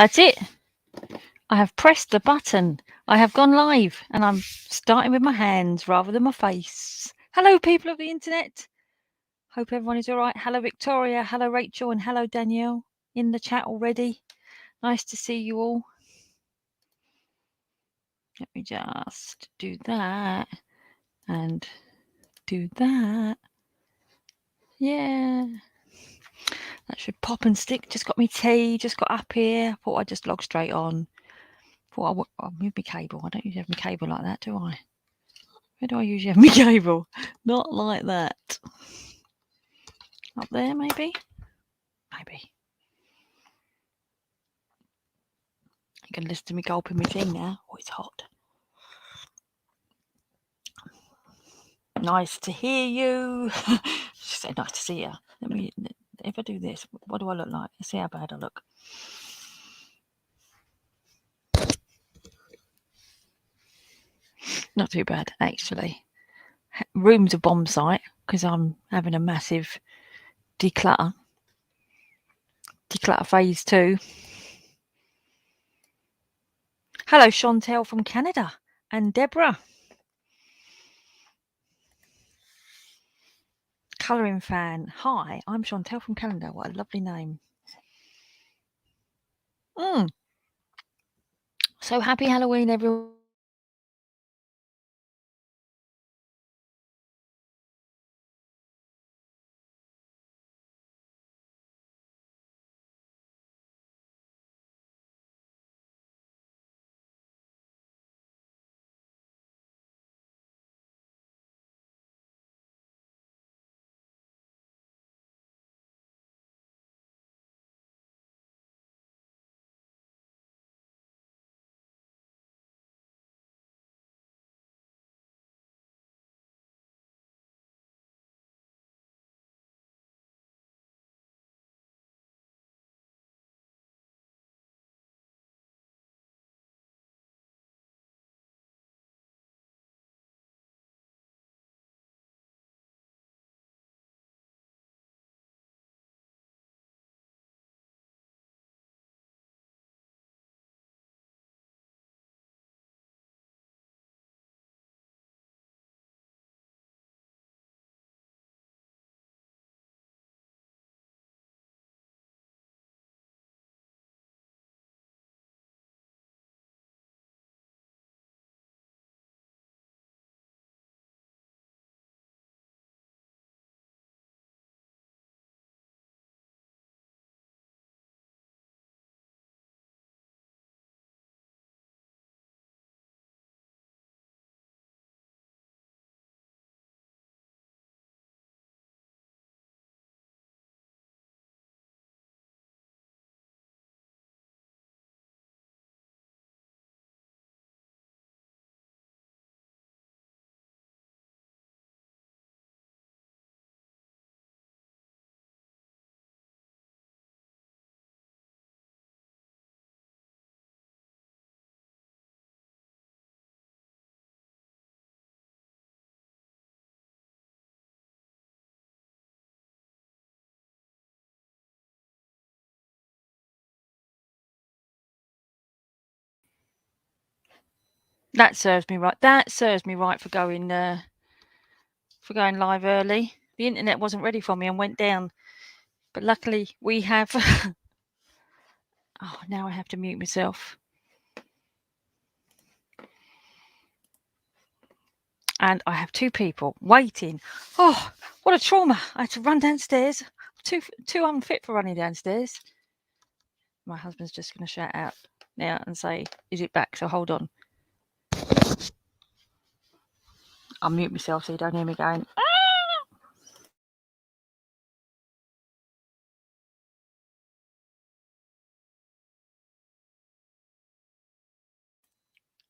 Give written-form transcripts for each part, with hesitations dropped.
That's it. I have pressed the button. I have gone live, and I'm starting with my hands rather than my face. Hello, people of the internet. Hope everyone is all right. Hello, Victoria. Hello, Rachel. And hello, Danielle. In the chat already. Nice to see you all. Let me just do that and do that. Yeah. That should pop and stick. Just got me tea. Just got up here. Thought I'd just log straight on. Thought I'll move my cable. I don't usually have my cable like that, do I? Where do I usually have my cable? Not like that. Up there, maybe? Maybe. You can listen to me gulping my tea now. Oh, it's hot. Nice to hear you. She said, nice to see you. If I do this, what do I look like? Let's see how bad I look. Not too bad, actually. Room's a bomb site because I'm having a massive declutter. Declutter phase 2. Hello, Chantel from Canada and Deborah. Colouring fan. Hi, I'm Chantel from Canada. What a lovely name. So happy Halloween, everyone. That serves me right. That serves me right for going live early. The internet wasn't ready for me and went down, but luckily we have. Oh, now I have to mute myself. And I have 2 people waiting. Oh, what a trauma! I had to run downstairs. Too unfit for running downstairs. My husband's just going to shout out now and say, "Is it back?" So hold on. I'll mute myself so you don't hear me going.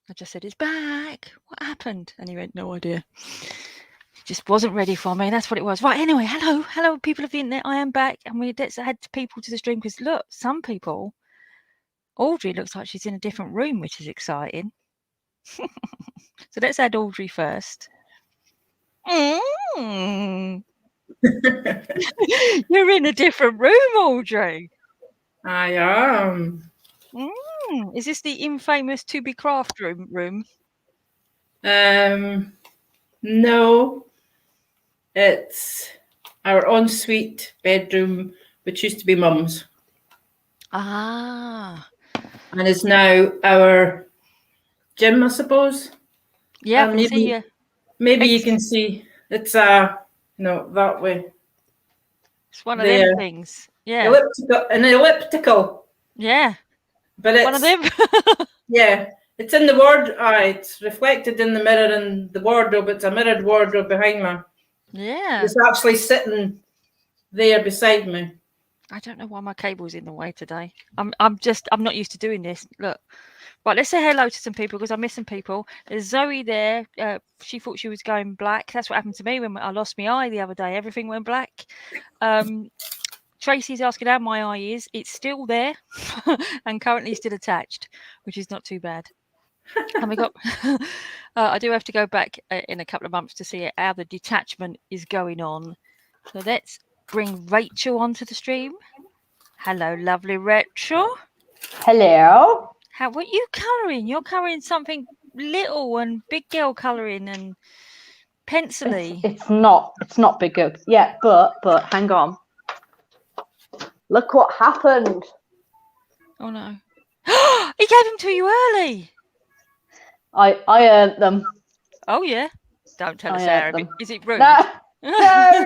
I just said, "It's back. What happened?" And he went, "No idea. Just wasn't ready for me." That's what it was. Right. Anyway, hello, people of the internet. I am back, and we had people to the stream because look, some people. Audrey looks like she's in a different room, which is exciting. So let's add Audrey first. You're in a different room, Audrey. I am. Is this the infamous To Be Craft room? No, it's our ensuite bedroom, which used to be Mum's. Ah. And is now our gym, I suppose. Yeah, I can see maybe you. maybe you can see it's that way. It's one of them There. things. Yeah. Elliptical. Yeah. But One of it's them. it's in the wardrobe. It's reflected in the mirror in the wardrobe. It's a mirrored wardrobe behind me. Yeah. It's actually sitting there beside me. I don't know why my cable's in the way today. I'm not used to doing this. Look. Right, let's say hello to some people because I miss some people. There's Zoe there. She thought she was going black. That's what happened to me when I lost my eye the other day. Everything went black. Tracy's asking how my eye is. It's still there and currently still attached, which is not too bad. And we got. I do have to go back in a couple of months to see how the detachment is going on. So let's bring Rachel onto the stream. Hello, lovely Rachel. Hello. What are you colouring? You're colouring something little and big girl colouring and pencily. It's not big girl. Yeah, but hang on. Look what happened. Oh no. He gave them to you early. I earned them. Oh yeah. Don't tell us earned how. them. Is it rude? No, no.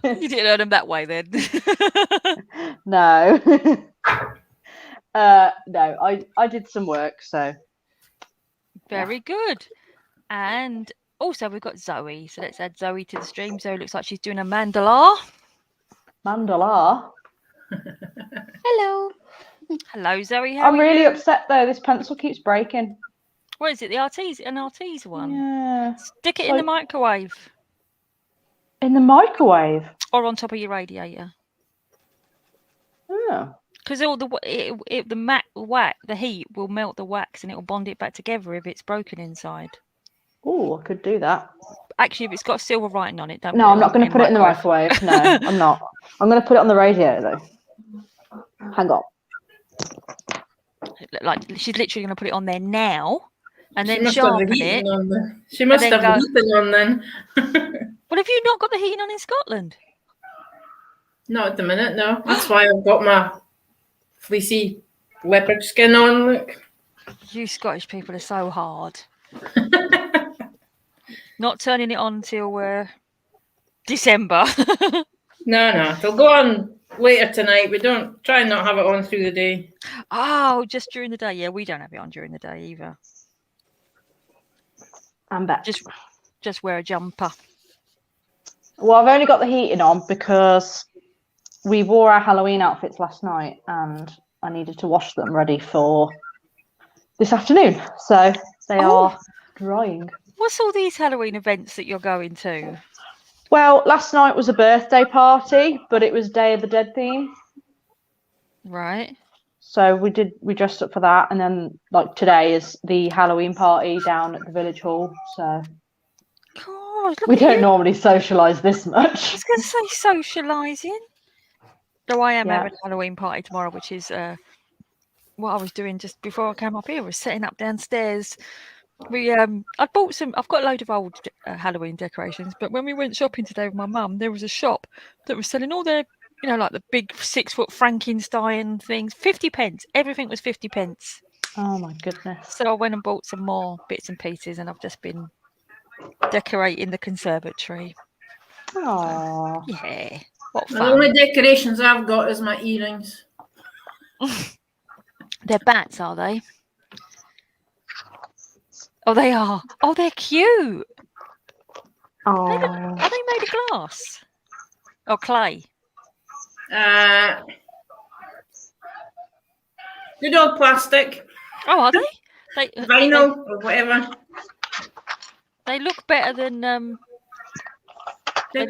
You didn't earn them that way then. No. No, I did some work, so. Very good. And also we've got Zoe. So let's add Zoe to the stream. Zoe looks like she's doing a mandala. Mandala? Hello. Hello, Zoe. How I'm are really you? upset though. This pencil keeps breaking. What is it? The an Artese one? Yeah. Stick it in the microwave. In the microwave? Or on top of your radiator. Oh. Because all the heat will melt the wax and it will bond it back together if it's broken inside. Oh, I could do that. Actually, if it's got silver writing on it, don't. No, I'm not going to put it in the microwave. No, I'm not. I'm going to put it on the radiator though. Hang on. Like she's literally going to put it on there now, and then She sharpen it. She must have the heating on then. Well, have you not got the heating on in Scotland? Not at the minute, no. That's why I've got my fleecy leopard skin on. Look. You Scottish people are so hard. Not turning it on till December. No. It'll go on later tonight. We don't try and not have it on through the day. Oh, just during the day. Yeah, we don't have it on during the day either. I'm back. Just wear a jumper. Well, I've only got the heating on because we wore our Halloween outfits last night and I needed to wash them ready for this afternoon. So they are drying. What's all these Halloween events that you're going to? Well, last night was a birthday party, but it was Day of the Dead theme. Right. So we dressed up for that, and then like today is the Halloween party down at the village hall. So God, we don't normally socialise this much. I was going to say socialising. Though I am having a Halloween party tomorrow, which is what I was doing just before I came up here. Was setting up downstairs. I've got a load of old Halloween decorations, but when we went shopping today with my mum, there was a shop that was selling all their, like the big 6-foot Frankenstein things, 50 pence. Everything was 50 pence. Oh my goodness. So I went and bought some more bits and pieces, and I've just been decorating the conservatory. Oh. Yeah. What fun. The only decorations I've got is my earrings. They're bats, are they? Oh, they are. Oh, they're cute. Oh. Are they made of glass? Or clay? Good old plastic. Oh, are they? Vinyl or whatever. They look better than They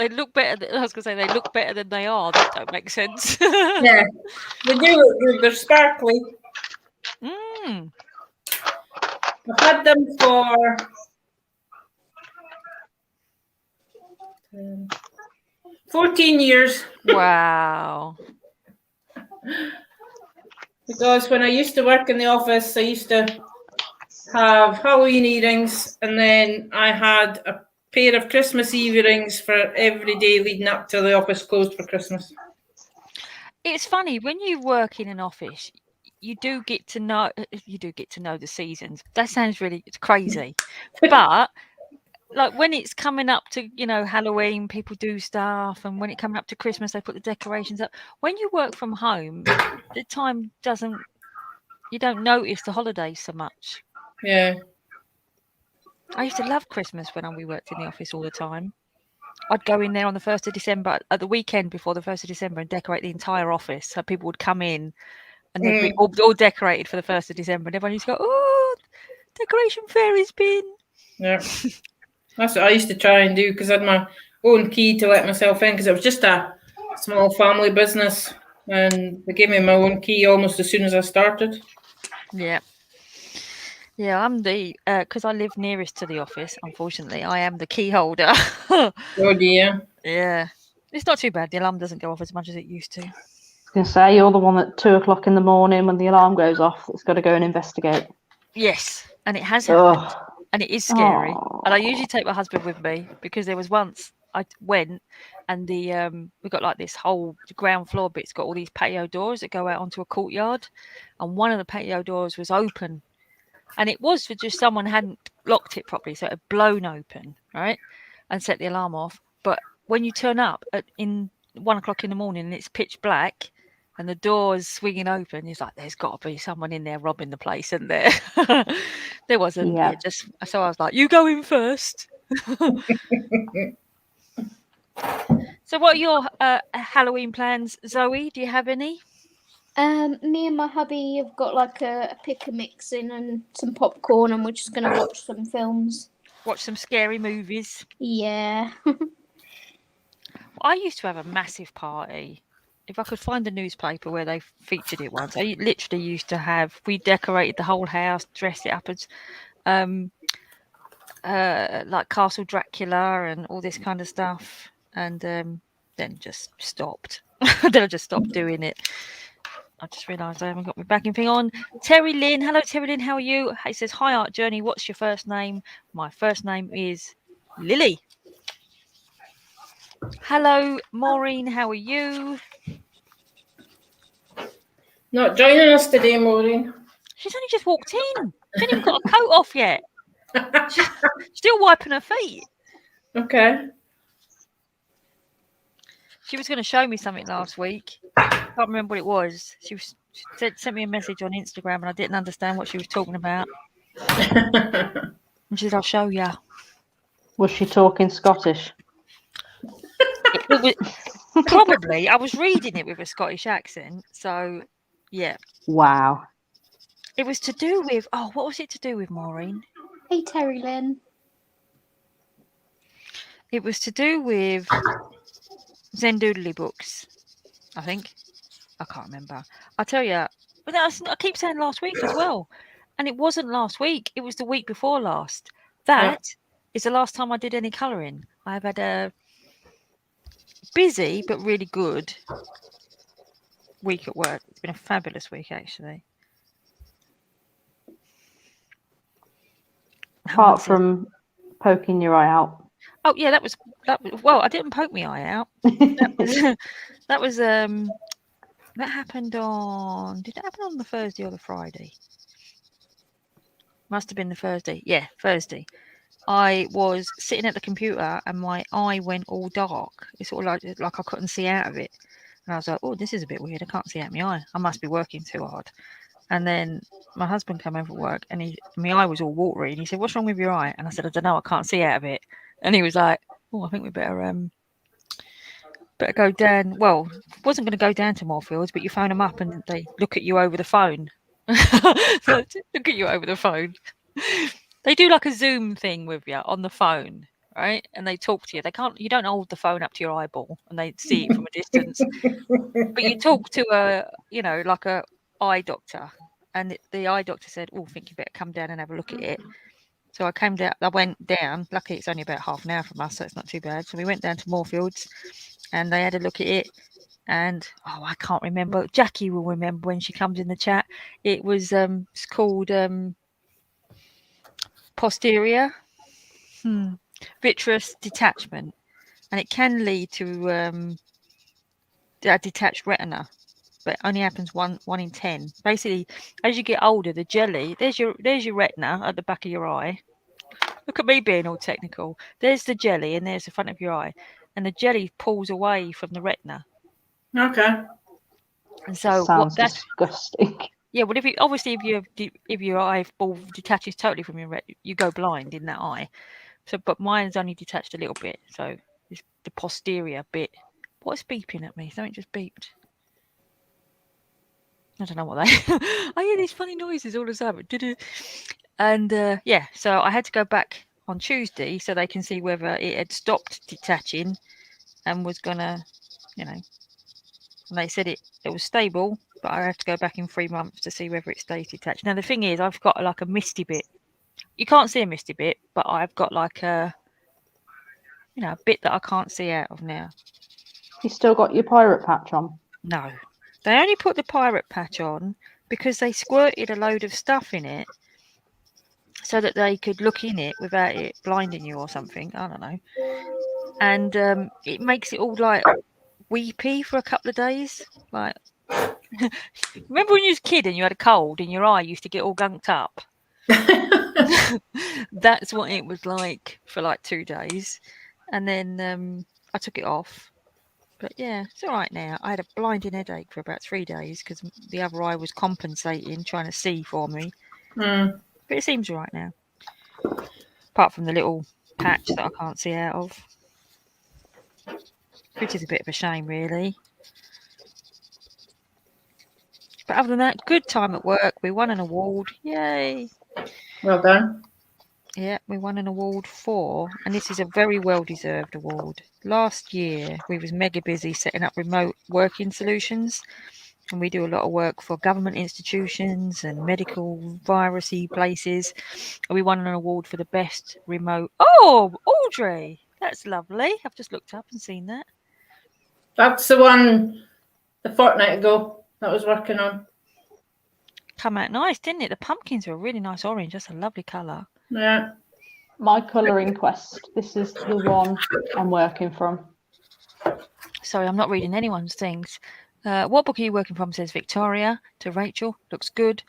look better. I was going to say they look better than they are. That don't make sense. Yeah, they do look good. They're sparkly. I've had them for 14 years. Wow. Because when I used to work in the office, I used to have Halloween earrings, and then I had a pair of Christmas Eve earrings for every day leading up till the office closed for Christmas. It's funny when you work in an office, you do get to know the seasons. That sounds really crazy, but like when it's coming up to Halloween, people do stuff, and when it coming up to Christmas, they put the decorations up. When you work from home, the time you don't notice the holidays so much. Yeah. I used to love Christmas when we worked in the office all the time. I'd go in there on the 1st of December, at the weekend before the 1st of December, and decorate the entire office. So people would come in and they'd be all decorated for the 1st of December. And everyone used to go, "Oh, decoration fairy's been." Yeah. That's what I used to try and do, because I had my own key to let myself in, because it was just a small family business. And they gave me my own key almost as soon as I started. Yeah. Yeah, I'm because I live nearest to the office, unfortunately, I am the key holder. Oh dear. Yeah. It's not too bad. The alarm doesn't go off as much as it used to. I was going to say, you're the one at 2:00 in the morning when the alarm goes off that's got to go and investigate. Yes, and it has happened. Ugh. And it is scary. Aw. And I usually take my husband with me, because there was once I went and we got like this whole ground floor bit's got all these patio doors that go out onto a courtyard, and one of the patio doors was open, and it was for just someone hadn't locked it properly, so it had blown open, right, and set the alarm off. But when you turn up in 1:00 in the morning and it's pitch black and the door's swinging open, it's like there's got to be someone in there robbing the place, isn't there? There wasn't. Yeah. So I was like, "You go in first." So, what are your Halloween plans, Zoe? Do you have any? Me and my hubby have got like a pick a mix in and some popcorn, and we're just gonna watch some films. Watch some scary movies. Yeah. I used to have a massive party. If I could find a newspaper where they featured it once, I literally used to have. We decorated the whole house, dressed it up as like Castle Dracula and all this kind of stuff, and then just stopped. Then I just stopped doing it. I just realised I haven't got my backing thing on. Terry Lynn, hello Terry Lynn, how are you? It says, "Hi ArtJourney, what's your first name?" My first name is Lily. Hello Maureen, how are you? Not joining us today, Maureen. She's only just walked in. She hasn't even got a coat off yet. She's still wiping her feet. Okay. She was going to show me something last week. I can't remember what it was. She sent me a message on Instagram, and I didn't understand what she was talking about. And she said, "I'll show you." Was she talking Scottish? Probably. I was reading it with a Scottish accent, so yeah. Wow. It was to do with what was it to do with, Maureen? Hey, Terry Lynn. It was to do with Zendoodly books, I think. I can't remember. I tell you, I keep saying last week as well, and it wasn't last week. It was the week before last. That is the last time I did any colouring. I've had a busy but really good week at work. It's been a fabulous week, actually. Apart from poking your eye out. Oh yeah, that was well, I didn't poke my eye out. That happened on. Did it happen on the Thursday or the Friday? Must have been the Thursday. Yeah, Thursday. I was sitting at the computer and my eye went all dark. It's sort of like I couldn't see out of it. And I was like, "Oh, this is a bit weird. I can't see out my eye. I must be working too hard." And then my husband came over work and my eye was all watery. And he said, "What's wrong with your eye?" And I said, "I don't know. I can't see out of it." And he was like, "Oh, I think we better go down." Well, wasn't going to go down to Moorfields, but you phone them up and they look at you over the phone. Look at you over the phone. They do like a Zoom thing with you on the phone, right? And they talk to you. You don't hold the phone up to your eyeball and they see it from a distance. But you talk to like a eye doctor, and the eye doctor said, "Oh, I think you better come down and have a look at it." So I came down. I went down. Luckily, it's only about half an hour from us, so it's not too bad. So we went down to Moorfields, and they had a look at it. And I can't remember. Jackie will remember when she comes in the chat. It was it's called posterior vitreous detachment, and it can lead to a detached retina, but it only happens one in 10. Basically, as you get older, the jelly, there's your retina at the back of your eye. Look at me being all technical. There's the jelly and there's the front of your eye, and the jelly pulls away from the retina. Okay. And so Sounds disgusting. yeah, well, if your eyeball detaches totally from your retina, you go blind in that eye. So, but mine's only detached a little bit, so it's the posterior bit. What's beeping at me? Something just beeped. I don't know what they. I hear these funny noises all the time. And yeah, so I had to go back on Tuesday so they can see whether it had stopped detaching and was gonna, and they said it was stable, but I have to go back in 3 months to see whether it stays detached. Now the thing is, I've got like a misty bit. You can't see a misty bit, but I've got like a bit that I can't see out of now. You still got your pirate patch on? No, they only put the pirate patch on because they squirted a load of stuff in it so that they could look in it without it blinding you or something. I don't know. And it makes it all like weepy for a couple of days. Like, remember when you was a kid and you had a cold and your eye used to get all gunked up? That's what it was like for like 2 days. And then I took it off. But yeah, it's all right now. I had a blinding headache for about 3 days because the other eye was compensating, trying to see for me. But it seems all right now. Apart from the little patch that I can't see out of. Which is a bit of a shame, really. But other than that, good time at work. We won an award. Yay. Well done. Yeah, we won an award for, and this is a very well-deserved award. Last year, we was mega busy setting up remote working solutions, and we do a lot of work for government institutions and medical virusy places. And we won an award for the best remote. Oh, Audrey, that's lovely. I've just looked up and seen that. That's the one a fortnight ago that I was working on. Come out nice, didn't it? The pumpkins were a really nice orange. That's a lovely colour. Yeah. My colouring quest. This is the one I'm working from. Sorry, I'm not reading anyone's things. What book are you working from? Says Victoria to Rachel. Looks good.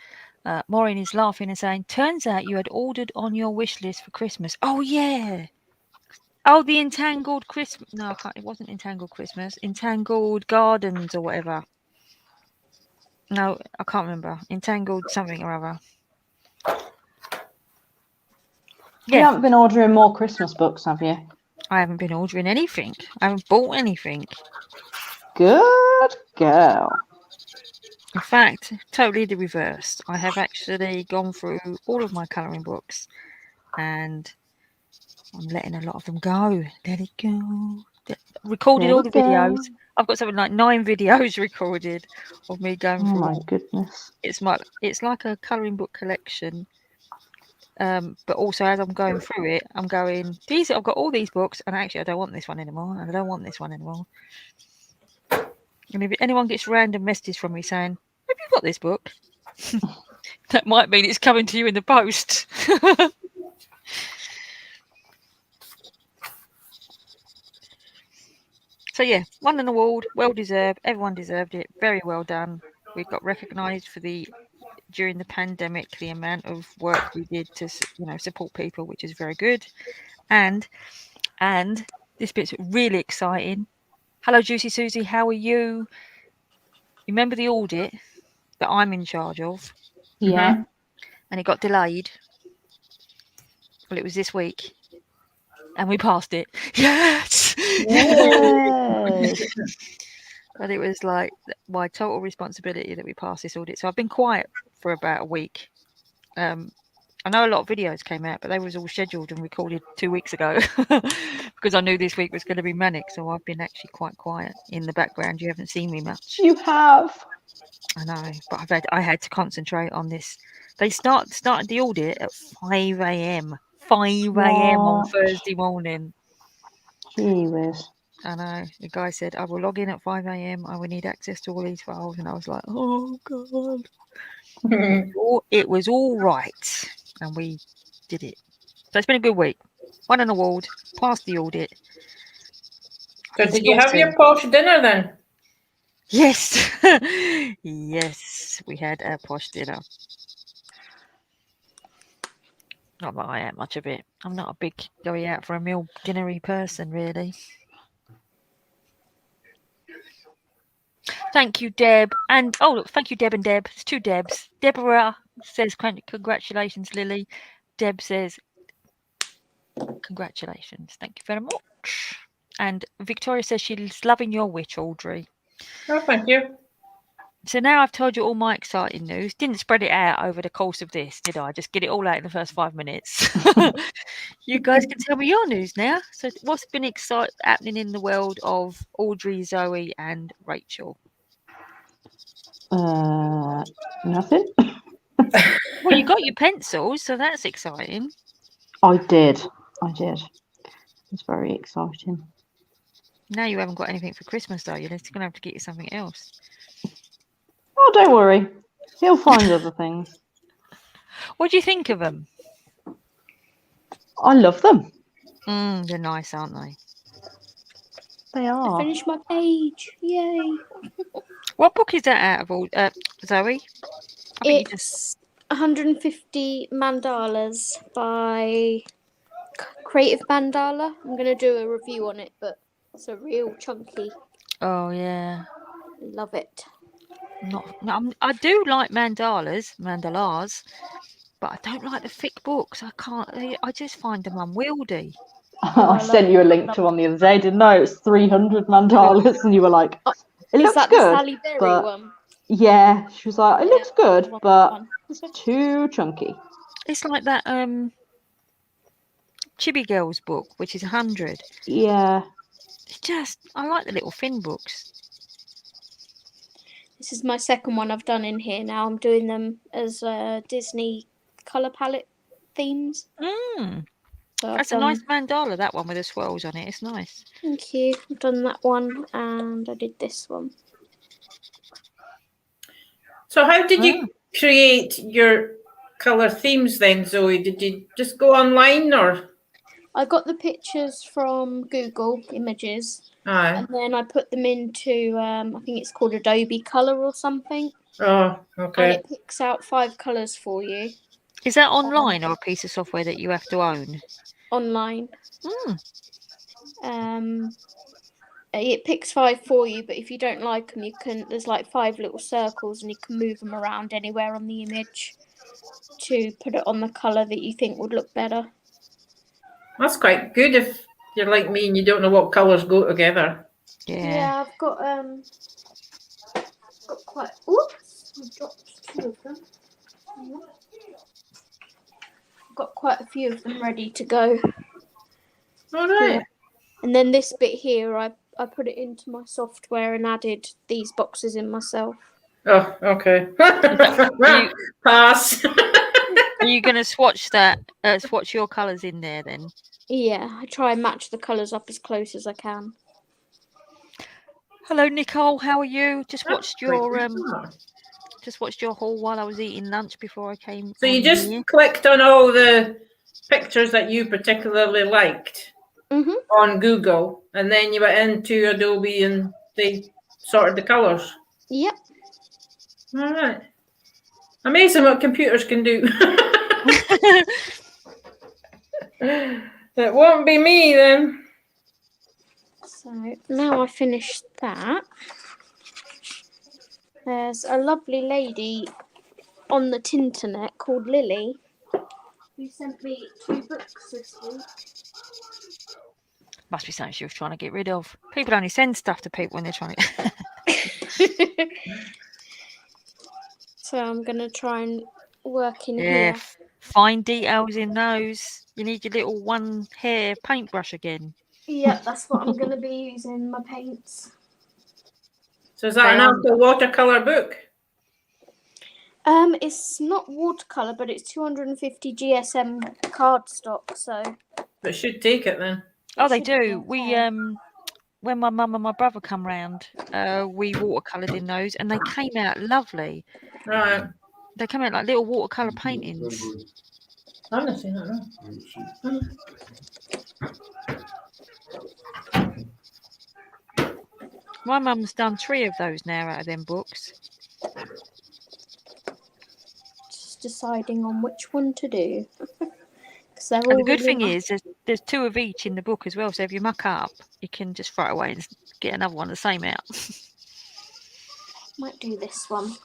Maureen is laughing and saying, turns out you had ordered on your wish list for Christmas. Oh, yeah. Oh, the Entangled Christmas. No, I can't. It wasn't Entangled Christmas. Entangled Gardens or whatever. No, I can't remember. Entangled something or other. You haven't been ordering more Christmas books, have you? I haven't been ordering anything. I haven't bought anything. Good girl. In fact, totally the reverse. I have actually gone through all of my colouring books and I'm letting a lot of them go. Let it go. Recorded all the videos. I've got something like 9 videos recorded of me going through. Oh my goodness. It's like a colouring book collection. But also as I'm going through it, I'm going, I've got all these books and actually I don't want this one anymore and I don't want this one anymore. And if anyone gets random messages from me saying, have you got this book? That might mean it's coming to you in the post. So yeah, won an award, well deserved. Everyone deserved it. Very well done. We got recognised for during the pandemic, the amount of work we did to support people, which is very good. And this bit's really exciting. Hello, Juicy Susie. How are you? Remember the audit that I'm in charge of? Yeah. And it got delayed. Well, it was this week. And we passed it. Yes! Yay. But it was like my total responsibility that we passed this audit. So I've been quiet for about a week. I know a lot of videos came out, but they was all scheduled and recorded 2 weeks ago because I knew this week was going to be manic. So I've been actually quite quiet in the background. You haven't seen me much. You have. I know, but I had to concentrate on this. They started the audit at 5 a.m. 5 a.m. on Thursday morning. Gee whiz. I know. The guy said, I will log in at 5 a.m. I will need access to all these files. And I was like, oh, God. It was all right. And we did it. So it's been a good week. Won an award, passed the audit. So did you have your posh dinner then? Yes. Yes, we had a posh dinner. Not that I ate much of it. I'm not a big going out for a meal dinnery person, really. Thank you, Deb. And oh, look, thank you, Deb and Deb. It's two Debs. Deborah says, congratulations, Lily. Deb says, congratulations. Thank you very much. And Victoria says she's loving your witch, Audrey. Oh, thank you. So now I've told you all my exciting news. Didn't spread it out over the course of this, did I? Just get it all out in the first 5 minutes. You guys can tell me your news now. So what's been happening in the world of Audrey, Zoe and Rachel? Nothing. Well, you got your pencils, so that's exciting. I did. It's very exciting. Now you haven't got anything for Christmas, though. You're just going to have to get you something else. Oh, don't worry. He'll find other things. What do you think of them? I love them. They're nice, aren't they? They I are. finished my page. Yay. What book is that out of all, Zoe? I think It's 150 mandalas by Creative Mandala. I'm going to do a review on it, but it's a real chunky. Oh, yeah. Love it. I do like mandalas, but I don't like the thick books. I just find them unwieldy. I sent you a link to one the other day, didn't I? It was 300 mandalas, and you were like, it Is looks that good. the Sally Berry but one? yeah, she was like, it looks good, I but want it's too chunky. It's like that Chibi Girls book, which is 100. Yeah. I like the little thin books. This is my second one I've done in here now. I'm doing them as Disney colour palette themes. So That's a nice mandala, that one with the swirls on it. It's nice. Thank you. I've done that one and I did this one. So how did you create your colour themes then, Zoe? Did you just go online or? I got the pictures from Google Images. Aye. And then I put them into, I think it's called Adobe Colour or something. Oh, okay. And it picks out 5 colours for you. Is that online or a piece of software that you have to own? Online. It picks 5 for you, but if you don't like them, there's like 5 little circles and you can move them around anywhere on the image to put it on the colour that you think would look better. That's quite good if you're like me and you don't know what colours go together. Yeah, I've got quite. Oops, I dropped 2 of them. I've got quite a few of them ready to go. All right. Yeah. And then this bit here, I put it into my software and added these boxes in myself. Oh, okay. Pass. Are you going to swatch your colours in there then? Yeah, I try and match the colours up as close as I can. Hello, Nicole. How are you? Just watched your haul while I was eating lunch before I came. So you just clicked on all the pictures that you particularly liked on Google, and then you went into Adobe and they sorted the colours. Yep. All right. Amazing what computers can do. It won't be me then. So now I finished that. There's a lovely lady on the Tinternet called Lily who sent me 2 books this week. Must be something she was trying to get rid of. People only send stuff to people when they're trying to. So I'm going to try and work in here. Fine details in those. You need your little 1 hair paintbrush again. Yeah, that's what I'm going to be using, my paints. So is that an actual watercolour book? It's not watercolour, but it's 250 GSM cardstock, so... It should take it then. Oh, they do. We when my mum and my brother come round, we watercoloured in those, and they came out lovely. Right. They came out like little watercolour paintings. I haven't seen that. No. My mum's done 3 of those now out of them books. Just deciding on which one to do. 'Cause they're And all the good really thing nice. is, there's 2 of each in the book as well. So if you muck up, you can just throw it away and get another one the same out. Might do this one.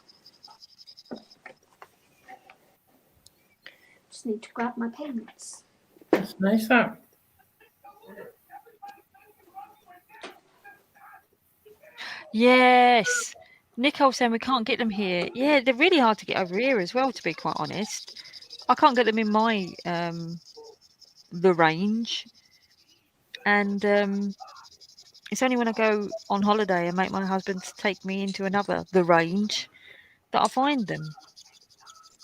Just need to grab my paints. That's nice, that. Yes. Nicole saying we can't get them here. Yeah, they're really hard to get over here as well, to be quite honest. I can't get them in my the range. And it's only when I go on holiday and make my husband take me into the range, that I find them.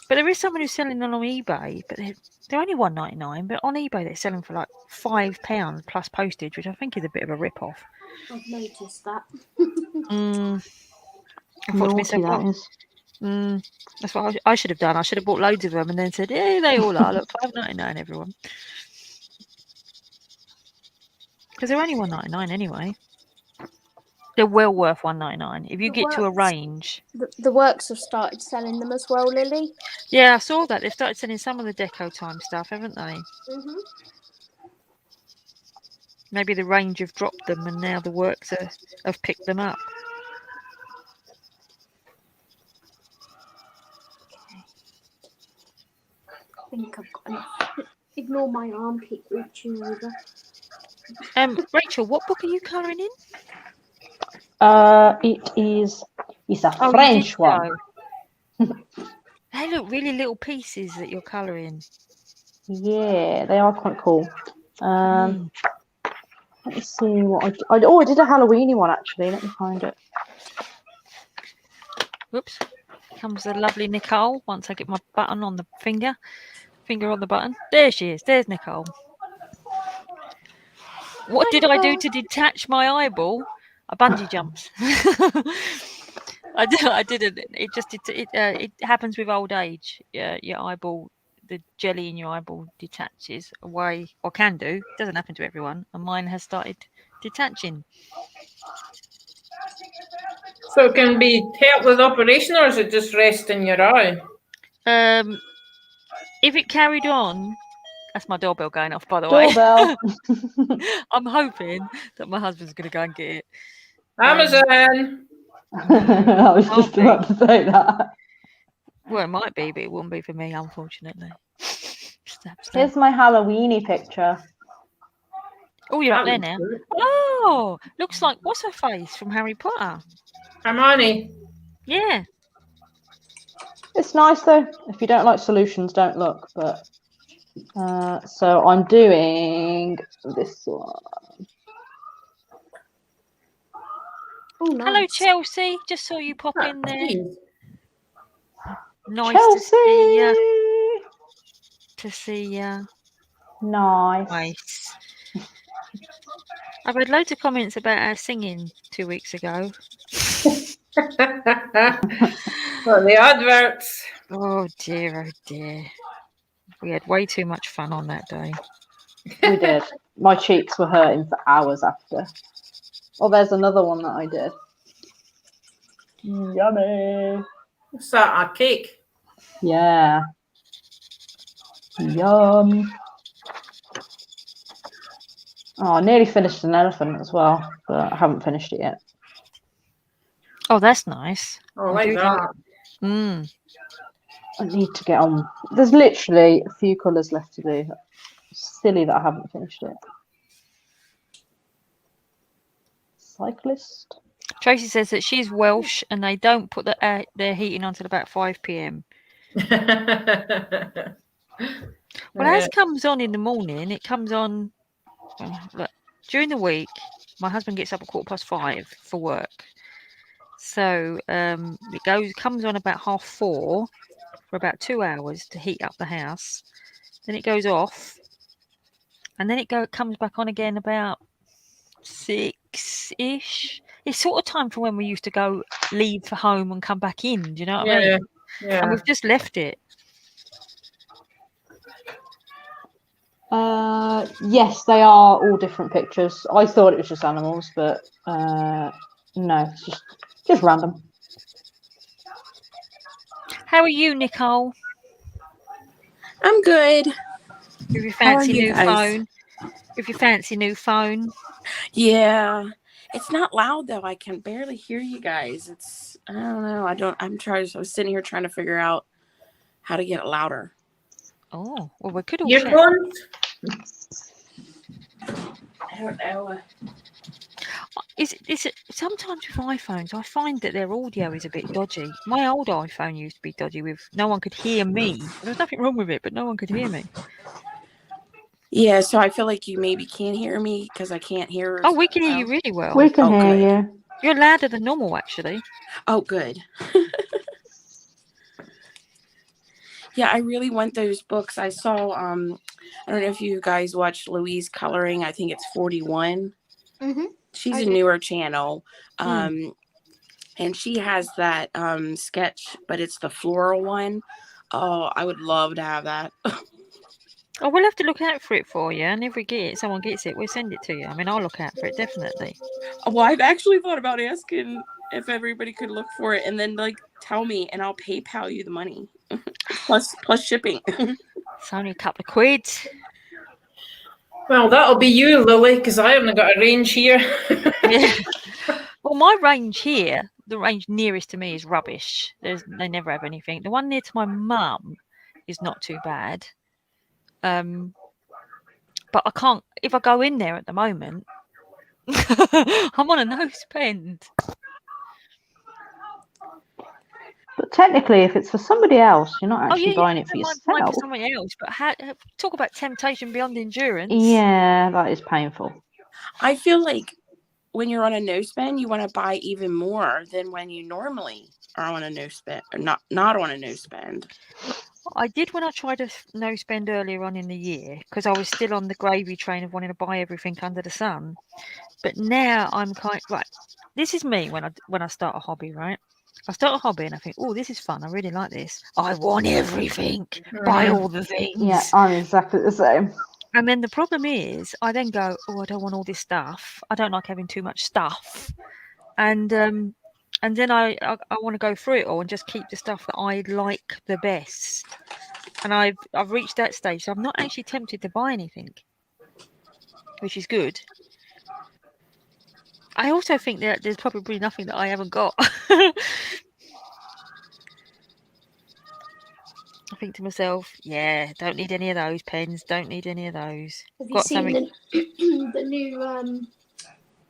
But there is someone who's selling them on eBay, but they're only $1.99. But on eBay they're selling for like £5 plus postage, which I think is a bit of a rip-off. I've noticed that. I thought to Naughty, myself, that is. that's what I should have done. I should have bought loads of them and then said, "Yeah, they all are. Look, $5.99, everyone." Because they're only $1.99 anyway. They're well worth $1.99 if you The get to a works- range. The works have started selling them as well, Lily. Yeah, I saw that. They've started selling some of the deco time stuff, haven't they? Mhm. Maybe the range have dropped them and now the works have picked them up. I think I've got enough. Ignore my armpit reaching over. Rachel, what book are you colouring in? It's a Oh, French you did one. go. They look really little pieces that you're colouring. Yeah, they are quite cool. Let me see what I did a Halloweeny one actually. Let me find it. Whoops. Comes the lovely Nicole. Once I get my button on the finger on the button. There she is. There's Nicole. What did I do to detach my eyeball? I bungee jumped. I didn't. It happens with old age. Your eyeball, the jelly in your eyeball detaches away, or can do. It doesn't happen to everyone, and mine has started detaching. So it can be helped with operation, or is it just rest in your eye? If it carried on, that's my doorbell going off, by the way. Doorbell. I'm hoping that my husband's going to go and get it. Amazon. I was just Can't about to say that. Well, it might be, but it wouldn't be for me, unfortunately. Stab, stab. Here's my Halloweeny picture. Oh, you're up there That now. looks good. Oh, looks like what's her face from Harry Potter? Hermione. Yeah. It's nice though. If you don't like solutions, don't look. But so I'm doing this one. Oh, nice. Hello, Chelsea. Just saw you pop in there. Geez. Nice Chelsea. to see you. Nice. Nice. I've had loads of comments about our singing 2 weeks ago. Well, the adverts. Oh dear. We had way too much fun on that day. We did. My cheeks were hurting for hours after. Oh, there's another one that I did. Yummy. What's that? A cake? Yeah. Yum. Oh, I nearly finished an elephant as well, but I haven't finished it yet. Oh, that's nice. Oh, like that. I need to get on. There's literally a few colours left to do. It's silly that I haven't finished it. Cyclist. Tracy says that she's Welsh and they don't put their heating on till about 5 p.m. Well, ours comes on in the morning. It comes on look, during the week. My husband gets up at 5:15 for work, so it comes on about 4:30 for about 2 hours to heat up the house. Then it goes off, and then it comes back on again about 6, 6-ish. It's sort of time for when we used to go leave for home and come back in. Do you know what I Yeah, mean? yeah. And we've just left it. Yes, they are all different pictures. I thought it was just animals, but no, it's just random. How are you, Nicole? I'm good. With your How are fancy you new guys? phone? With your fancy new phone? Yeah. It's not loud though. I can barely hear you guys. I don't know. I was sitting here trying to figure out how to get it louder. Oh, well, we could all share. Earphones? I don't know. Is it sometimes with iPhones I find that their audio is a bit dodgy. My old iPhone used to be dodgy with no one could hear me. There was nothing wrong with it, but no one could hear me. Yeah, so I feel like you maybe can't hear me because I can't hear. Oh, we can hear you really well. We can Oh, hear good. you. You're louder than normal, actually. Oh, good. Yeah, I really want those books. I saw I don't know if you guys watched Louise Coloring. I think it's 41. Mm-hmm. She's I a do. newer channel. And she has that sketch, but it's the floral one. Oh, I would love to have that. Oh, we'll have to look out for it for you, and if we get it, someone gets it, we'll send it to you. I mean, I'll look out for it, definitely. Well, I've actually thought about asking if everybody could look for it and then like tell me, and I'll PayPal you the money plus shipping. It's only a couple of quid. Well, that'll be you, Lily, because I haven't got a range here. Yeah. Well, my range here, the range nearest to me is rubbish. They never have anything. The one near to my mum is not too bad. But I can't, if I go in there at the moment, I'm on a nose bend. But technically, if it's for somebody else, you're not actually buying it for I might yourself. buy for somebody else. But talk about temptation beyond endurance. Yeah, that is painful. I feel like when you're on a no spend, you want to buy even more than when you normally are on a no spend, or not on a no spend. I did when I tried a no spend earlier on in the year because I was still on the gravy train of wanting to buy everything under the sun. But now I'm right. This is me when I start a hobby, right? I start a hobby and I think, oh, this is fun. I really like this. I want everything. Buy all the things. Yeah, I'm exactly the same. And then the problem is, I then go, oh, I don't want all this stuff. I don't like having too much stuff. And then I want to go through it all and just keep the stuff that I like the best. And I've reached that stage, so I'm not actually tempted to buy anything, which is good. I also think that there's probably nothing that I haven't got. I think to myself, yeah, don't need any of those pens. Don't need any of those. Have you seen the new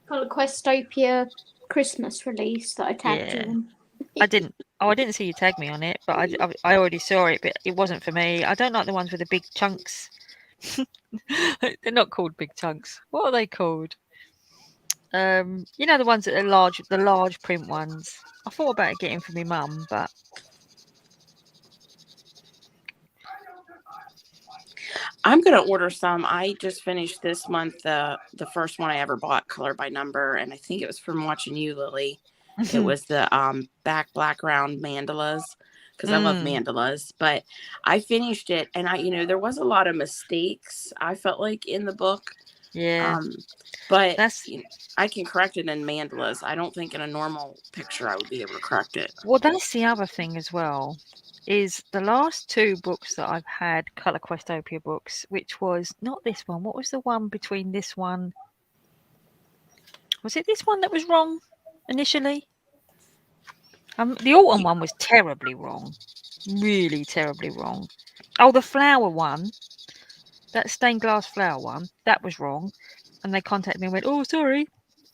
Colour Questopia Christmas release that I tagged you in? I didn't. Oh, I didn't see you tag me on it, but I already saw it, but it wasn't for me. I don't like the ones with the big chunks. They're not called big chunks. What are they called? You know, the ones that are large, the large print ones. I thought about getting for my mum, but I'm gonna order some. I just finished this month the first one I ever bought, color by number, and I think it was from watching you, Lily. It was the background mandalas, because I love mandalas. But I finished it, and there was a lot of mistakes I felt like in the book. Yeah. But I can correct it in mandalas. I don't think in a normal picture I would be able to correct it. Well, that's the other thing as well. Is the last two books that I've had, Colour Questopia books, which was not this one. What was the one between this one? Was it this one that was wrong initially? The autumn one was terribly wrong. Really terribly wrong. Oh, the flower one, that stained glass flower one, that was wrong. And they contacted me and went, oh, sorry.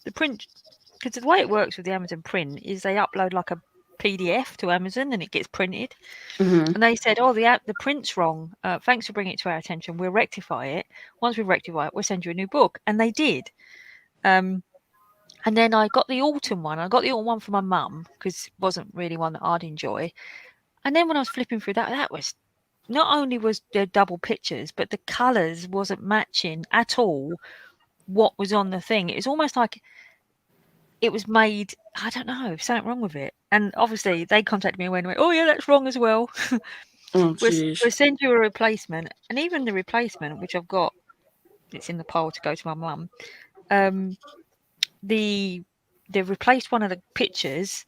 The print, because the way it works with the Amazon print is they upload like a PDF to Amazon and it gets printed. Mm-hmm. And they said, oh, the print's wrong. Thanks for bringing it to our attention. We'll rectify it. Once we rectify it, we'll send you a new book. And they did. And then I got the autumn one. I got the autumn one for my mum because it wasn't really one that I'd enjoy. And then when I was flipping through that was not only was there double pictures, but the colours wasn't matching at all what was on the thing. It was almost like it was made. I don't know, something wrong with it. And obviously, they contacted me and went, "Oh yeah, that's wrong as well. Oh, we'll jeez. send you a replacement." And even the replacement, which I've got, it's in the pile to go to my mum. They've replaced one of the pictures,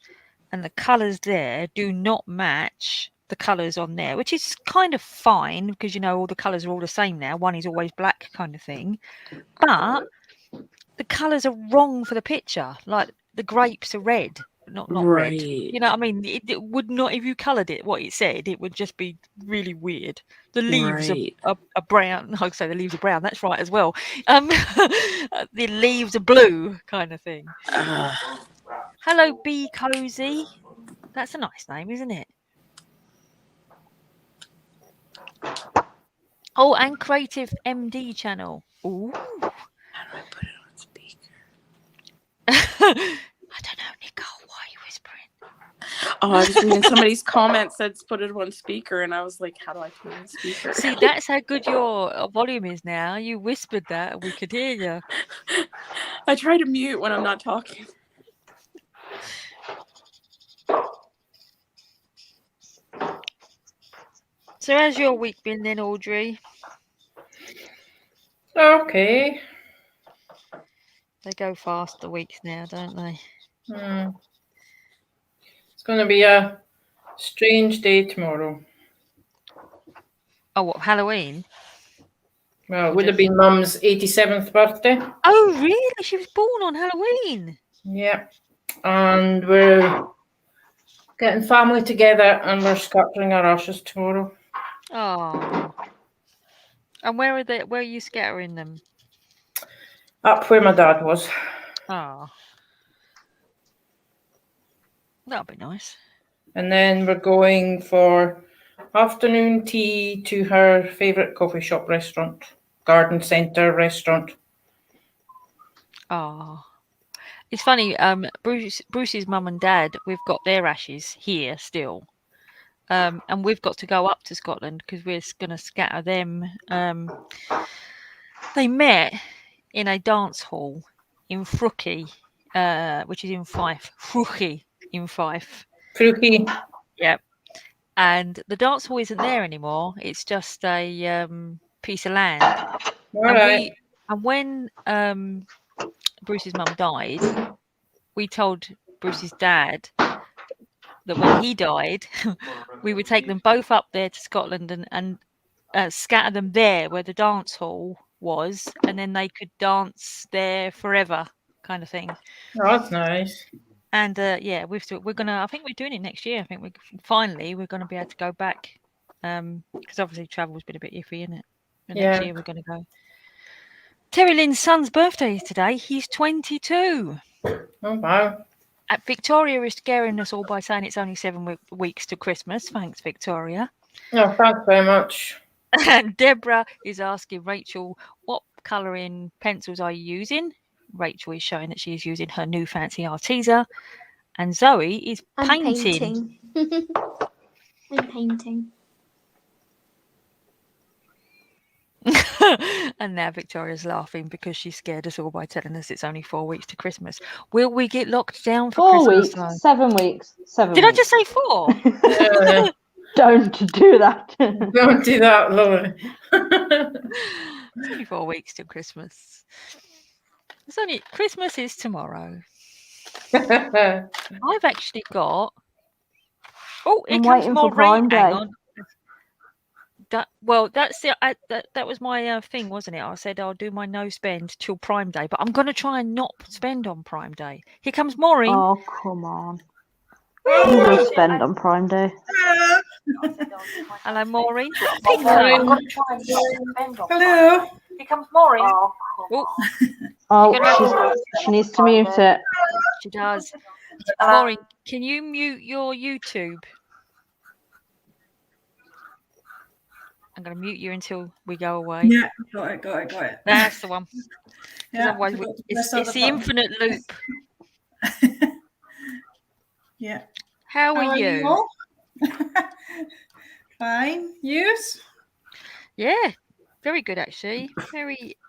and the colours there do not match the colours on there, which is kind of fine because all the colours are all the same now. One is always black, kind of thing. But the colours are wrong for the picture. Like the grapes are red, not red. Right. You know what I mean? It would not, if you coloured it what it said, it would just be really weird. The leaves Right. are brown. I say the leaves are brown. That's right as well. The leaves are blue, kind of thing. Hello, Be Cozy. That's a nice name, isn't it? Oh, and Creative MD channel. Ooh. How do I put it on speaker? I don't know, Nicole. Why are you whispering? Oh, I was reading somebody's comment said put it on speaker, and I was like, how do I put it on speaker? See, that's how good your volume is now. You whispered that, and we could hear you. I try to mute when I'm not talking. So how's your week been then, Audrey? Okay. They go fast, the weeks now, don't they? It's going to be a strange day tomorrow. Oh, what, Halloween? Well, it would have been Mum's 87th birthday. Oh, really? She was born on Halloween? Yeah. And we're getting family together and we're scattering our ashes tomorrow. Oh. And where are you scattering them? Up where my dad was. Oh. That'll be nice. And then we're going for afternoon tea to her favourite coffee shop restaurant, garden centre restaurant. Oh. It's funny, Bruce's mum and dad, we've got their ashes here still. And we've got to go up to Scotland because we're going to scatter them. They met in a dance hall in Fruchie, which is in Fife. Fruchie in Fife. Fruchie. Yep. And the dance hall isn't there anymore. It's just a piece of land. All right. And when Bruce's mum died, we told Bruce's dad that when he died, we would take them both up there to Scotland and scatter them there where the dance hall was, and then they could dance there forever, kind of thing. Oh, that's nice. And yeah, we're gonna. I think we're doing it next year. I think we're gonna be able to go back, because obviously travel's been a bit iffy, isn't it? But next year we're gonna go. Terry Lynn's son's birthday is today. He's 22. Oh wow. Victoria is scaring us all by saying it's only 7 weeks to Christmas. Thanks, Victoria. Oh, thanks very much. And Deborah is asking Rachel, what colouring pencils are you using? Rachel is showing that she is using her new fancy Arteza. And Zoe is painting. I'm painting. And now Victoria's laughing because she scared us all by telling us it's only 4 weeks to Christmas. Will we get locked down for 4 Christmas? weeks, Though? 7 weeks, 7 Did weeks. I just say 4? Yeah. Don't do that. Don't do that, Lily. It's only 4 weeks till Christmas. It's only Christmas is tomorrow. I've actually got. Oh, here I'm comes waiting more for Prime rain. Day. Hang on. That's it. That was my thing, wasn't it? I said I'll do my no spend till Prime Day, but I'm going to try and not spend on Prime Day. Here comes Maureen. Oh, come on. You will spend on Prime Day. Hello, Maureen. Hello. Here comes Maureen. Oh, she needs to mute it. She does. Maureen, can you mute your YouTube? I'm going to mute you until we go away. Yeah, got it. That's the one. Yeah, Otherwise, it's the infinite loop. Yeah. How are you? all? Fine. Yous? Yeah, very good actually.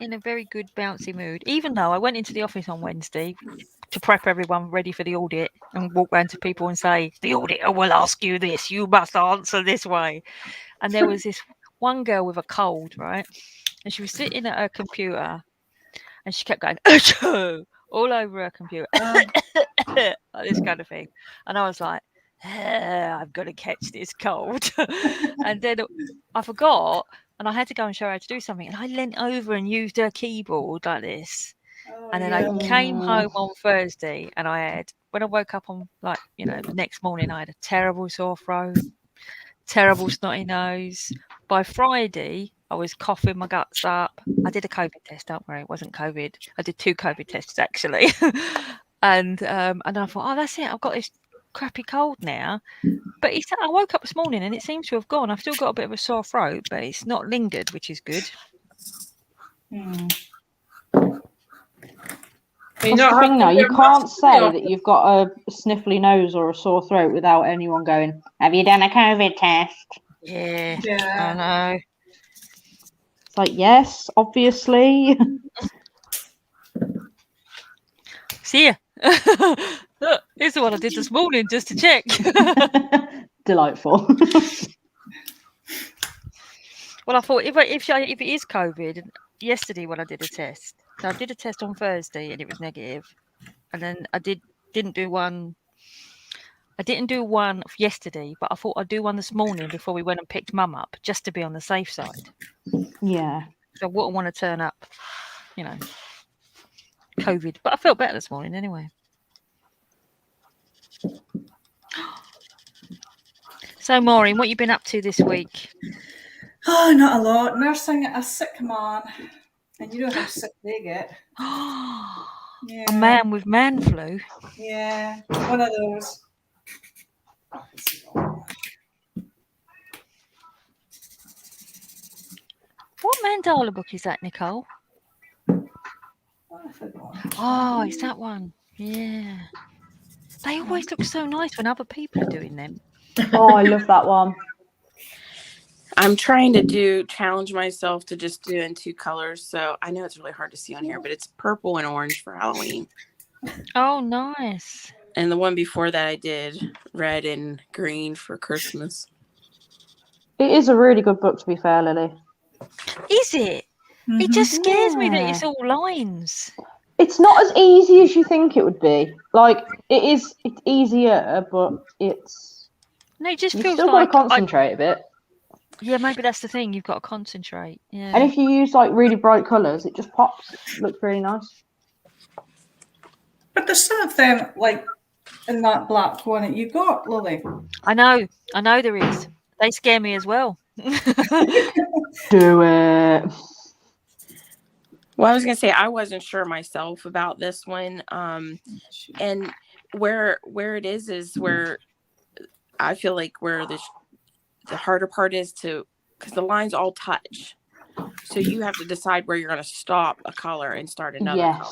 In a very good bouncy mood. Even though I went into the office on Wednesday, to prep everyone ready for the audit and walk round to people and say, the auditor will ask you this, you must answer this way. And there was this one girl with a cold, right? And she was sitting at her computer and she kept going, achoo, all over her computer, like this kind of thing. And I was like, I've got to catch this cold. And then I forgot and I had to go and show her how to do something. And I leant over and used her keyboard like this. Oh, And then yeah. I came home on Thursday and when I woke up on the next morning, I had a terrible sore throat, terrible snotty nose. By Friday, I was coughing my guts up. I did a COVID test, don't worry, it wasn't COVID. I did 2 COVID tests actually. and then I thought, oh, that's it. I've got this crappy cold now. But I woke up this morning and it seems to have gone. I've still got a bit of a sore throat, but it's not lingered, which is good. That's the thing now, you can't say that you've got a sniffly nose or a sore throat without anyone going, have you done a COVID test? Yeah, Yeah. I know. It's like, yes, obviously. See ya. Look, here's the one I did this morning just to check. Delightful. Well, I thought if it is COVID, yesterday when I did a test, so I did a test on Thursday and it was negative, and then I didn't do one. I didn't do one yesterday, but I thought I'd do one this morning before we went and picked Mum up, just to be on the safe side. Yeah. So I wouldn't want to turn up, COVID. But I felt better this morning anyway. So, Maureen, what you been up to this week? Oh, not a lot. Nursing a sick man. And you know how sick they get. Yeah. A man with man flu. Yeah, one of those. What mandala book is that, Nicole? Oh, it's that one. Yeah. They always look so nice when other people are doing them. Oh, I love that one. I'm trying to challenge myself to just do in 2 colors. So I know it's really hard to see on here, but it's purple and orange for Halloween. Oh, nice. And the one before that I did red and green for Christmas. It is a really good book, to be fair, Lily. Is it? It just scares me that it's all lines. It's not as easy as you think it would be. Like, it's easier, but it's... No, it just You've feels still like... got to concentrate a bit. Yeah, maybe that's the thing. You've got to concentrate. Yeah. And if you use, like, really bright colours, it just pops. It looks really nice. But there's some of them, like, in that black one that you got, Lily. I know there is. They scare me as well. Do it. Well, I was gonna say I wasn't sure myself about this one, and where it is where I feel like where the harder part is because the lines all touch, so you have to decide where you're gonna stop a color and start another color.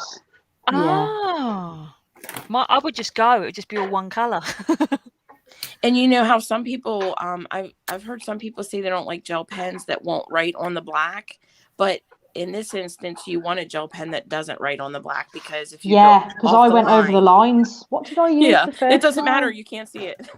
Oh, I would just go. It would just be all one color. And you know how some people, I've heard some people say they don't like gel pens that won't write on the black, but in this instance, you want a gel pen that doesn't write on the black because if you because I went over the lines. What did I use? Yeah, the first it doesn't time? matter. You can't see it.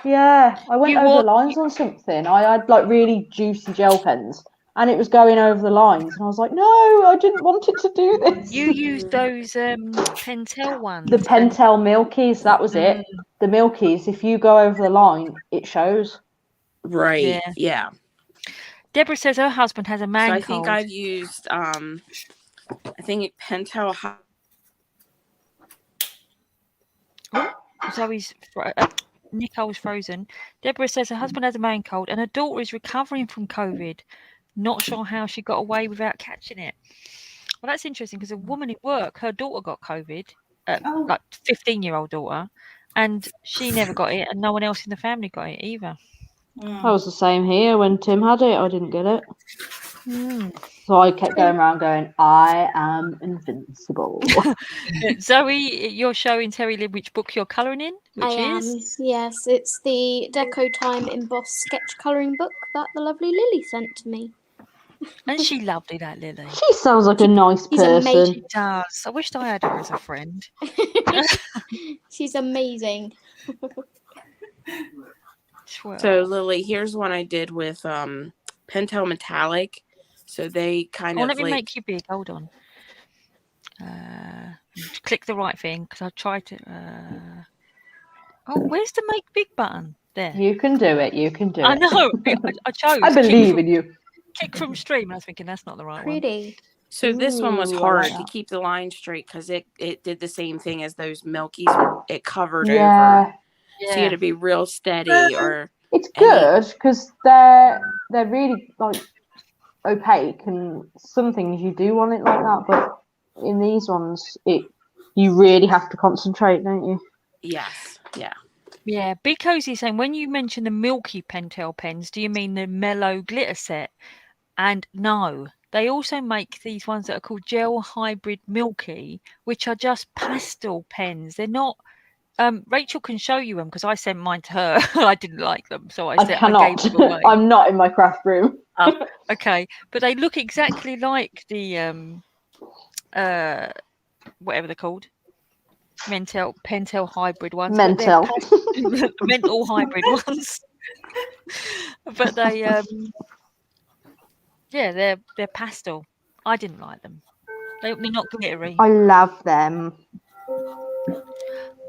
Yeah, I went over the lines on something. I had like really juicy gel pens, and it was going over the lines, and I was like, no, I didn't want it to do this. You used those Pentel ones. The Pentel Milkies, that was it. The Milkies, if you go over the line, it shows. Right. Yeah. Deborah says her husband has a man cold. I think I've used, I think Pentel. Zoe's Nicole's frozen. Deborah says her husband has a man cold and her daughter is recovering from COVID. Not sure how she got away without catching it. Well, that's interesting because a woman at work, her daughter got COVID, like 15-year-old daughter, and she never got it, and no one else in the family got it either. That was the same here. When Tim had it, I didn't get it. So I kept going around going, I am invincible. Zoe, you're showing Terry Lynn which book you're colouring in? I am, yes. It's the Deco Time Embossed Sketch Colouring book that the lovely Lily sent to me. And she lovely, that Lily. She sounds like a nice She's person. amazing. She does. I wished I had her as a friend. She's amazing. Swear. So Lily, here's one I did with Pentel Metallic. So they kind Oh, of let me like make you big. Hold on. Click the right thing because I tried to. Oh, where's the make big button? There. You can do it. You can do I it. know. I chose. I believe in you. Click from stream. I was thinking that's not the right one. Pretty. so this one was Ooh, I hard like to that. keep the line straight because it did the same thing as those Milkies. It covered over. Yeah, So you had to be real steady or it's Any- good because they're really like opaque, and some things you do want it like that, but in these ones, you really have to concentrate, don't you? yes. Yeah. Yeah, Big Cozy saying when you mention the Milky Pentel pens, do you mean the mellow glitter set? And no, they also make these ones that are called Gel Hybrid Milky, which are just pastel pens. They're not. Rachel can show you them because I sent mine to her. I didn't like them, so I gave cannot. them away. I'm not in my craft room. Okay, but they look exactly like the whatever they're called, Pentel hybrid ones. but they're Mental. mental hybrid ones. But they yeah, they're pastel. I didn't like them. They're not glittery. I love them.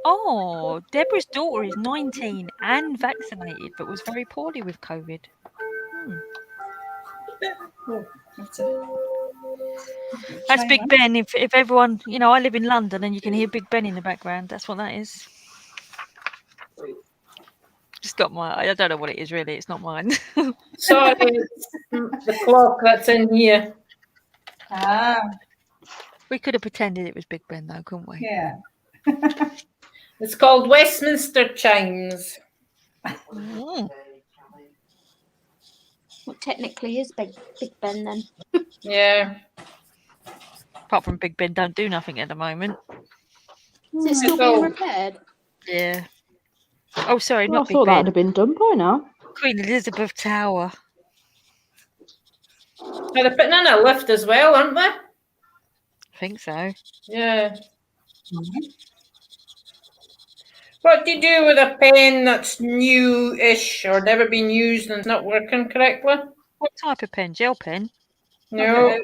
Oh, Deborah's daughter is 19 and vaccinated, but was very poorly with COVID. Oh, that's it. That's Big Ben. If everyone, I live in London and you can hear Big Ben in the background. That's what that is. Just got I don't know what it is really. It's not mine. Sorry, it's the clock that's in here. Ah, We could have pretended it was Big Ben though, couldn't we? yeah. It's called Westminster Chimes. Mm. What technically is Big Ben then? Yeah. Apart from Big Ben don't do nothing at the moment. Is it still being repaired? Yeah. Oh, sorry, Well, I not Big thought that Ben. would have been done by now. Queen Elizabeth Tower. They're putting in a lift as well, aren't they? I think so. Yeah. What do you do with a pen that's new-ish or never been used and not working correctly? What type of pen? Gel pen? No.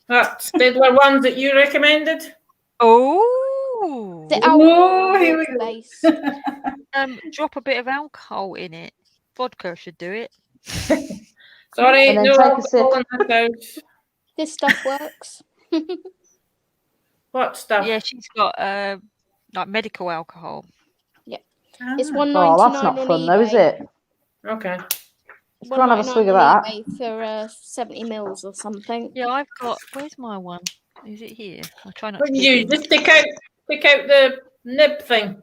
That Staedtler ones that you recommended? Oh. The Oh, here we alcohol go. base. Drop a bit of alcohol in it. Vodka should do it. Sorry, And then no take a sip. alcohol in this house. This stuff works. What stuff? Yeah, she's got like medical alcohol. It's Ah. $1.99 Oh, that's not on fun eBay. though, is it? Okay. Let's go and have a swig of $1.99 that. on eBay for 70 mils or something. Yeah, I've got. Where's my one? Is it here? I'll try not What to do keep you do? Just take out the nib thing.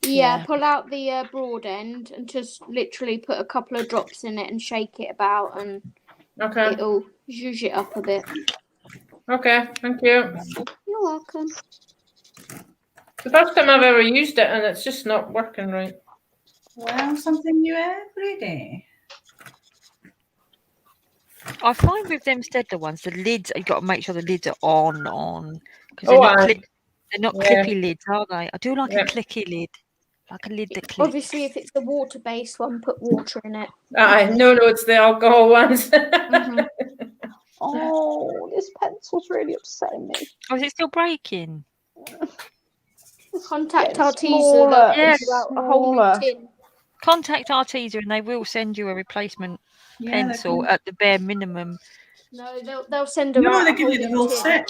Yeah, Yeah. pull out the broad end and just literally put a couple of drops in it and shake it about, and Okay. it'll zhuzh it up a bit. Okay, thank you. You're welcome. The first time I've ever used it and it's just not working right. Learn something new every day. I find with them Staedtler ones, the lids, you've got to make sure the lids are on. Because Oh, they're not yeah. clippy lids, are they? I do like Yeah. a clicky lid. Like a lid that clicks. Obviously, if it's the water-based one, put water in it. No, it's the alcohol ones. Mhm. Oh, this pencil's really upsetting me. Oh, is it still breaking? Contact Getting Arteza. smaller, They'll Yes. send you out a whole new smaller. tin. Contact Arteza and they will send you a replacement Yeah, pencil at the bare minimum. No, they'll send they, her out they a give whole you the new whole tin. set.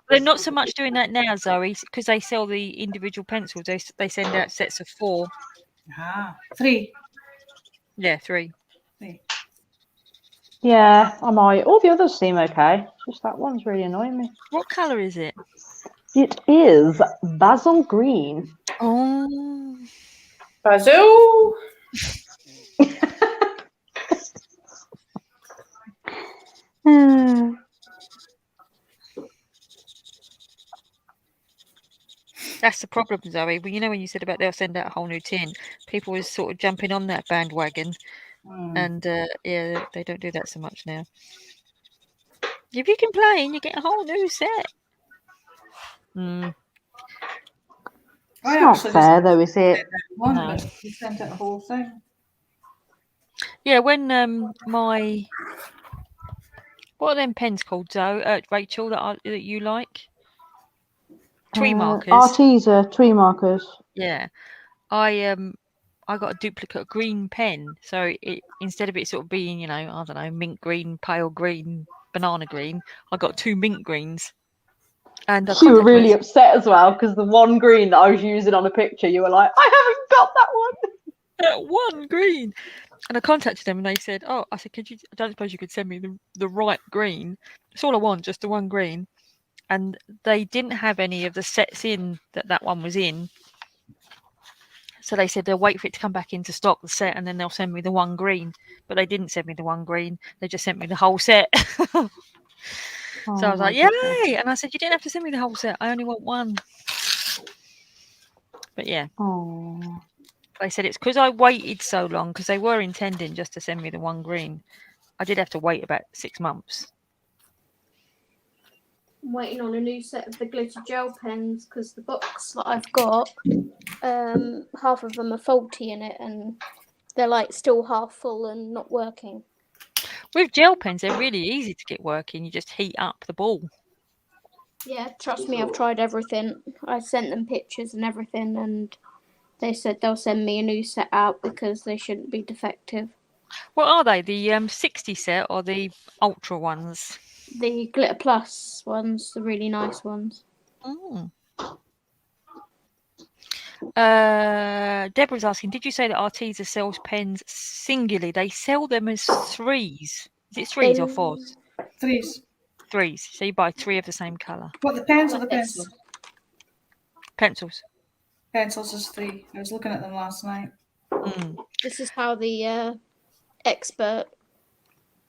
They're not so much doing that now, Zoe, because they sell the individual pencils. They send out sets of 4. Ah, 3. Yeah, 3. Yeah, I might. All the others seem okay. Just that one's really annoying me. What colour is it? It is basil green. Oh. Basil. That's the problem, Zoe. Well, when you said about they'll send out a whole new tin, people was sort of jumping on that bandwagon. And yeah, they don't do that so much now. If you complain, you get a whole new set. Mm. It's not actually fair though, is it? one, No. but you sent out a whole thing. Yeah, when what are them pens called, Zoe? Rachel, that you like? Tree markers. Arteza tree markers. Yeah, I got a duplicate green pen, so it instead of it sort of being, I don't know, mint green, pale green, banana green, I got 2 mint greens. And You were really upset as well because the one green that I was using on a picture, you were like, I haven't got that one. one green. And I contacted them and they said, "Oh," I said, "Could you? I don't suppose you could send me the right green. It's all I want, just the one green." And they didn't have any of the sets in that one was in. So they said they'll wait for it to come back into stock, the set, and then they'll send me the one green. But they didn't send me the one green. They just sent me the whole set. So I was like, "Yay!" And I said, "You didn't have to send me the whole set. I only want one." But yeah. Oh. They said it's because I waited so long, because they were intending just to send me the one green. I did have to wait about 6 months. I'm waiting on a new set of the glitter gel pens because the box that I've got, half of them are faulty in it and they're like still half full and not working. With gel pens, they're really easy to get working. You just heat up the ball. Yeah, trust me, I've tried everything. I sent them pictures and everything and they said they'll send me a new set out because they shouldn't be defective. What are they? The 60 set or the ultra ones? The Glitter Plus ones, the really nice ones. Mm. Deborah's asking, did you say that Arteza sells pens singularly? They sell them as 3s. Is it 3s or 4s? 3s. 3s. So you buy 3 of the same colour. What, the pens or the pencils? Pencils. Pencils is 3. I was looking at them last night. Mm. This is how the Expert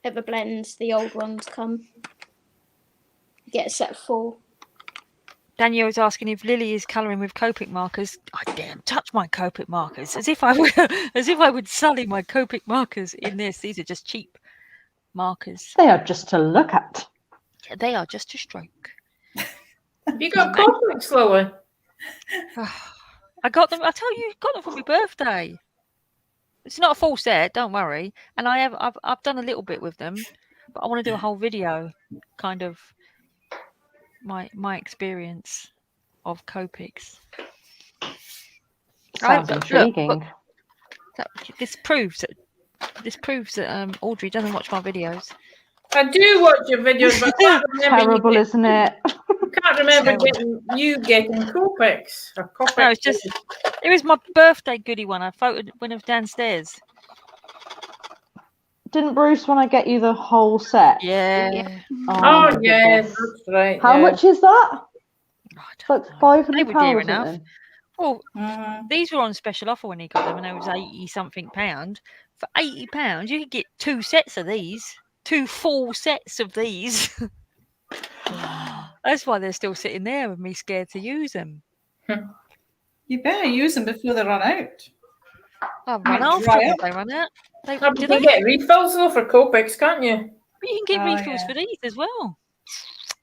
Ever Blends, the old ones come. You get a set of 4. Danielle is asking if Lily is colouring with Copic markers. I daren't touch my Copic markers, as if I would sully my Copic markers in this. These are just cheap markers. They are just to look at. Yeah, they are just to stroke. Have you got Copic, Chloe? I got them. I tell you, got them for my birthday. It's not a full set, don't worry. And I've done a little bit with them, but I want to do a whole video, kind of my experience of Copics. Sounds intriguing. This proves that Audrey doesn't watch my videos. I do watch your videos, but I can't remember. Terrible, isn't it? I can't remember getting Copics. Or Copics. No, it's just it was my birthday goodie one. I photoed when I was downstairs. Didn't Bruce want to get you the whole set? Yeah. Oh yeah, that's right. How much is that? It's like £500 they were dear or enough. something. Well, these were on special offer when he got them, and it was £80-something. For £80, you could get 2 sets of these, 2 full sets of these. That's why they're still sitting there with me, scared to use them. You better use them before they run out. I'll run after them if they run out. You can get refills though for Copics, can't you? But you can get refills for these as well.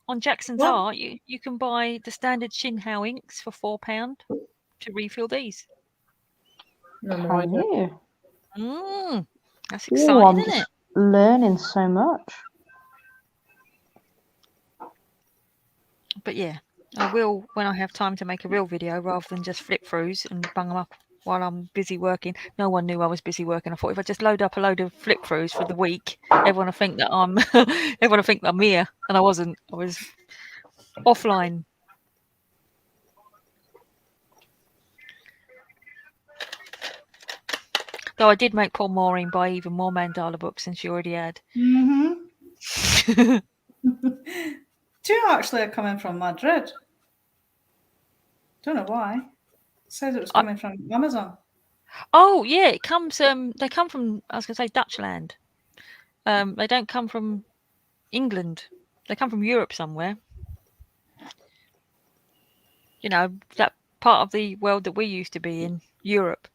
On Jackson's Art, you can buy the standard Shinhao inks for £4 to refill these. Can you? That's exciting, I'm isn't it? Learning so much. But yeah, I will when I have time to make a real video rather than just flip throughs and bung them up while I'm busy working. No one knew I was busy working. I thought if I just load up a load of flip throughs for the week, everyone will think that I'm here, and I wasn't. I was offline. Though I did make poor Maureen buy even more mandala books than she already had. Mm-hmm. 2 actually are coming from Madrid. Don't know why. It says it was coming from Amazon. Oh yeah, it comes. They come from. I was going to say Dutchland. They don't come from England. They come from Europe somewhere. You know, that part of the world that we used to be in, Europe.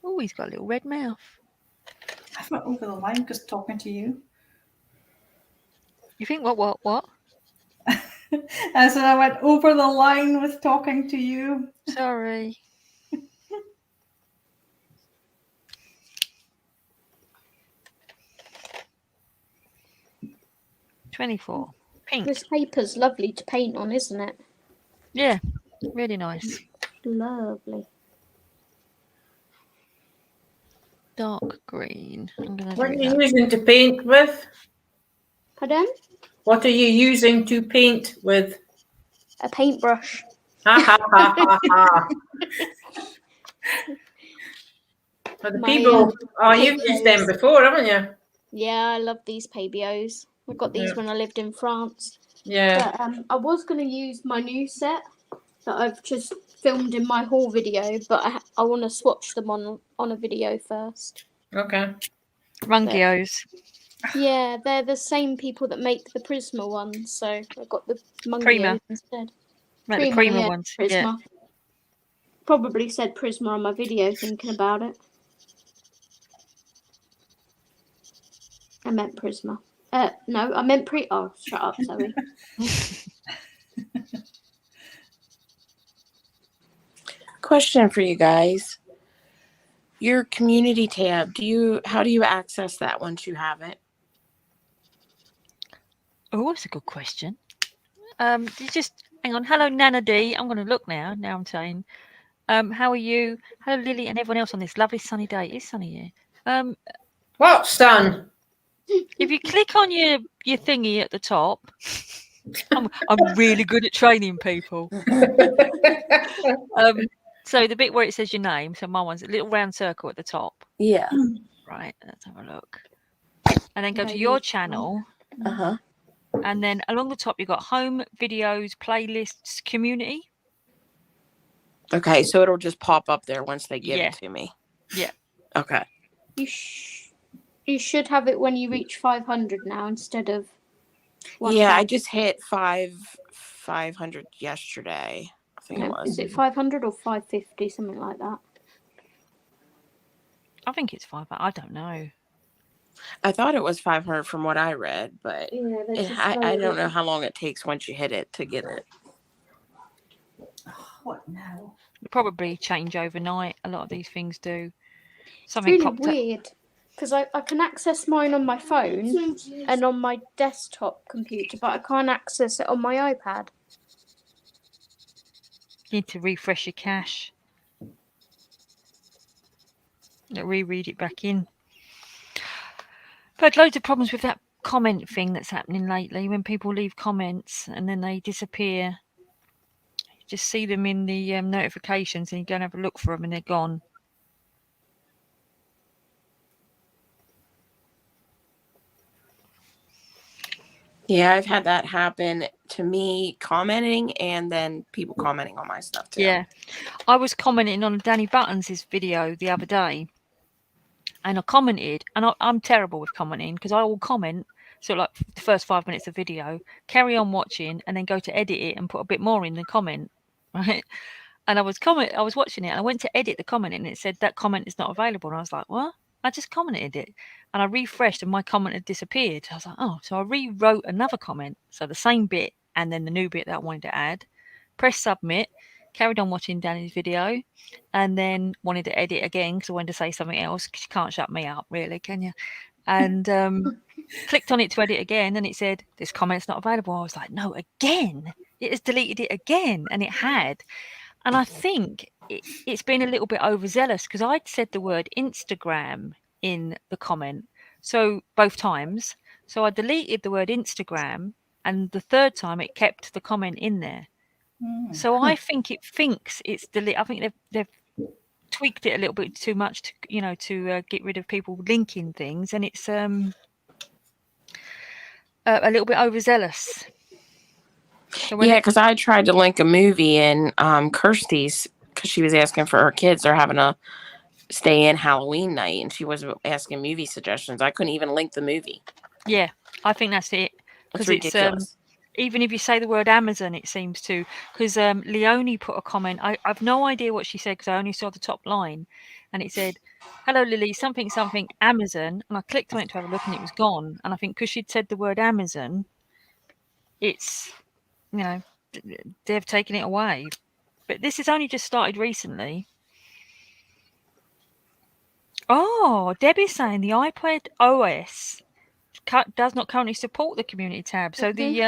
Oh, he's got a little red mouth. went over the line because talking to you. You think what? I said I went over the line with talking to you. Sorry. $24. Pink. This paper's lovely to paint on, isn't it? Yeah, really nice. Lovely. Dark green. I'm gonna What are do you that. using to paint with? Pardon? What are you using to paint with? A paintbrush. Ha ha ha ha ha. For the My, people, you've used them pabios. before, haven't you? Yeah, I love these pabios. I got these Yeah. when I lived in France. Yeah. But I was going to use my new set that I've just filmed in my haul video, but I want to swatch them on a video first. Okay. Rungios. Yeah, they're the same people that make the Prisma ones, so I got the Prima. Mungios instead. Like the Prima yeah, ones. Prisma. Yeah. Probably said Prisma on my video thinking about it. I meant Prisma. No, I meant Oh, shut up, Zoe. Question for you guys. Your community tab, how do you access that once you have it? Oh, that's a good question. You just hang on. Hello, Nana D. I'm going to look now. Now I'm saying, how are you? Hello, Lily, and everyone else on this lovely sunny day. It is sunny here. What, son? If you click on your thingy at the top, I'm really good at training people. So the bit where it says your name, so my one's a little round circle at the top. Yeah. Right, let's have a look. And then go to your channel. Uh-huh. And then along the top, you've got home, videos, playlists, community. Okay, so it'll just pop up there once they give it to me. Yeah. Okay. You should have it when you reach 500 now instead of 1,000. Yeah, I just hit 500 yesterday. I think it was. Is it 500 or 550, something like that? I think it's 500. I don't know. I thought it was 500 from what I read, but I don't know how long it takes once you hit it to get it. What now? Probably change overnight. A lot of these things do. It's Something really popped up. weird because I can access mine on my phone and on my desktop computer, but I can't access it on my iPad. You need to refresh your cache. Reread it back in. I've had loads of problems with that comment thing that's happening lately when people leave comments and then they disappear. You just see them in the notifications and you go and have a look for them and they're gone. Yeah, I've had that happen to me commenting and then people commenting on my stuff too. Yeah. I was commenting on Danny Buttons' video the other day and I commented, and I'm terrible with commenting because I will comment, so like the first 5 minutes of video, carry on watching and then go to edit it and put a bit more in the comment, right? And I was watching it and I went to edit the comment and it said that comment is not available. And I was like, what? I just commented it. And I refreshed and my comment had disappeared. I was like, oh, so I rewrote another comment. So the same bit and then the new bit that I wanted to add. Press submit, carried on watching Danny's video and then wanted to edit again because I wanted to say something else because you can't shut me up really, can you? And clicked on it to edit again and it said, this comment's not available. I was like, no, again? It has deleted it again. And it had. And I think it's been a little bit overzealous because I'd said the word Instagram in the comment. So both times. So I deleted the word Instagram and the third time it kept the comment in there. So I think it thinks it's deleted. I think they've tweaked it a little bit too much to get rid of people linking things. And it's a little bit overzealous. So yeah, because I tried to link a movie in Kirsty's because she was asking for her kids. They're having a stay-in Halloween night, and she was asking movie suggestions. I couldn't even link the movie. Yeah, I think that's it. It's Because ridiculous. even if you say the word Amazon, it seems to. Because Leonie put a comment. I've no idea what she said because I only saw the top line, and it said, "Hello Lily, something something Amazon," and I clicked on it to have a look, and it was gone. And I think because she'd said the word Amazon, it's they've taken it away. But this has only just started recently. Oh, Debbie's saying the iPad OS does not currently support the community tab. So the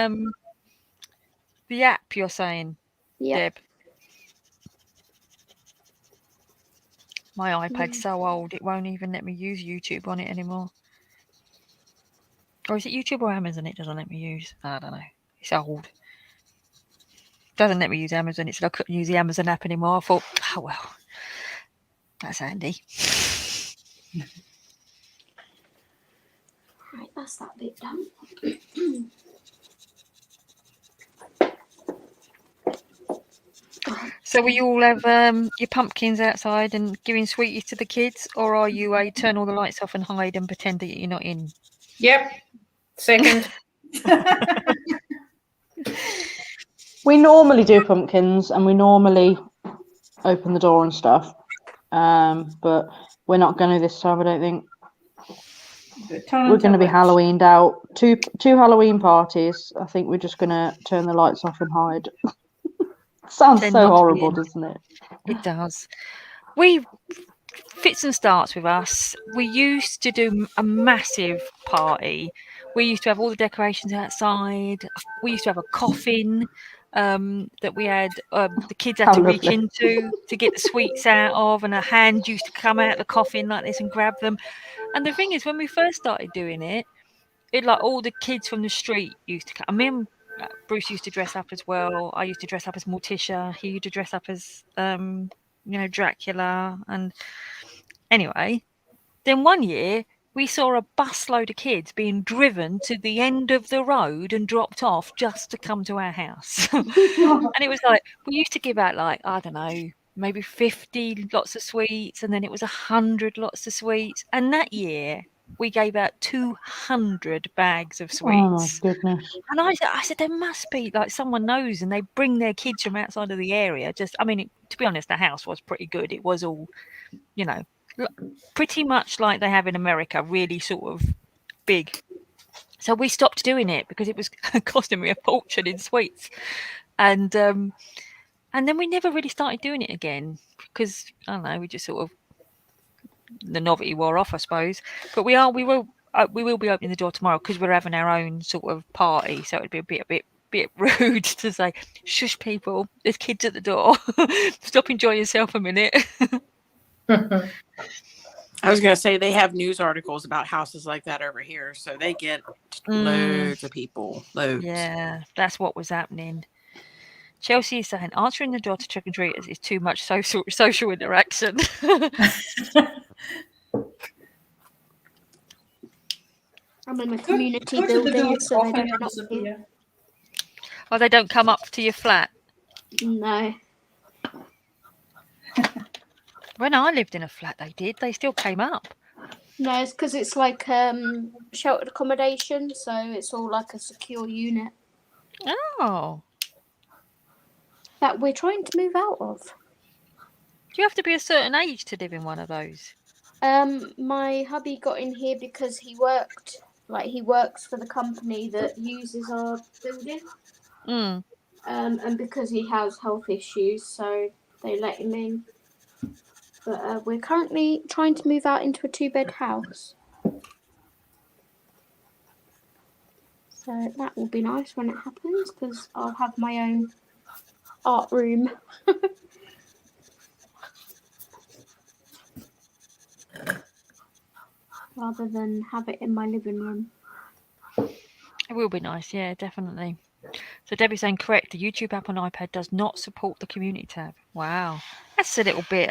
app you're saying, Yeah. Deb. My iPad's so old it won't even let me use YouTube on it anymore. Or is it YouTube or Amazon it doesn't let me use? I don't know. It's old. Doesn't let me use Amazon. It said I couldn't use the Amazon app anymore. I thought, oh well, that's handy. Right, that's that bit done. So will you all have your pumpkins outside and giving sweeties to the kids, or are you a turn all the lights off and hide and pretend that you're not in? Yep. Second. We normally do pumpkins and we normally open the door and stuff. But we're not going to this time, I don't think. We're going to be Halloweened out. Two Halloween parties. I think we're just going to turn the lights off and hide. Sounds Tend so not to be horrible, in. doesn't it? It does. We fits and starts with us. We used to do a massive party. We used to have all the decorations outside. We used to have a coffin that we had the kids had How to reach lovely. into to get the sweets out of, and a hand used to come out of the coffin like this and grab them. And the thing is, when we first started doing it, like all the kids from the street used to come. I mean, Bruce used to dress up as well. I used to dress up as Morticia. He used to dress up as Dracula. And anyway, then one year we saw a busload of kids being driven to the end of the road and dropped off just to come to our house. And it was like, we used to give out like, I don't know, maybe 50 lots of sweets, and then it was 100 lots of sweets. And that year we gave out 200 bags of Oh my sweets. goodness. And I said, there must be like someone knows, and they bring their kids from outside of the area. To be honest, the house was pretty good. It was all, pretty much like they have in America, really sort of big. So we stopped doing it because it was costing me a fortune in sweets. And then we never really started doing it again because, I don't know, we just sort of, the novelty wore off, I suppose. But we will be opening the door tomorrow because we're having our own sort of party. So it'd be a bit rude to say, shush people, there's kids at the door. Stop enjoying yourself a minute. I was going to say they have news articles about houses like that over here. So they get loads of people. Loads. Yeah, that's what was happening. Chelsea is saying answering the door to trick and treaters is too much social interaction. I'm in a community building, so they don't knock you. Oh, they don't come up to your flat? No. When I lived in a flat, they did. They still came up. No, it's because it's like sheltered accommodation, so it's all like a secure unit Oh. that we're trying to move out of. Do you have to be a certain age to live in one of those? My hubby got in here because he works for the company that uses our building. And because he has health issues, so they let him in. But we're currently trying to move out into a 2-bed house. So that will be nice when it happens because I'll have my own art room. Rather than have it in my living room. It will be nice, yeah, definitely. So Debbie's saying correct, the YouTube app on iPad does not support the community tab. Wow. That's a little bit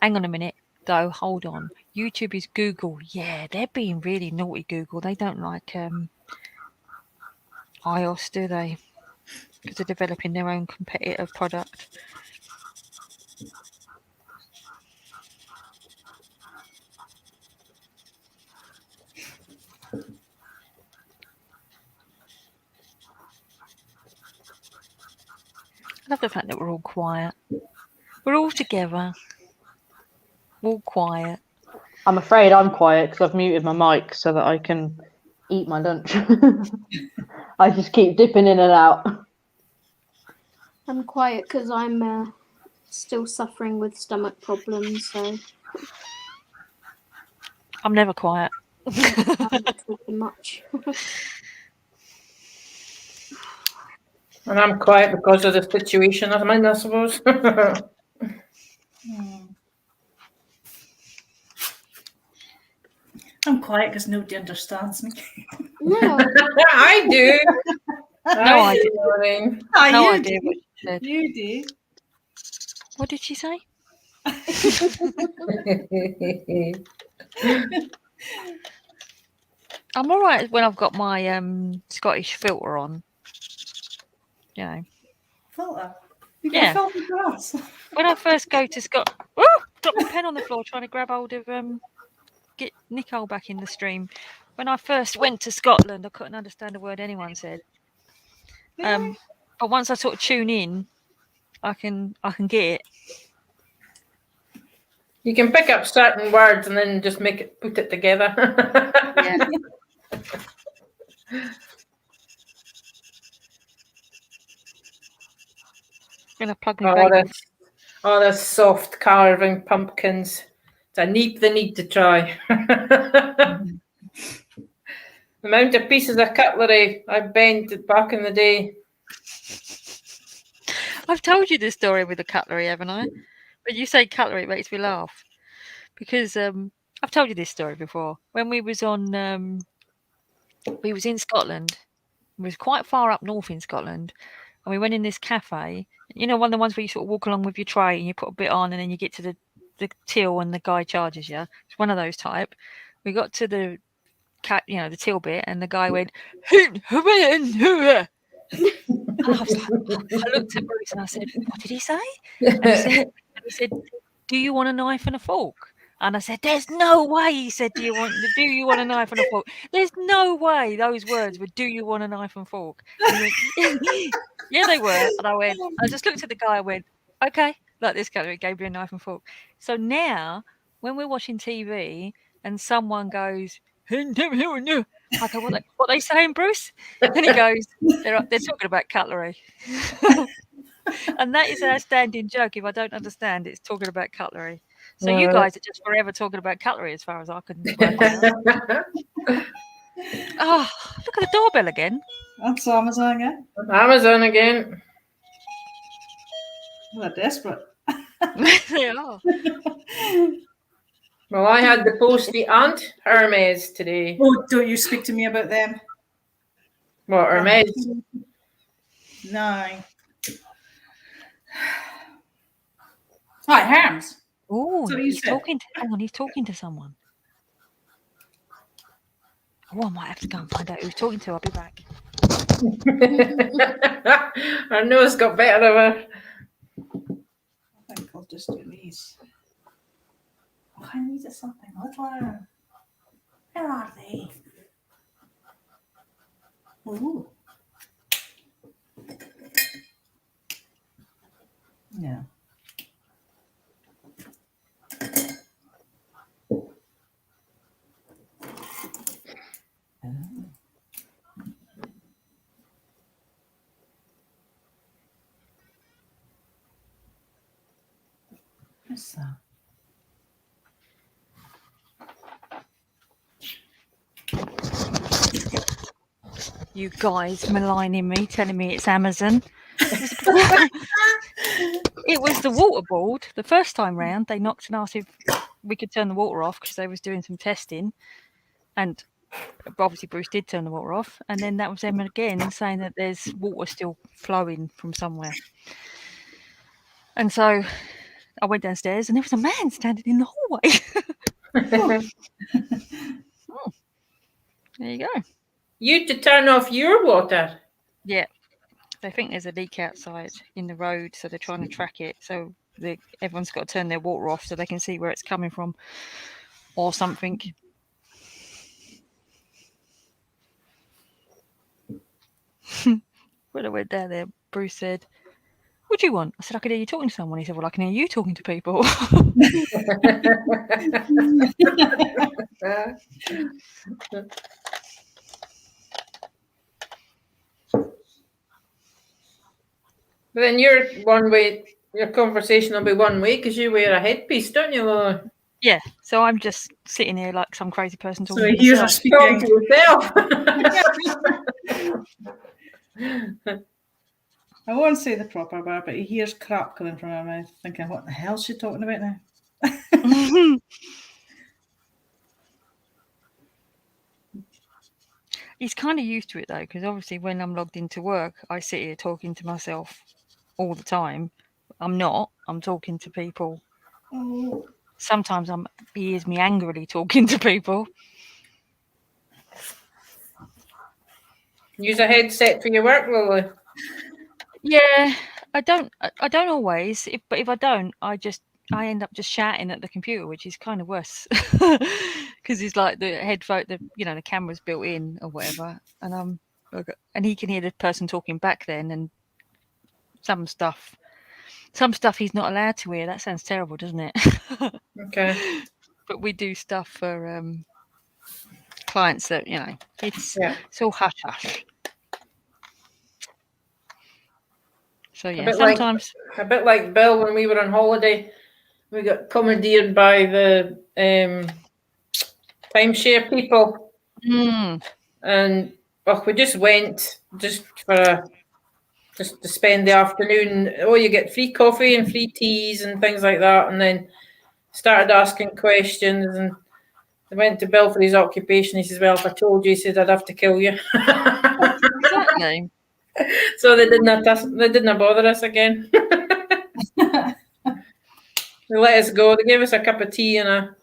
hang on a minute though, hold on. YouTube is Google. Yeah, they're being really naughty, Google. They don't like iOS, do they? Because they're developing their own competitive product. love the fact that we're all quiet. We're all together. All quiet. I'm afraid I'm quiet because I've muted my mic so that I can eat my lunch. I just keep dipping in and out. I'm quiet because I'm still suffering with stomach problems, so I'm never quiet. I'm not talking much. And I'm quiet because of the situation I'm in, I suppose. I'm quiet because nobody understands me. No, I do. No I idea. do, Lorraine. Ah, No you idea do. what she said. You do. What did she say? I'm all right when I've got my Scottish filter on. You know. Filter. You Yeah. can filter grass. When I first go to Scotland, dropped my pen on the floor trying to grab hold of get Nicole back in the stream. When I first went to Scotland, I couldn't understand a word anyone said. But once I sort of tune in, I can get it. You can pick up certain words and then just put it together. Yeah. Gonna plug my baby. The soft carving pumpkins. It's a neat they need to try. The amount of pieces of cutlery I bent back in the day. I've told you this story with the cutlery, haven't I? When you say cutlery, it makes me laugh because I've told you this story before. When we was on, we was in Scotland. It was quite far up north in Scotland, and we went in this cafe. You know, one of the ones where you sort of walk along with your tray and you put a bit on, and then you get to the till and the guy charges you. It's one of those type. We got to the the till bit, and the guy went, and I was like, I looked at Bruce and I said, "What did he say?" And he said, "Do you want a knife and a fork?" And I said, "There's no way." He said, "Do you want a knife and a fork?" There's no way those words were, "Do you want a knife and fork?" And he went, "Yeah, they were." And I just looked at the guy and went, "Okay," like this guy gave me a knife and fork. So now, when we're watching TV and someone goes, I go, what they saying, Bruce? And he goes, they're talking about cutlery. And that is our standing joke. If I don't understand, it's talking about cutlery. So you guys are just forever talking about cutlery as far as I can work out. Oh, look at the doorbell again. That's Amazon again. Amazon again. They're desperate. They are. Well, I had the postie Aunt Hermes today. Oh, don't you speak to me about them. What, Hermes? No. Hi, Hermes. Oh, So you he's said. talking to, hang on, he's talking to someone. Oh, I might have to go and find out who he's talking to. I'll be back. Her nose got better of her. I think I'll just do these. Oh, I needed something littler. Where are they? Ooh. Yeah. What's that? You guys maligning me, telling me it's Amazon. It was the water board. The first time round, they knocked and asked if we could turn the water off because they was doing some testing. And obviously Bruce did turn the water off. And then that was them again saying that there's water still flowing from somewhere. And so I went downstairs and there was a man standing in the hallway. Oh, there you go. You to turn off your water. Yeah. They think there's a leak outside in the road, so they're trying to track it. So everyone's got to turn their water off so they can see where it's coming from or something. When I went down there, Bruce said, What do you want? I said, I could hear you talking to someone. He said, well, I can hear you talking to people. But then your one way, your conversation will be one way because you wear a headpiece, don't you, Lily? Yeah, so I'm just sitting here like some crazy person So talking to he hears her myself. Talking speaking. to yourself. I won't say the proper word, but he hears crap coming from her mouth, thinking, what the hell's she talking about now? He's kind of used to it though, because obviously when I'm logged into work, I sit here talking to myself all the time. I'm not. I'm talking to people. Oh, Sometimes he hears me angrily talking to people. Use a headset for your work, Lily. Yeah, I don't always. But if I don't, I end up just shouting at the computer, which is kind of worse because it's like the headphone, the camera's built in or whatever, and he can hear the person talking back then, and some stuff he's not allowed to hear. That sounds terrible, doesn't it? Okay. But we do stuff for clients that it's all hush hush. So yeah, sometimes a bit like Bill when we were on holiday, we got commandeered by the timeshare people, and we just went just to spend the afternoon. Oh, you get free coffee and free teas and things like that, and then started asking questions. And they went to Bill for his occupation. He says, "Well, if I told you," he said, "I'd have to kill you." exactly. So they didn't bother us again. They let us go. They gave us a cup of tea and a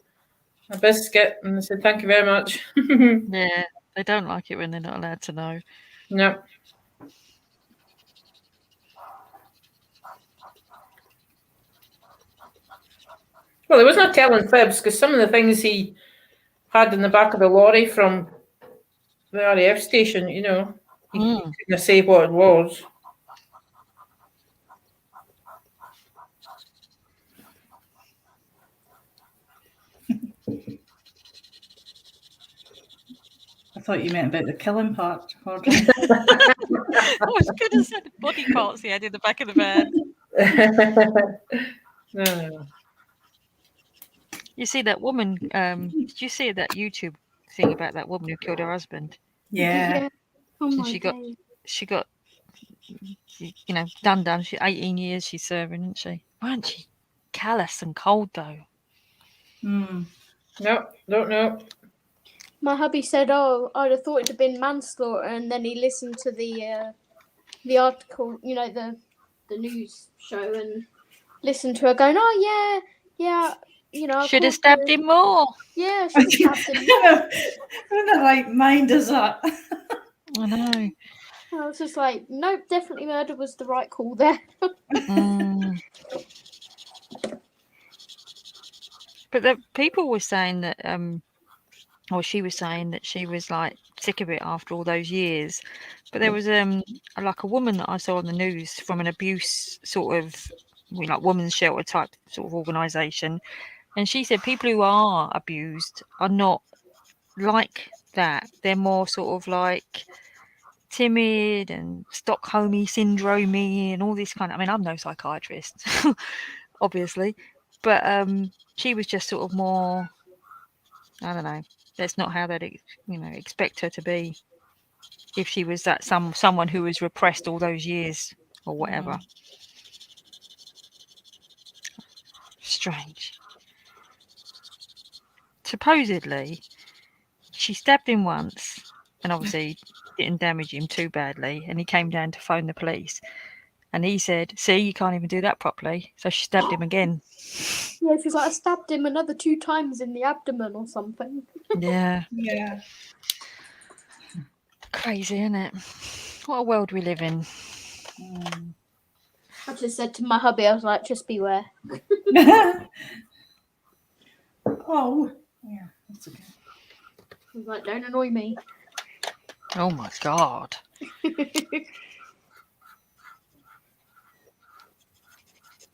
biscuit, and they said, "Thank you very much." Yeah, they don't like it when they're not allowed to know. No. Well, there was no telling fibs because some of the things he had in the back of the lorry from the RAF station, he couldn't say what it was. I thought you meant about the killing part, Audrey. I was going to say the body parts he had in the back of the van. No. You see that woman? Did you see that YouTube thing about that woman who killed her husband? Yeah. Oh And my she got done. She 18 years she's serving, isn't she? Weren't she callous and cold though? Mm. No, don't know. My hubby said, "Oh, I'd have thought it'd have been manslaughter," and then he listened to the article, the news show, and listened to her going, "Oh yeah, Should have stabbed him more." Yeah, should have stabbed him. Who in the right mind is that? I know. I was just like, nope, definitely murder was the right call there. But the people were saying that, or she was saying that she was like sick of it after all those years. But there was like a woman that I saw on the news from an abuse sort of, like women's shelter type sort of organisation, and she said people who are abused are not like that. They're more sort of like timid and Stockholm syndrome and all this kind of. I mean, I'm no psychiatrist, obviously, but she was just sort of more. I don't know. That's not how they'd expect her to be if she was that someone who was repressed all those years or whatever. Strange. Supposedly, she stabbed him once, and obviously didn't damage him too badly. And he came down to phone the police, and he said, "See, you can't even do that properly." So she stabbed him again. Yeah, she's like, I stabbed him another 2 times in the abdomen or something. Yeah. Yeah. Crazy, isn't it? What a world we live in. I just said to my hubby, I was like, just beware. Oh, yeah, that's okay. I was like, don't annoy me. Oh my God.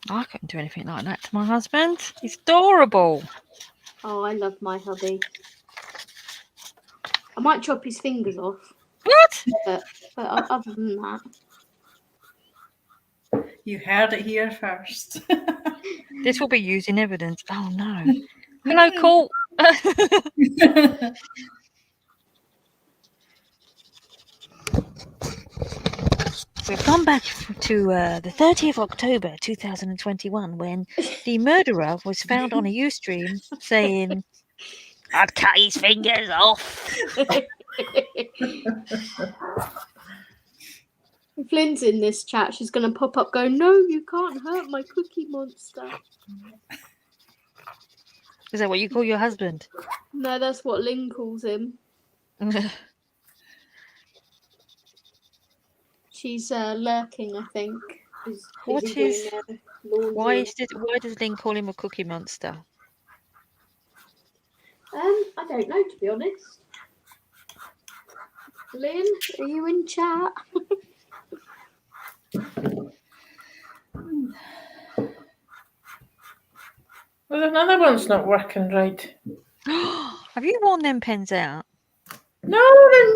I couldn't do anything like that to my husband. He's adorable. Oh, I love my hubby. I might chop his fingers off, What? but other than that, You heard it here first. This will be used in evidence. Oh no. Hello, court. We've gone back to the 30th of October 2021 when the murderer was found on a Ustream saying, I'd cut his fingers off. if Lynn's in this chat, she's going to pop up going, no, you can't hurt my cookie monster. Is that what you call your husband? No, that's what Lynn calls him. She's lurking, I think. What busy doing is- her laundry. Why does Lynn call him a cookie monster? I don't know, to be honest. Lynn, are you in chat? Well, another one's not working right. Have you worn them pens out? No, they're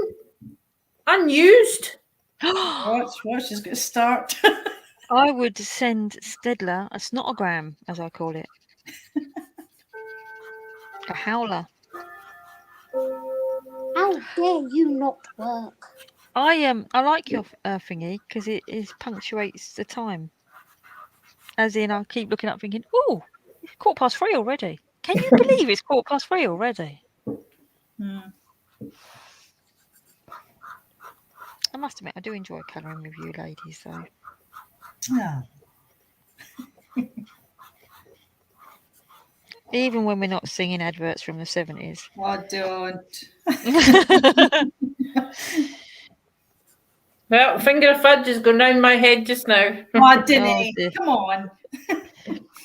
unused. Watch, she's going to start. I would send Stedler a snotogram, as I call it. A howler. How dare you not work? I like your thingy because it punctuates the time. As in, I keep looking up thinking, oh, it's 3:15 already. Can you believe it's 3:15 already? I must admit, I do enjoy colouring with you ladies, though. Yeah. Even when we're not singing adverts from the 70s. I don't. Well, finger of fudge is going round my head just now. I didn't. Oh, dear. Come on.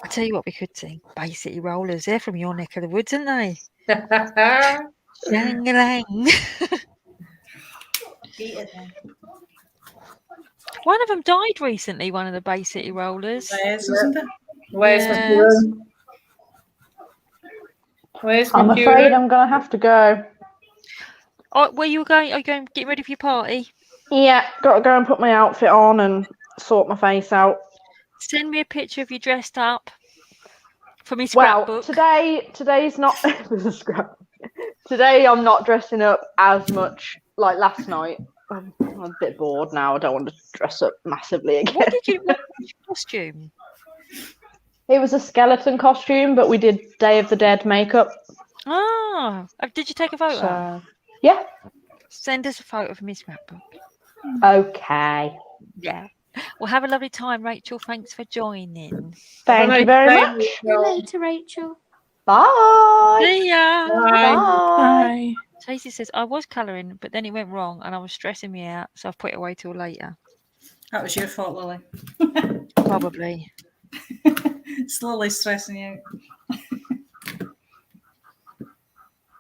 I tell you what we could sing. Bay City Rollers. They're from your neck of the woods, aren't they? Shang-a-lang. Beat it then. One of them died recently, one of the Bay City Rollers. Yes, isn't it? Where's Yes. McEwen? Where's I'm McEwen? afraid I'm going to have to go. Oh, where you going? Are you going getting ready for your party? Yeah, got to go and put my outfit on and sort my face out. Send me a picture of you dressed up for me Well, scrapbook. today's not there's a scrap. Today I'm not dressing up as much like last night. I'm a bit bored now. I don't want to dress up massively again. What was your costume? It was a skeleton costume, but we did Day of the Dead makeup. Ah, did you take a photo? So yeah. Send us a photo of me scrapbook. Okay. Yeah. Well, have a lovely time, Rachel. Thanks for joining. Thank you very much. See you later, Rachel. Bye. See ya. Bye. Bye. Tracy says, I was colouring, but then it went wrong and I was stressing me out, so I've put it away till later. That was your fault, Lily. Probably. Slowly stressing you out.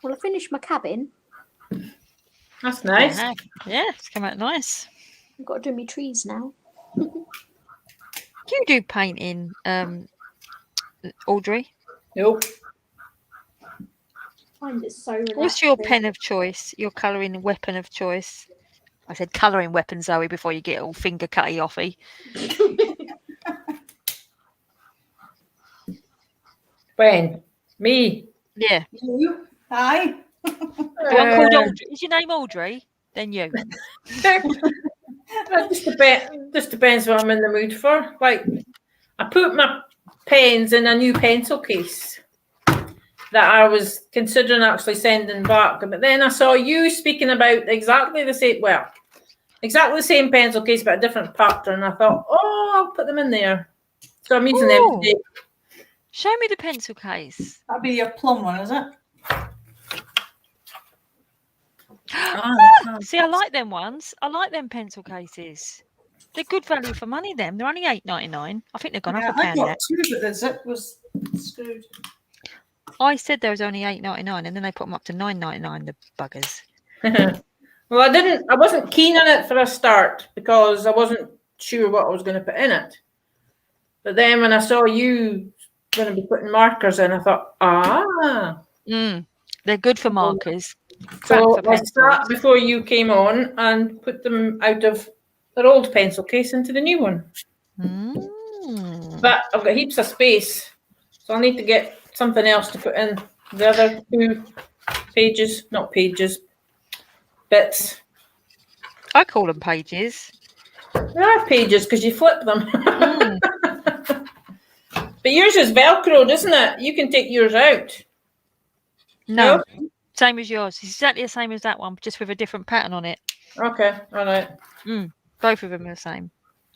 Well, I finished my cabin. That's nice. Yeah, it's come out nice. I've got to do my trees now. Do you do painting, Audrey? Nope. I find it so relaxing. What's your pen of choice? Your colouring weapon of choice? I said colouring weapon, Zoe, before you get all finger cutty offy. When? Me? Yeah. You? Hi. The one called Audrey. Is your name Audrey? Then you. It just depends what I'm in the mood for. Like, I put my pens in a new pencil case that I was considering actually sending back, but then I saw you speaking about exactly the same pencil case, but a different pattern. I thought, oh, I'll put them in there. So I'm using them Oh. today. Show me the pencil case. That'll be your plum one, is it? See, I like them ones. I like them pencil cases. They're good value for money. They're only $8.99. I think they've gone Yeah, up a I pound got now. two, but the zip was screwed. I said there was only $8.99, and then they put them up to $9.99. The buggers. Well, I wasn't keen on it for a start because I wasn't sure what I was going to put in it. But then when I saw you going to be putting markers in, I thought, They're good for markers. Crap So for I sat pencils. before you came on and put them out of their old pencil case into the new one. But I've got heaps of space, so I'll need to get something else to put in the other 2 pages, not pages, bits. I call them pages. They are pages because you flip them. Mm. But yours is Velcroed, isn't it? You can take yours out. No, same as yours. It's exactly the same as that one, just with a different pattern on it. Okay, all right. Both of them are the same.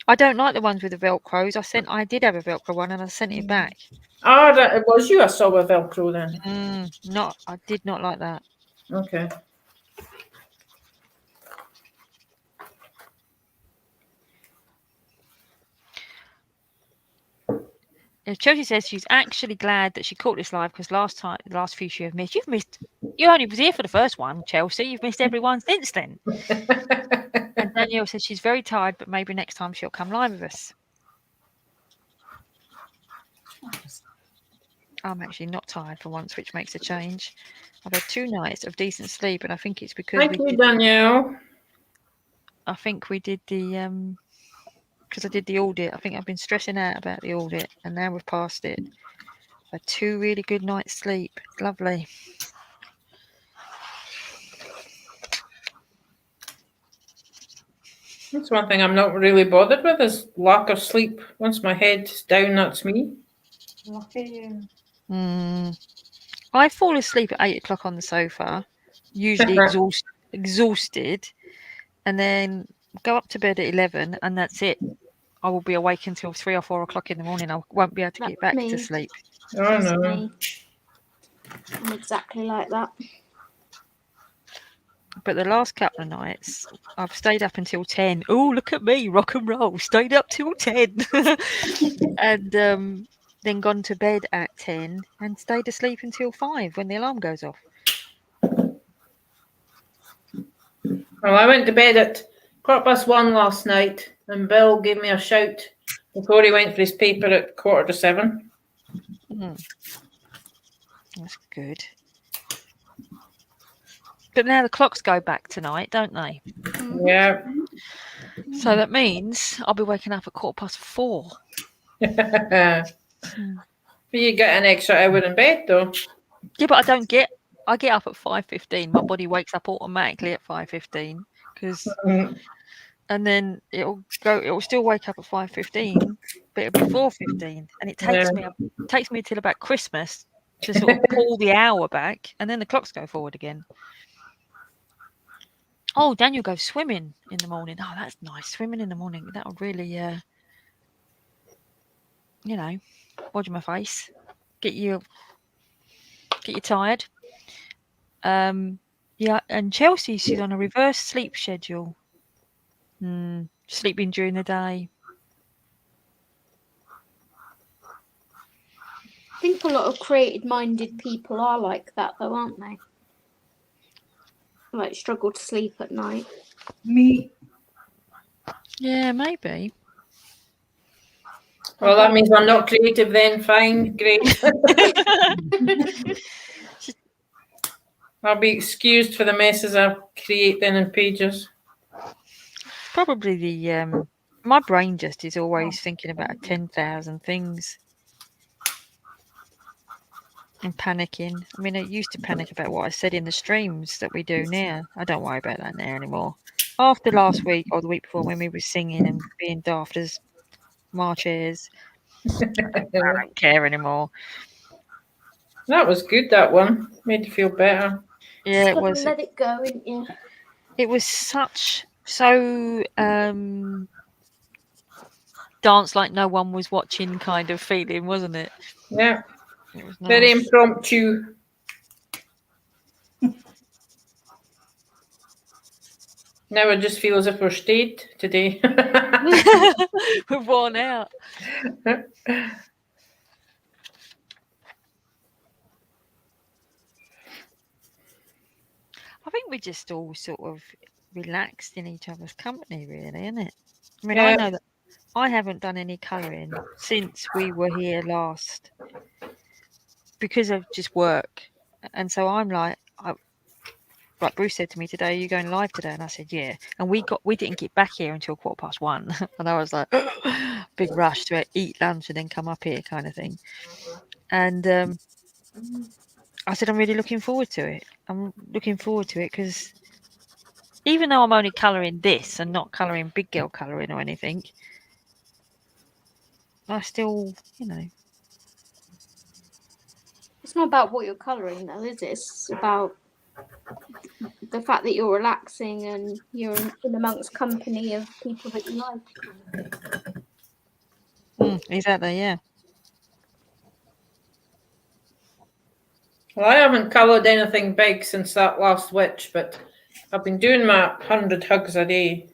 I don't like the ones with the Velcros. I did have a Velcro one and I sent it back. Ah, that it was you I saw with Velcro then. I did not like that. Okay. Chelsea says she's actually glad that she caught this live because the last few she have missed. You only was here for the first one, Chelsea. You've missed every one since then. And Danielle says she's very tired, but maybe next time she'll come live with us. I'm actually not tired for once, which makes a change. I've had 2 nights of decent sleep, and I think it's because Thank you, Danielle. I think we did the because I did the audit. I think I've been stressing out about the audit, and now we've passed it. I've had 2 really good nights sleep. Lovely. That's one thing I'm not really bothered with is lack of sleep. Once my head's down, that's me. Lucky you. I fall asleep at 8 o'clock on the sofa, usually exhausted, and then go up to bed at 11, and that's it. I will be awake until 3 or 4 o'clock in the morning. I won't be able to get back to sleep. Oh That's no. me. I'm exactly like that. But the last couple of nights, I've stayed up until 10. Oh, look at me, rock and roll. Stayed up till 10. And then gone to bed at 10 and stayed asleep until 5 when the alarm goes off. Well, I went to bed at 1:15 last night, and Bill gave me a shout before he went for his paper at 6:45. That's good. But now the clocks go back tonight, don't they? Yeah. So that means I'll be waking up at 4:15. But you get an extra hour in bed, though. Yeah, but I get up at 5:15. My body wakes up automatically at 5:15 and then it'll still wake up at 5:15, but it'll be 4:15, and it takes me until about Christmas to sort of pull the hour back, and then the clocks go forward again. Oh, Daniel goes swimming in the morning. Oh, that's nice. Swimming in the morning. That would really, wodge my face, get you tired. Yeah, and Chelsea, she's on a reverse sleep schedule. Sleeping during the day. I think a lot of creative-minded people are like that, though, aren't they? Like struggle to sleep at night. Me. Yeah, maybe. Well, that means I'm not creative then. Fine, great. I'll be excused for the messes I create then in pages. Probably the my brain just is always thinking about 10,000 things and panicking. I mean, I used to panic about what I said in the streams that we do now. I don't worry about that now anymore. After last week or the week before when we were singing and being daft as March airs, I don't care anymore. That was good, that one. Made you feel better. Yeah, it Just was. let it go, isn't you? It was so dance like no one was watching kind of feeling, wasn't it? Yeah. It was Very nice. impromptu. Now I just feel as if we're stayed today. We're worn out. I think we're just all sort of relaxed in each other's company, really, isn't it? I mean, Yeah. I know that I haven't done any colouring since we were here last because of just work. And so I'm like Bruce said to me today, "Are you going live today?" And I said, "Yeah." And we didn't get back here until 1:15. And I was like, big rush to eat lunch and then come up here kind of thing. And I said, I'm really looking forward to it. I'm looking forward to it because even though I'm only colouring this and not colouring big girl colouring or anything, I still, It's not about what you're colouring, though, is it? It's about the fact that you're relaxing and you're in amongst company of people that you like. Exactly, yeah. Well, I haven't coloured anything big since that last witch, but I've been doing my 100 hugs a day.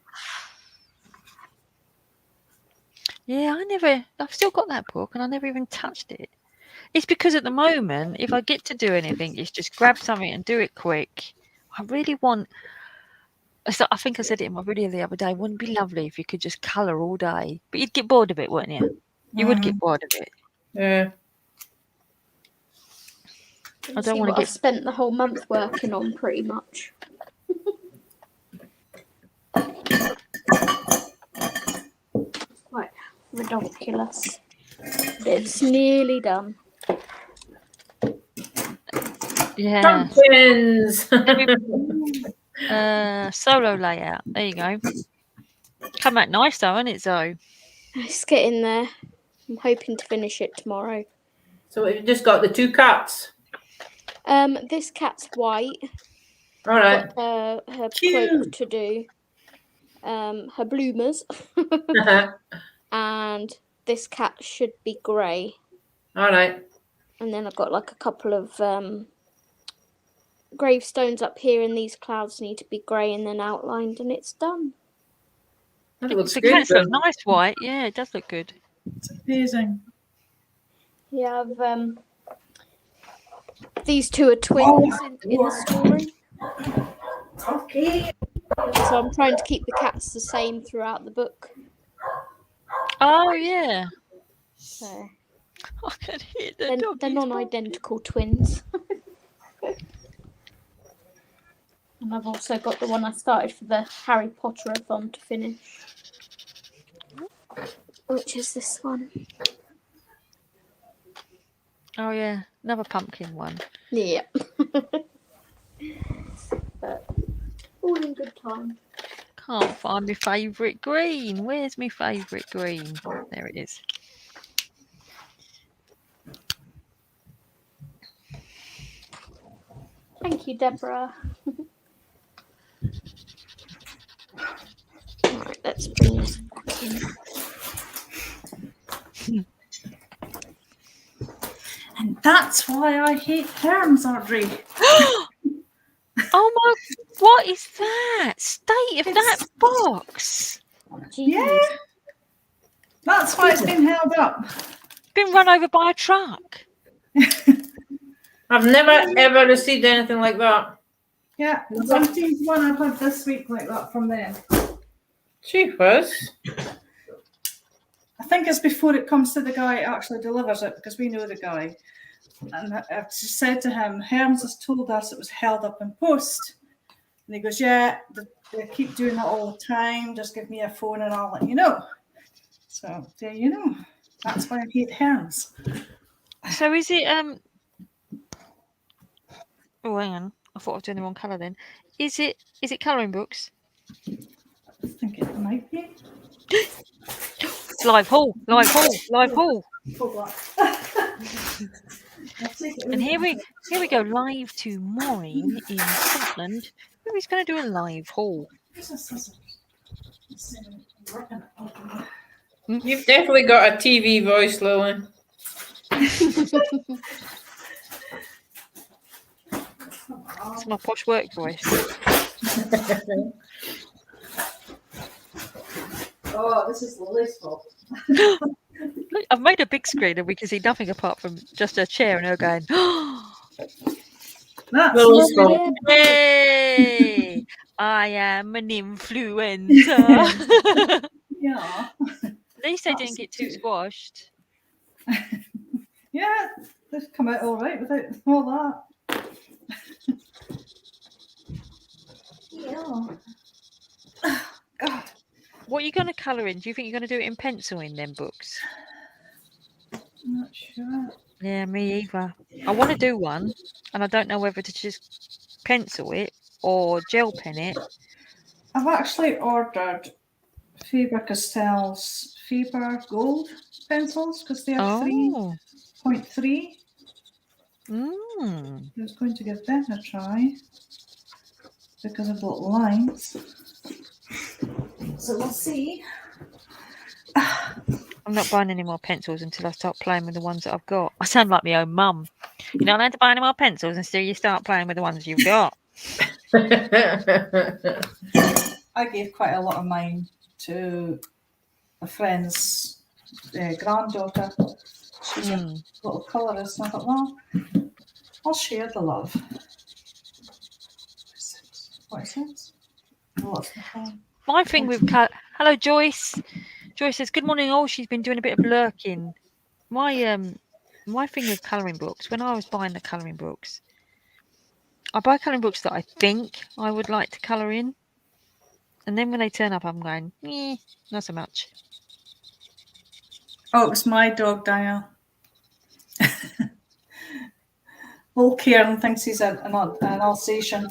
Yeah, I've still got that book and I never even touched it. It's because at the moment, if I get to do anything, it's just grab something and do it quick. I really want, so I think I said it in my video the other day, wouldn't it be lovely if you could just colour all day? But you'd get bored of it, wouldn't you? You would get bored of it. Yeah. I don't want to I've spent the whole month working on pretty much. Quite ridiculous. It's nearly done. Yeah. Pumpkins! Solo layout. There you go. Come out nice though, isn't it, Zoe? It's getting there. I'm hoping to finish it tomorrow. So we've just got the 2 cats. This cat's white. All right. Got her Cute. cloak to do. Her bloomers. And this cat should be grey. All right. And then I've got like a couple of gravestones up here, and these clouds need to be grey and then outlined, and it's done. That looks The good. cats look nice white. Yeah, it does look good. It's amazing. Yeah, I've these two are twins in the story. Okay. So I'm trying to keep the cats the same throughout the book. Oh yeah. So I can hear the doggies they're non-identical twins. And I've also got the one I started for the Harry Potter-a-thon to finish, which is this one. Oh yeah, another pumpkin one. Yeah. But all in good time. Can't find my favourite green. Where's my favourite green? There it is. Thank you, Deborah. Right, let's bring this back in. And that's why I hate terms, Audrey. Oh my! What is that? State of that box. Yeah. That's why it's been held up. Been run over by a truck. I've never ever received anything like that. Yeah, the 17th one I've had this week like that from them. Gee whiz. I think it's before it comes to the guy who actually delivers it, because we know the guy. And I've just said to him, Herms has told us it was held up in post. And he goes, yeah, they keep doing that all the time. Just give me a phone and I'll let you know. So there you know. That's why I hate Herms. So is it oh, hang on. I thought I was doing the wrong colour then. Is it colouring books? I think it might be. Live haul. And here we go live to Moyne in Scotland. Who's going to do a live haul? You've definitely got a TV voice, Lily. It's my posh work voice. Oh, this is Lily's fault. Look, I've made a big screen and we can see nothing apart from just a chair and her going, That's Lily's fault. hey, I am an influencer. yeah. At least they That's didn't get too too- squashed. Yeah, they've come out all right without all that. Yeah. God, What are you going to colour in? Do you think you're going to do it in pencil in them books? I'm not sure. Yeah, me either. I want to do one, and I don't know whether to just pencil it or gel pen it. I've actually ordered Faber-Castell's Faber Gold pencils because they are Oh. 3.3. Mm. I was going to give them a try because I've got lines. So we'll see. I'm not buying any more pencils until I start playing with the ones that I've got. I sound like my own mum. You're not allowed to buy any more pencils until you start playing with the ones you've got. I gave quite a lot of mine to a friend's granddaughter. She's a little colourist, and I thought, well, I'll share the love. What is it? What's the phone? My thing with hello Joyce. Joyce says good morning all. She's been doing a bit of lurking. My thing with colouring books, when I was buying the colouring books, I buy colouring books that I think I would like to colour in, and then when they turn up, I'm going, not so much. Oh, it was my dog, Daniel. Old Kieran thinks he's an Alsatian.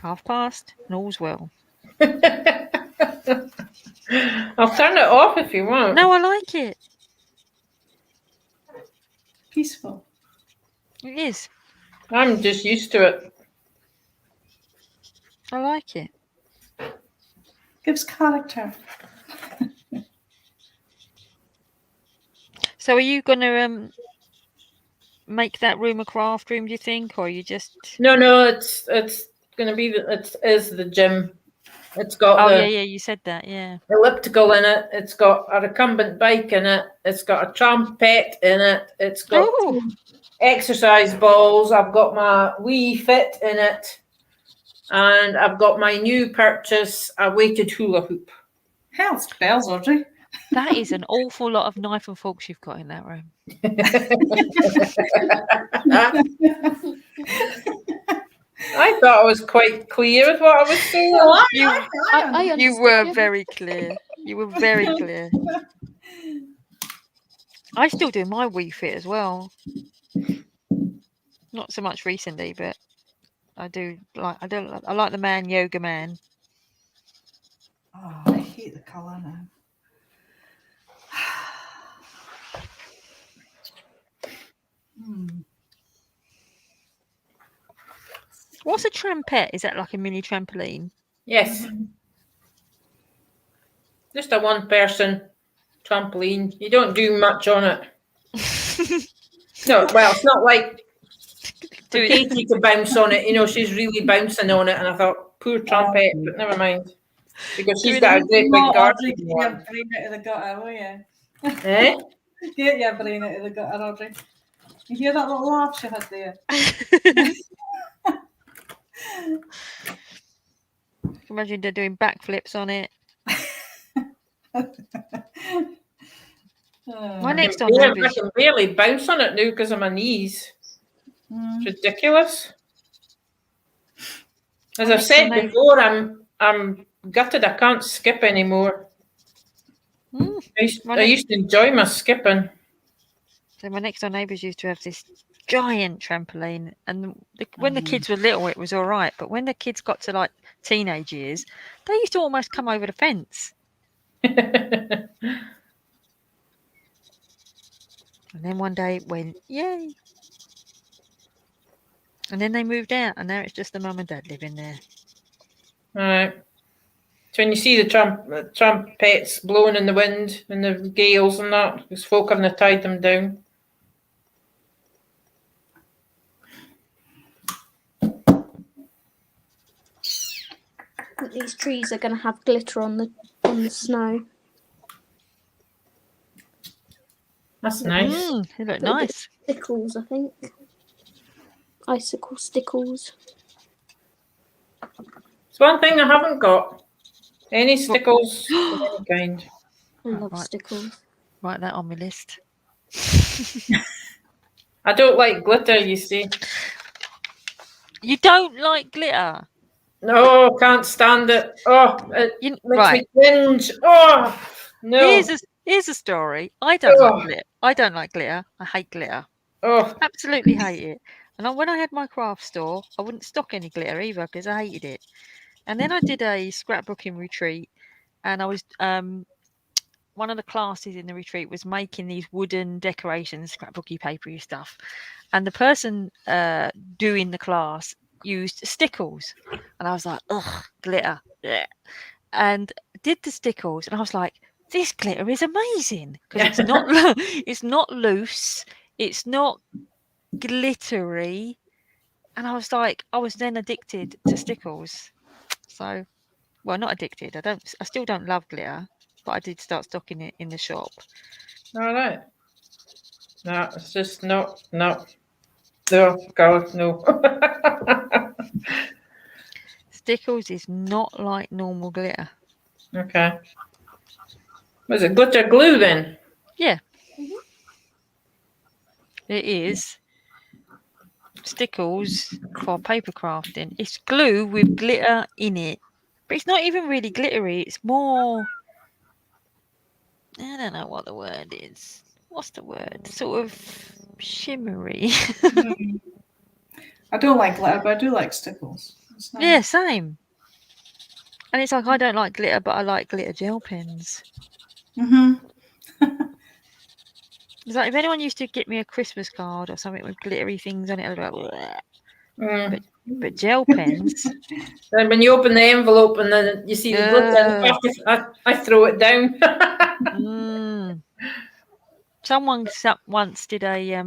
Half past, and all's well. I'll turn it off if you want. No, I like it. Peaceful. It is. I'm just used to it. I like it. Gives character. So, are you gonna make that room a craft room? Do you think, or are you just? No, it's gonna be it is the gym. It's got Oh the yeah, you said that, yeah. elliptical in it. It's got a recumbent bike in it. It's got a trumpet in it. It's got Oh, exercise balls. I've got my Wii Fit in it, and I've got my new purchase, a weighted hula hoop. Hell's bells, Audrey. that is an awful lot of knife and forks you've got in that room. I thought I was quite clear with what I was saying. You were very clear. You were very clear. I still do my Wii Fit as well. Not so much recently, but I do like. I like the man yoga man. Oh, I hate the colour now. What's a trampette? Is that like a mini trampoline? Yes. Just a one-person trampoline. You don't do much on it. No, well, it's not like for Katie to bounce on it. You know, she's really bouncing on it, and I thought, poor trumpet, but never mind. Because she's got a great big garden. Get your brain out of the gutter, will you? Eh? Get your brain out of the gutter, Audrey. You hear that little laugh she had there? Imagine they're doing backflips on it. My next door I neighbour. can barely bounce on it now because of my knees. It's ridiculous. As I've said before, I'm gutted. I can't skip anymore. I used to enjoy my skipping. So my next door neighbours used to have this giant trampoline, and when the kids were little, it was all right. But when the kids got to like teenage years, they used to almost come over the fence. And then one day it went, yay. And then they moved out, and now it's just the mum and dad living there. All right. So when you see the trumpets blowing in the wind and the gales and that, because folk haven't tied them down. These trees are going to have glitter on the snow. That's nice. They look nice. Sickles, I think. icicle stickles. It's one thing I haven't got. Any stickles of any kind. I love right. stickles. Write that on my list. I don't like glitter, you see. You don't like glitter? No, can't stand it. Oh, it You, makes right. me cringe. Oh, no. Here's a story. I don't Oh. like glitter. I don't like glitter. I hate glitter. Oh, Absolutely hate it. And when I had my craft store, I wouldn't stock any glitter either because I hated it. And then I did a scrapbooking retreat, and I was one of the classes in the retreat was making these wooden decorations, scrapbooky papery stuff. And the person doing the class used stickles, and I was like, ugh, glitter. Blech. And did the stickles, and I was like, this glitter is amazing because it's not it's not loose, it's not glittery, and I was like, I was then addicted to stickles. So, well, not addicted. I still don't love glitter, but I did start stocking it in the shop. all right. No, it's just no. No, God, no. Stickles is not like normal glitter. Okay. Was it glitter glue then? Yeah. It is. Stickles for paper crafting. It's glue with glitter in it. But it's not even really glittery. It's more... I don't know what the word is. What's the word? Sort of shimmery. I don't like glitter, but I do like stickles. It's nice. Yeah, same. And it's like, I don't like glitter, but I like glitter gel pens. Mm-hmm. It's like if anyone used to get me a Christmas card or something with glittery things on it, I'd be like, bleh. Mm. But gel pens, Then when you open the envelope and then you see the glitter, I throw it down. Someone once did a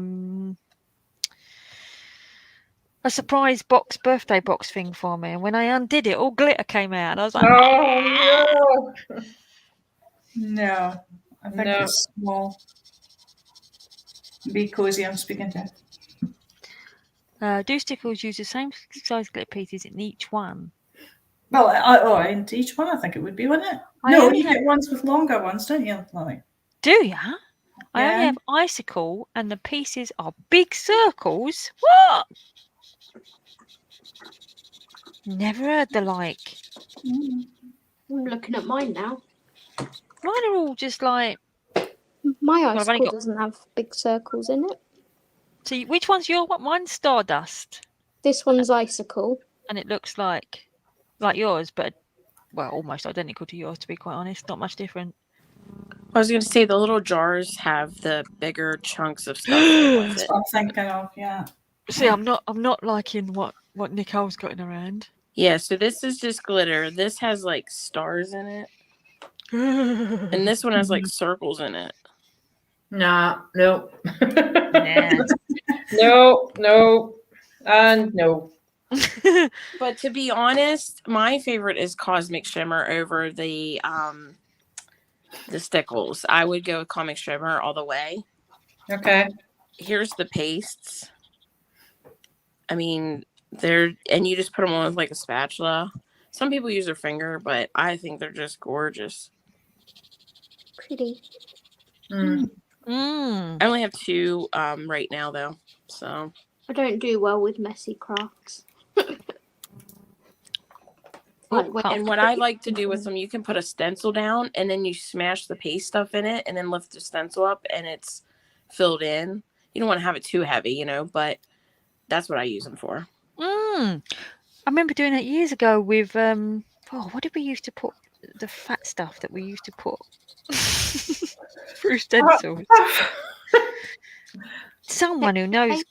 surprise birthday box thing for me, and when I undid it, all glitter came out, and I was like, Oh, no. No, I think No. it's small. Be cozy, I'm speaking to. do stickles use the same size glitter pieces in each one? Well, into each one, I think it would be, wouldn't it? No, you get ones with longer ones, don't you, Lily? Do ya? I only Yeah. have icicle, and the pieces are big circles. What? Never heard the like. Mm. I'm looking at mine now. Mine are all just like... My I've only icicle got- doesn't have big circles in it. So which one's your... Mine's Stardust, This one's icicle. and it looks like yours, but well, almost identical to yours, to be quite honest. Not much different. I was going to say the little jars have the bigger chunks of stuff in with That's it. what I'm thinking of, yeah. See, I'm not liking what Nicole's got in her hand. Yeah, so this is just glitter. This has like stars in it. And this one has like circles in it. Nah, no. Nah. No, and no. But to be honest, my favorite is Cosmic Shimmer over the stickles. I would go with Comic Shimmer all the way. Okay. Here's the pastes. I mean, and you just put them on with like a spatula. Some people use their finger, but I think they're just gorgeous. Pretty. Mm. Mm. I only have 2 right now though, so I don't do well with messy crafts. And what I like to do with them, you can put a stencil down and then you smash the paste stuff in it and then lift the stencil up and it's filled in. You don't want to have it too heavy, but that's what I use them for. I remember doing it years ago with what did we used to put, the fat stuff that we used to put through stencils? Someone who knows.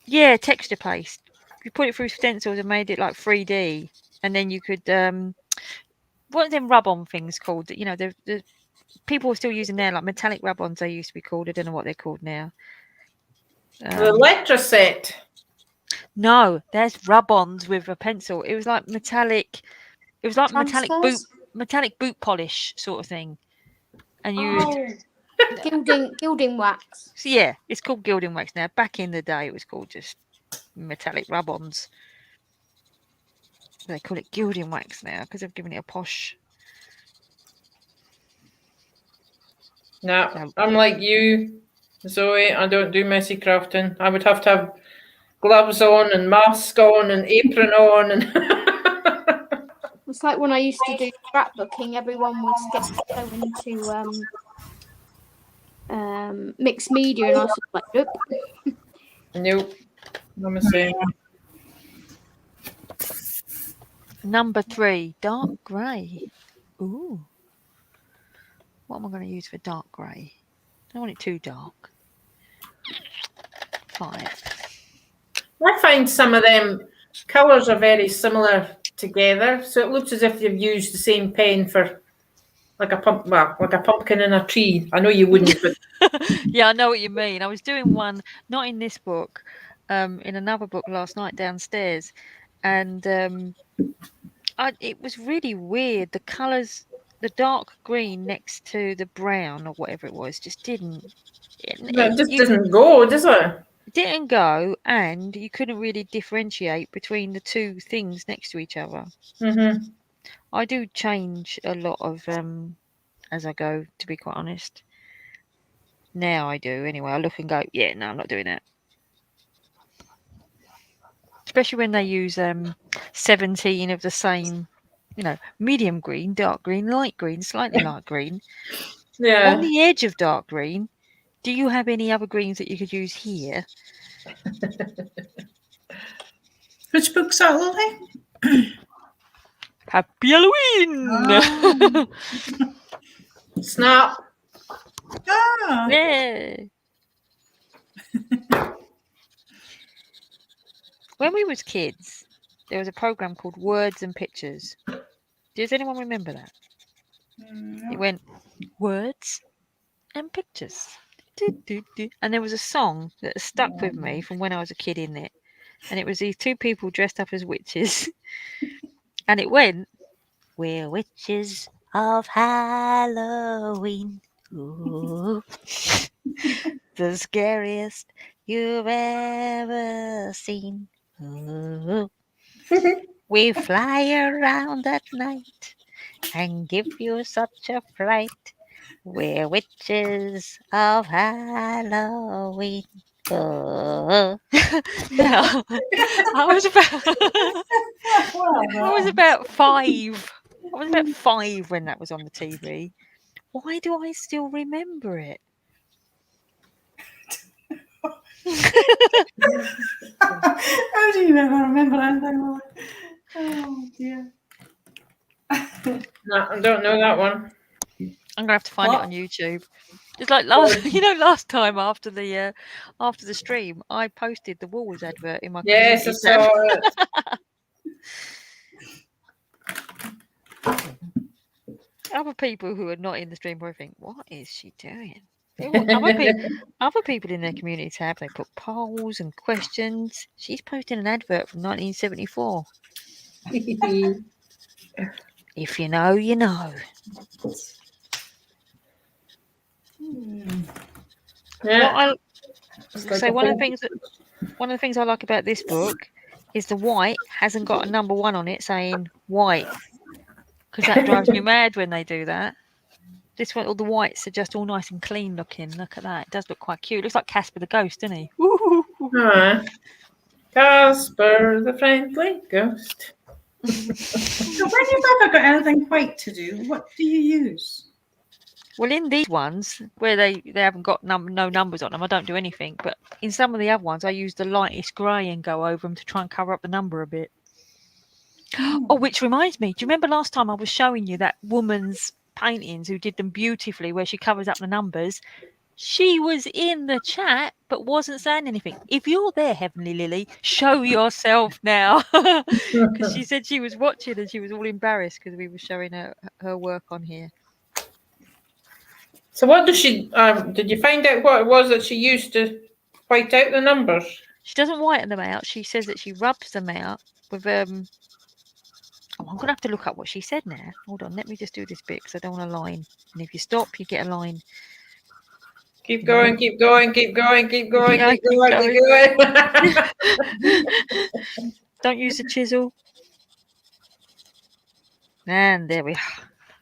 Yeah, texture paste. You put it through stencils and made it like 3D, and then you could what are them rub-on things called? The people are still using there, like metallic rub-ons. They used to be called. I don't know what they're called now. The Electroset. No, there's rub-ons with a pencil. It was like metallic. It was like metallic boot polish sort of thing, and you. Gilding wax. So yeah, it's called gilding wax now. Back in the day, it was called just metallic rub-ons. They call it gilding wax now because they've given it a posh. No, So- I'm like you, Zoe. I don't do messy crafting. I would have to have gloves on and mask on and apron on and It's like when I used to do scrapbooking, everyone was getting so into mixed media, and I was just like, nope. nope. I'm the same. Number 3, dark grey. Ooh. What am I going to use for dark grey? I don't want it too dark. 5. I find some of them colours are very similar together, so it looks as if you've used the same pen for like a pumpkin in a tree. I know you wouldn't, but Yeah, I know what you mean. I was doing one, not in this book, in another book last night downstairs, and it was really weird. The colours, the dark green next to the brown or whatever it was, just didn't. it just doesn't go, does it? Didn't go, and you couldn't really differentiate between the two things next to each other. Mm-hmm. I do change a lot of as I go, to be quite honest. Now I do anyway. I look and go, yeah, no, I'm not doing that. Especially when they use 17 of the same, medium green, dark green, light green, slightly light green. Yeah. On the edge of dark green, do you have any other greens that you could use here? Which book's that, Lily? Happy Halloween! Snap. Ah, Yeah. When we was kids, there was a program called Words and Pictures. Does anyone remember that? It went words and pictures. Do, do, do. And there was a song that stuck with me from when I was a kid in it. And it was these two people dressed up as witches. And it went, we're witches of Halloween. Ooh. The scariest you've ever seen. Ooh. We fly around at night and give you such a fright. We're witches of Halloween. Oh. Now, I was about 5. I was about 5 when that was on the TV. Why do I still remember it? how do you ever remember anything, Lily? Oh dear. No, I don't know that one. I'm gonna have to find it on YouTube. It's like last time after the stream, I posted the Woolworths advert in my Yes, I community tab. saw it. Other people who are not in the stream probably think, what is she doing? Other people in their community tab, they put polls and questions. She's posting an advert from 1974. If you know, you know. Yeah. One of the things I like about this book is the white hasn't got a number 1 on it saying white, because that drives me mad when they do that. This one, all the whites are just all nice and clean looking. Look at that. It does look quite cute. It looks like Casper the Ghost, doesn't he? Casper the Friendly Ghost. So when you've ever got anything white to do, what do you use? Well, in these ones where they haven't got no numbers on them, I don't do anything. But in some of the other ones, I use the lightest grey and go over them to try and cover up the number a bit. Oh, which reminds me, do you remember last time I was showing you that woman's paintings who did them beautifully, where she covers up the numbers? She was in the chat but wasn't saying anything. If you're there, Heavenly Lily, show yourself now. Because she said she was watching and she was all embarrassed because we were showing her work on here. So what does she, did you find out what it was that she used to white out the numbers? She doesn't whiten them out. She says that she rubs them out with I'm going to have to look up what she said now. Hold on, let me just do this bit because I don't want a line. And if you stop, you get a line. Keep going, keep going, keep going, keep going, keep going, keep going. Don't use the chisel. And there we are.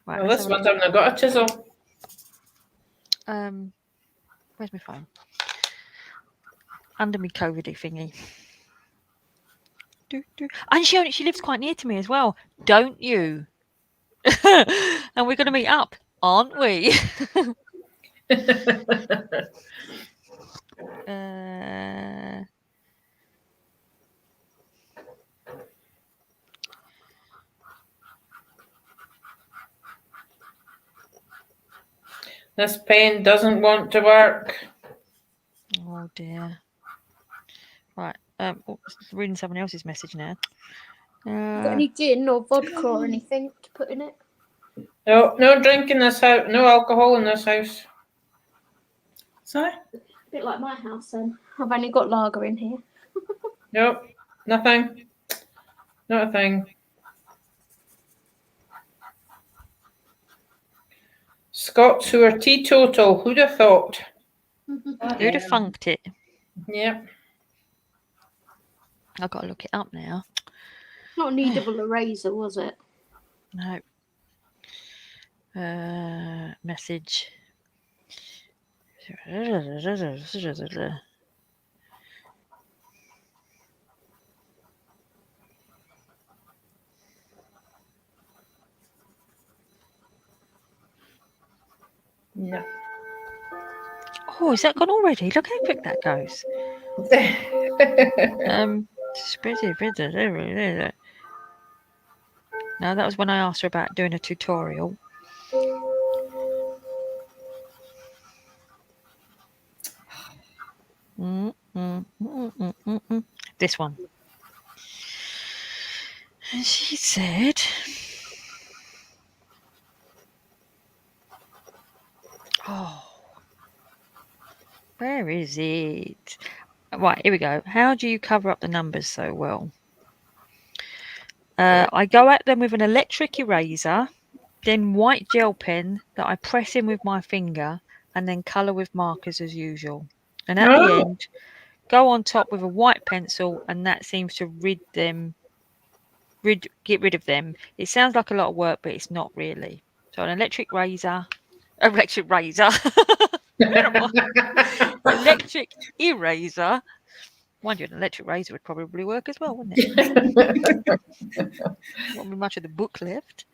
Right, Well, let's this have a one I've got a chisel. look. Where's my phone? Under me COVID thingy. And she lives quite near to me as well. Don't you? And we're going to meet up, aren't we? This pen doesn't want to work. Oh dear. Right. Reading someone else's message now. Got any gin or vodka or anything to put in it? No drink in this house. No alcohol in this house. Sorry? A bit like my house then. I've only got lager in here. Nope, nothing. Not a thing. Scots who are teetotal. Who'd have thought? Who'd have funked it? Yep. I've got to look it up now. Not a kneadable eraser, was it? No. Message. No. Oh, is that gone already? Look how quick that goes. No, that was when I asked her about doing a tutorial. This one. And she said, oh, where is it? Right, here we go. How do you cover up the numbers so well? I go at them with an electric eraser, then white gel pen that I press in with my finger, and then colour with markers as usual. And at the end, go on top with a white pencil, and that seems to get rid of them. It sounds like a lot of work, but it's not really. So an electric eraser. Electric eraser. Mind you, an electric razor would probably work as well, wouldn't it? Won't be much of the book left.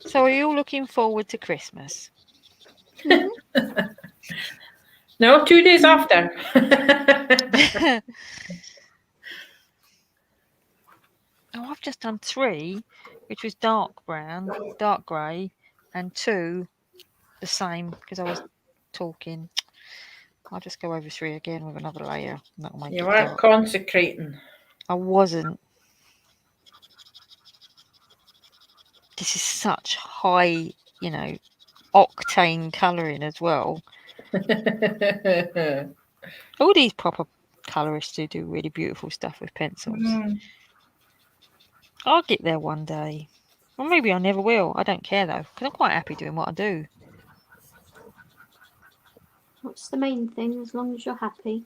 So are you all looking forward to Christmas? No, 2 days after. Oh, I've just done 3, which was dark brown, dark grey, and 2 the same because I was talking. I'll just go over 3 again with another layer. That'll make You it weren't dark. consecrating. I wasn't. This is such high, octane colouring as well. All these proper colourists do really beautiful stuff with pencils. I'll get there one day. Or maybe I never will. I don't care though, because I'm quite happy doing what I do. That's the main thing, as long as you're happy.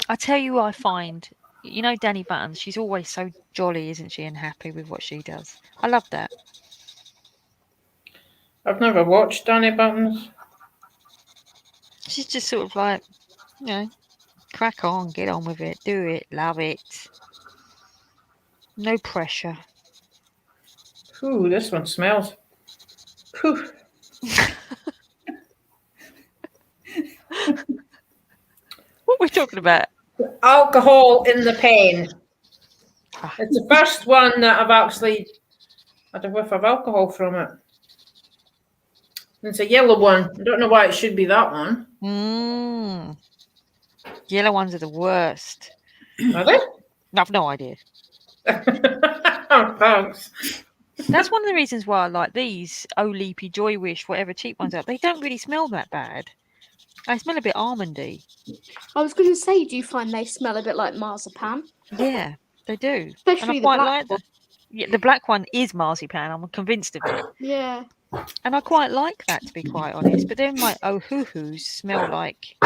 I tell you what I find, Danny Buttons, she's always so jolly, isn't she, and happy with what she does. I love that. I've never watched Danny Buttons. She's just sort of like, crack on, get on with it, do it, love it. No pressure. Ooh, this one smells. Whew. What are we talking about? Alcohol in the pen. It's the first one that I've actually had a whiff of alcohol from it. It's a yellow one. I don't know why it should be that one. Yellow ones are the worst. Are they? I've no idea. Oh, thanks. That's one of the reasons why I like these. Oh, Leapy, Joy Wish, whatever cheap ones are. They don't really smell that bad. I smell a bit almondy. I was going to say, do you find they smell a bit like marzipan? Yeah, they do. Especially and the I quite black like one. Yeah, the black one is marzipan. I'm convinced of it. Yeah. And I quite like that, to be quite honest. But then my Ohuhus smell like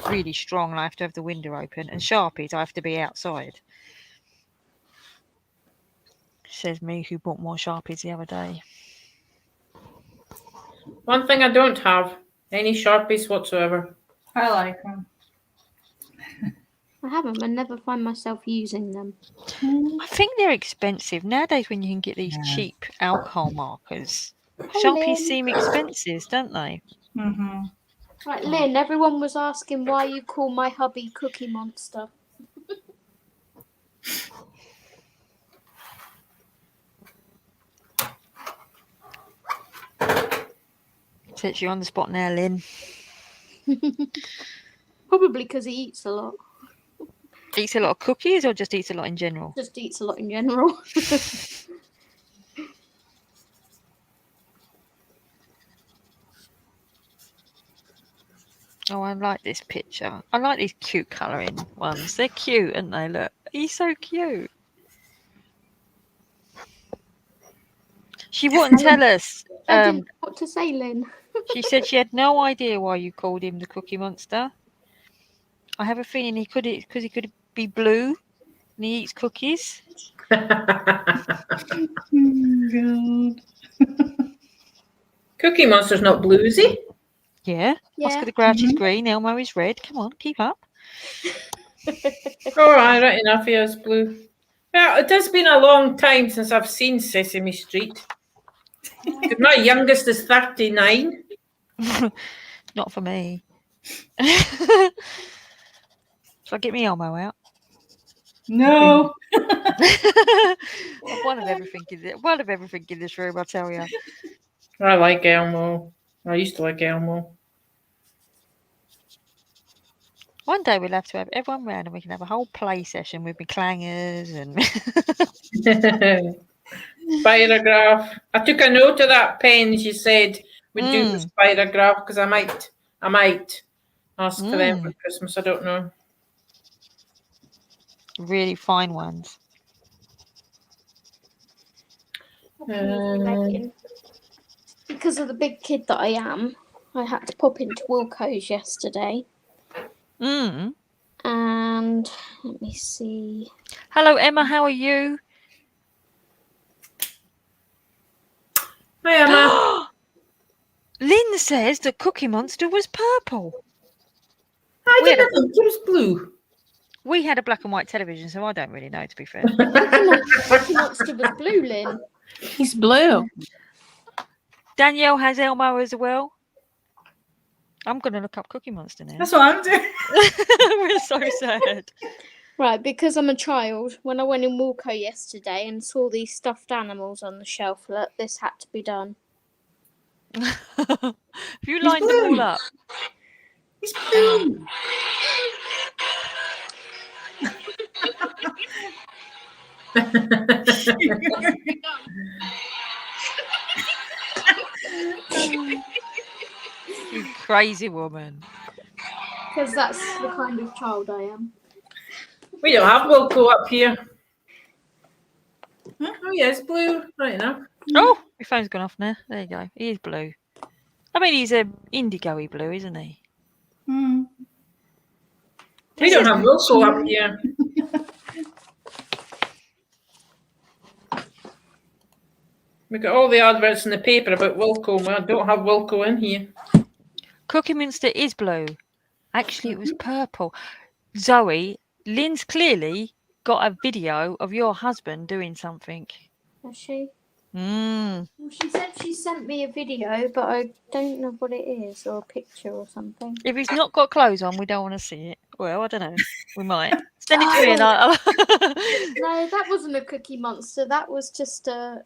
really strong, and I have to have the window open. And Sharpies, I have to be outside. Says me, who bought more Sharpies the other day. One thing I don't have, any Sharpies whatsoever. I like them. I haven't. I never find myself using them. I think they're expensive. Nowadays, when you can get these Yeah. cheap alcohol markers, Hey, Sharpies Lynn. seem expensive, don't they? Mm-hmm. Right, Lynn, everyone was asking why you call my hubby Cookie Monster. Sets you on the spot now, Lynn. Probably because he eats a lot. Eats a lot of cookies or just eats a lot in general? Just eats a lot in general. Oh, I like this picture. I like these cute colouring ones. They're cute, aren't they? Look, he's so cute. She wouldn't tell us. I didn't know what to say, Lynn. She said she had no idea why you called him the Cookie Monster. I have a feeling he could be blue and he eats cookies. God. Cookie Monster's not blue, is he? Yeah. Yeah. Oscar the Grouch is green. Elmo is red. Come on, keep up. Oh, right enough, he is blue. Well, it has been a long time since I've seen Sesame Street. My youngest is 39. Not for me. Shall I get me Elmo out? No. One of everything in this room, I tell you. I like Elmo. I used to like Elmo. One day we'll have to have everyone round and we can have a whole play session with me clangers and Spirograph. I took a note of that pen she said we'd do the spirograph because I might ask for them for Christmas. I don't know. really fine ones. Because of the big kid that I am, I had to pop into Wilco's yesterday. And let me see. Hello, Emma. How are you? Hi, Emma. Lynn says that Cookie Monster was purple. I didn't think it was blue. We had a black and white television, so I don't really know, to be fair. Cookie Monster was blue, Lynn. He's blue. Danielle has Elmo as well. I'm going to look up Cookie Monster now. That's what I'm doing. We're so sad. Right, because I'm a child, when I went in Wilco yesterday and saw these stuffed animals on the shelf, look, this had to be done. Have you lined them all up? He's blue. You crazy woman. Because that's the kind of child I am. We don't have Wilco up here. Oh, yeah, it's blue. Right enough. Oh, my phone's gone off now. There you go. He is blue. I mean, he's a indigo-y blue, isn't he? Mm. We don't have Wilco up here. We got all the adverts in the paper about Wilco. We don't have Wilco in here. Cookie Monster is blue. Actually, it was purple. Zoe, Lynn's clearly got a video of your husband doing something. Has she? Mm. Well, she said she sent me a video, but I don't know what it is, or a picture or something. If he's not got clothes on, we don't want to see it. Well, I don't know. We might. Send it to me and I'll... No, that wasn't a Cookie Monster. That was just a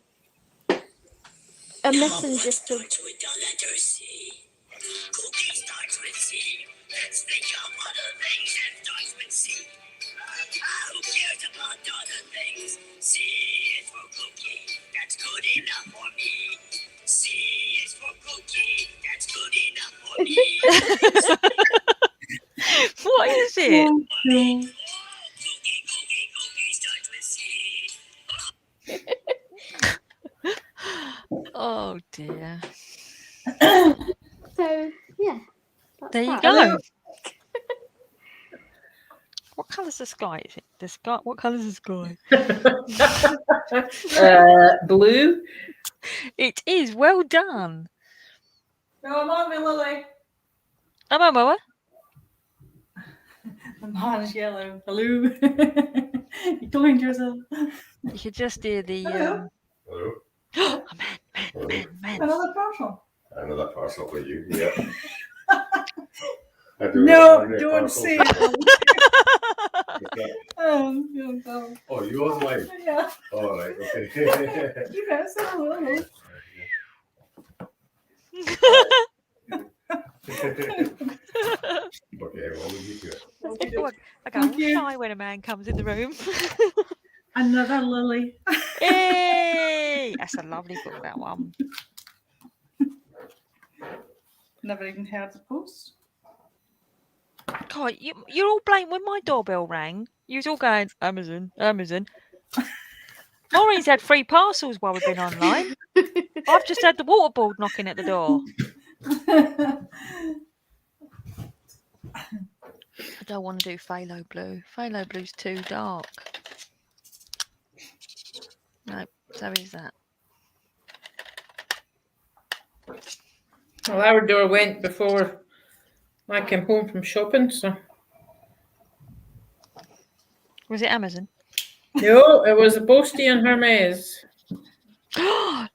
messenger to... Starts with the letter C. Cookie starts with C. Let's think of other things that starts with C. Who cares about other things? C is for cookie. That's good enough for me. C is for cookie. That's good enough for me. What is it? Oh, no. Cookie starts with C. Oh dear. So yeah, that's There you that. go. What colour's the sky? Is it the sky? What colour's the sky? Blue. It is. Well done. No, I'm on me, Lily. I'm on Moa. The man's yellow. Hello. You told yourself. You could just hear the. Hello. Hello. Oh, man. Another parcel. Another parcel for you. Yeah. I do No, have a don't parcel. say it. Is that- Oh, God. Oh, yours live. Yeah. All right. Okay. You guys say hello. Okay. Well, we need to. Oh, I go all Thank you. shy when a man comes in the room. Another Lily. Hey, that's a lovely book. That one. Never even heard the post. God, you're all blaming when my doorbell rang. You was all going Amazon. Maureen's had 3 parcels while we've been online. I've just had the waterboard knocking at the door. I don't want to do phthalo blue. Phthalo blue's too dark. No, so is that. Well, our door went before I came home from shopping, so. Was it Amazon? No, it was a Boasty and Hermes.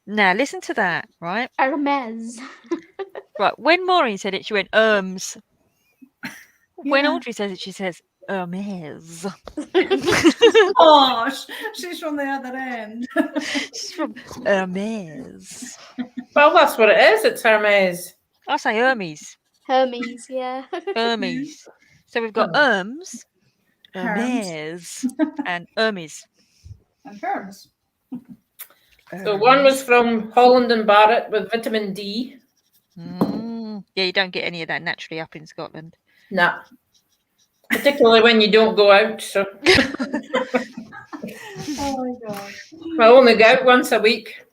Now listen to that, right? Hermes. Right. When Maureen said it, she went When Yeah. Audrey says it, she says Hermes. Oh, she's from the other end. She's from Hermes. Well, that's what it is. It's Hermes. I say Hermes. Hermes, yeah. Hermes. So we've got Hermes, Hermes, and Hermes. And hers. So one was from Holland and Barrett with vitamin D. Yeah, you don't get any of that naturally up in Scotland. Nah. Particularly when you don't go out. So Oh my God. I only go out once a week.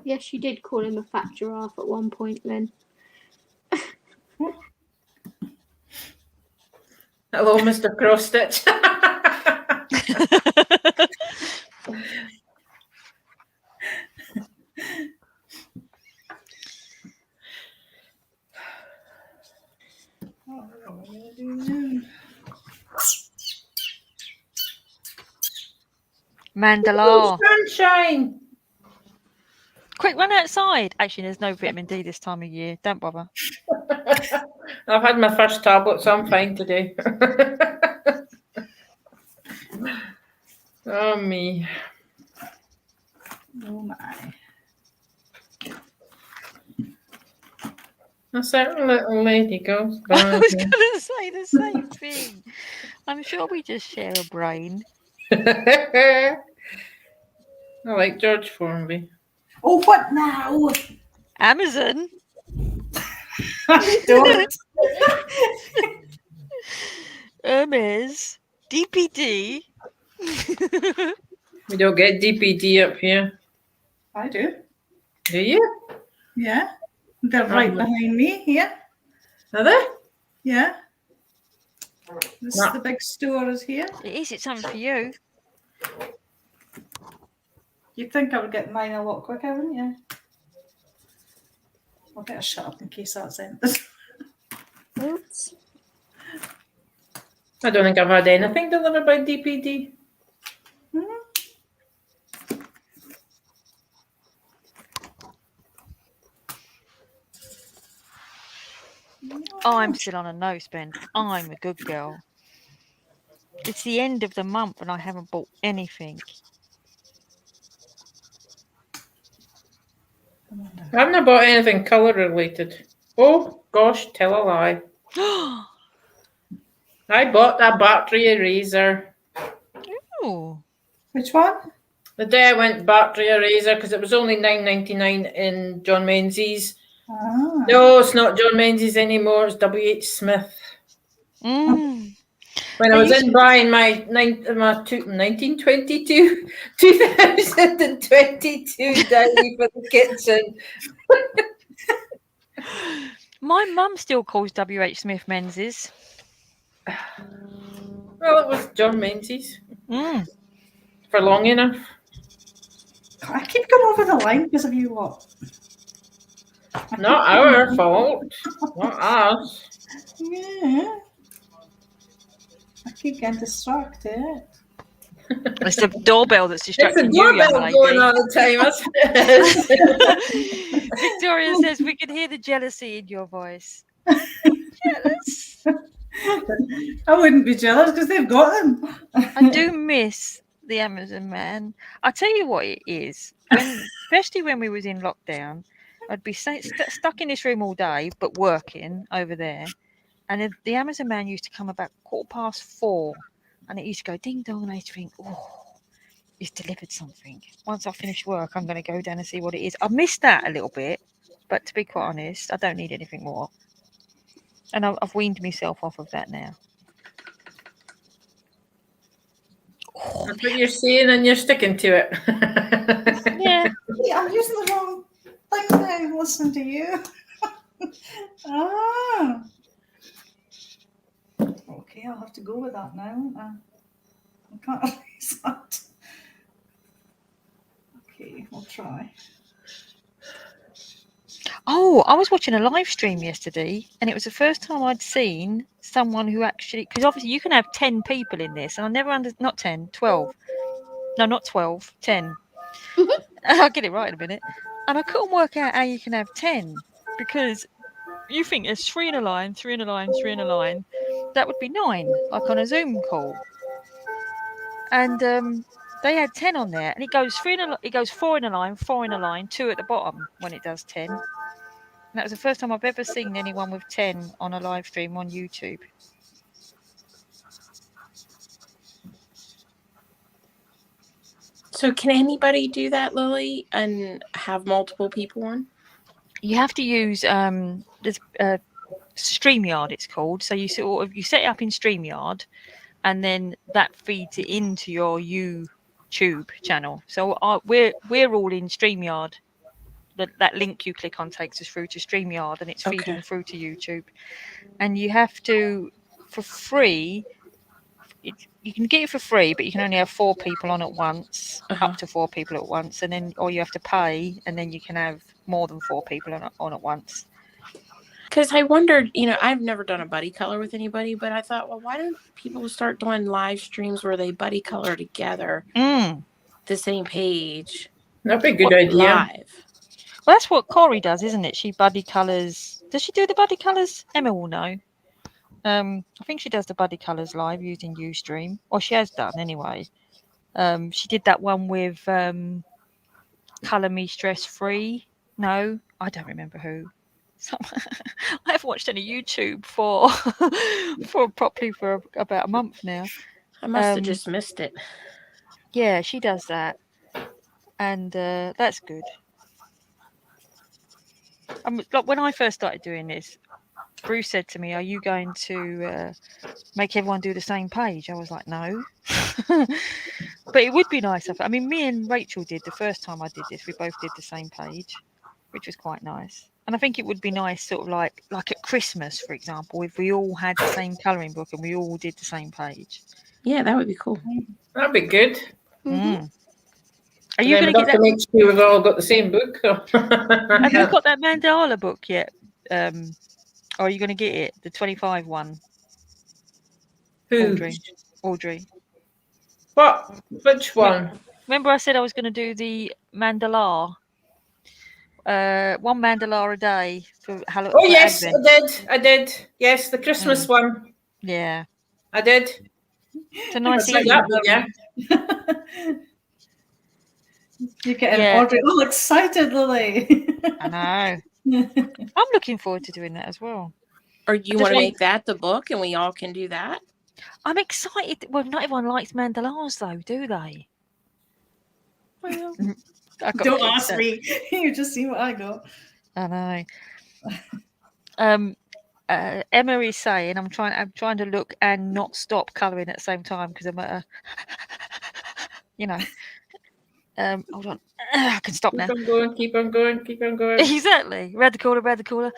Yes, you did call him a fat giraffe at one point, Lynn. Hello, Mr. Cross-Stitch. Mandala. Sunshine. Quick, run outside. Actually, there's no vitamin D this time of year. Don't bother. I've had my first tablet, so I'm fine today. Oh, me. Oh my. A certain little lady goes by. I was going to say the same thing. I'm sure we just share a brain. I like George Formby. Oh, what now? Amazon. Don't. Hermes. DPD. We don't get DPD up here. I do. Do you? Yeah. They're right behind me here. Are they? Yeah. This No. is the big store is here. It is. It's something for you. You'd think I would get mine a lot quicker, wouldn't you? I better shut up in case that's it. Oops. I don't think I've had anything delivered by DPD. I'm still on a no spend. I'm a good girl. It's the end of the month and I haven't bought anything. I haven't bought anything colour related. Oh gosh, tell a lie. I bought a battery eraser. Ooh. Which one? The day I went battery eraser because it was only $9.99 in John Menzies, Ah. No, it's not John Menzies anymore. It's W.H. Smith. Mm. When I They was used in buying my 1922, 2022 diary for the kitchen. My mum still calls W.H. Smith Menzies. Well, it was John Menzies Mm. for long enough. I keep going over the line because of you lot. I Not keep our going- fault. Not us. Yeah. I keep getting distracted. It's the doorbell that's It's a distracting you, young doorbell going lady. all the time. That's what it is. Victoria says we can hear the jealousy in your voice. Jealous. I wouldn't be jealous because they've got them. I do miss the Amazon man. I tell you what it is, especially when we was in lockdown, I'd be stuck in this room all day, but working over there. And the Amazon man used to come about 4:15, and it used to go ding dong, and I used to think, oh, he's delivered something. Once I finish work, I'm going to go down and see what it is. I missed that a little bit, but to be quite honest, I don't need anything more. And I've weaned myself off of that now. Oh, That's what you're saying, and you're sticking to it. yeah. Yeah, I'm using the wrong thing now. Listen to you. Ah. Okay, I'll have to go with that now, won't I? I can't erase that. Okay, we'll try. Oh, I was watching a live stream yesterday, and it was the first time I'd seen someone who actually, because obviously you can have 10 people in this, and I never not 10, 12. No, not 12, 10. I'll get it right in a minute. And I couldn't work out how you can have 10, because you think there's 3 in a line, 3 in a line, 3 in a line. That would be 9, like on a Zoom call. And they had 10 on there, and it goes 4 in a line, 4 in a line, 2 at the bottom when it does 10. And that was the first time I've ever seen anyone with 10 on a live stream on YouTube. So can anybody do that, Lily, and have multiple people on? You have to use there's StreamYard, it's called. So you set it up in StreamYard, and then that feeds it into your YouTube channel. So we're all in StreamYard. That link you click on takes us through to StreamYard, and it's feeding through to YouTube. And you have to, for free, you can get it for free, but you can only have 4 people on at once, up to 4 people at once, and then, or you have to pay, and then you can have more than 4 people on at once. Because I wondered, I've never done a buddy color with anybody, but I thought, well, why don't people start doing live streams where they buddy color together the same page? That'd be a good idea. Live. Well, that's what Corey does, isn't it? She buddy colours. Does she do the buddy colours? Emma will know. I think she does the buddy colours live using Ustream, or she has done anyway. She did that one with Colour Me Stress Free. No, I don't remember who. I haven't watched any YouTube for properly for about a month now. I must have just missed it. Yeah, she does that, and that's good. Like when I first started doing this, Bruce said to me, "Are you going to make everyone do the same page?" I was like, "No," but it would be nice. I mean, me and Rachel did the first time I did this. We both did the same page, which was quite nice. And I think it would be nice, sort of like at Christmas, for example, if we all had the same colouring book and we all did the same page. Yeah, that would be cool. That'd be good. Mm. Are you going to to get that? Make sure we've all got the same book. Have you got that mandala book yet? Or are you going to get it, the 25 one? Who? Audrey. What? Which one? Remember I said I was going to do the mandala? 1 mandala a day for Halloween. Oh yes, Advent. I did. Yes, the Christmas one. Yeah, I did. it's a nice easy. Yeah. You're getting Audrey all excited, Lily. I know. I'm looking forward to doing that as well. Or you want to make that the book and we all can do that? I'm excited. Well, not everyone likes mandalas though, do they? Well, don't ask me. You just see what I got. I know. Emma is saying I'm trying to look and not stop colouring at the same time because I'm at a hold on. I can stop now. Keep on going, keep on going, keep on going. Exactly. Read the caller.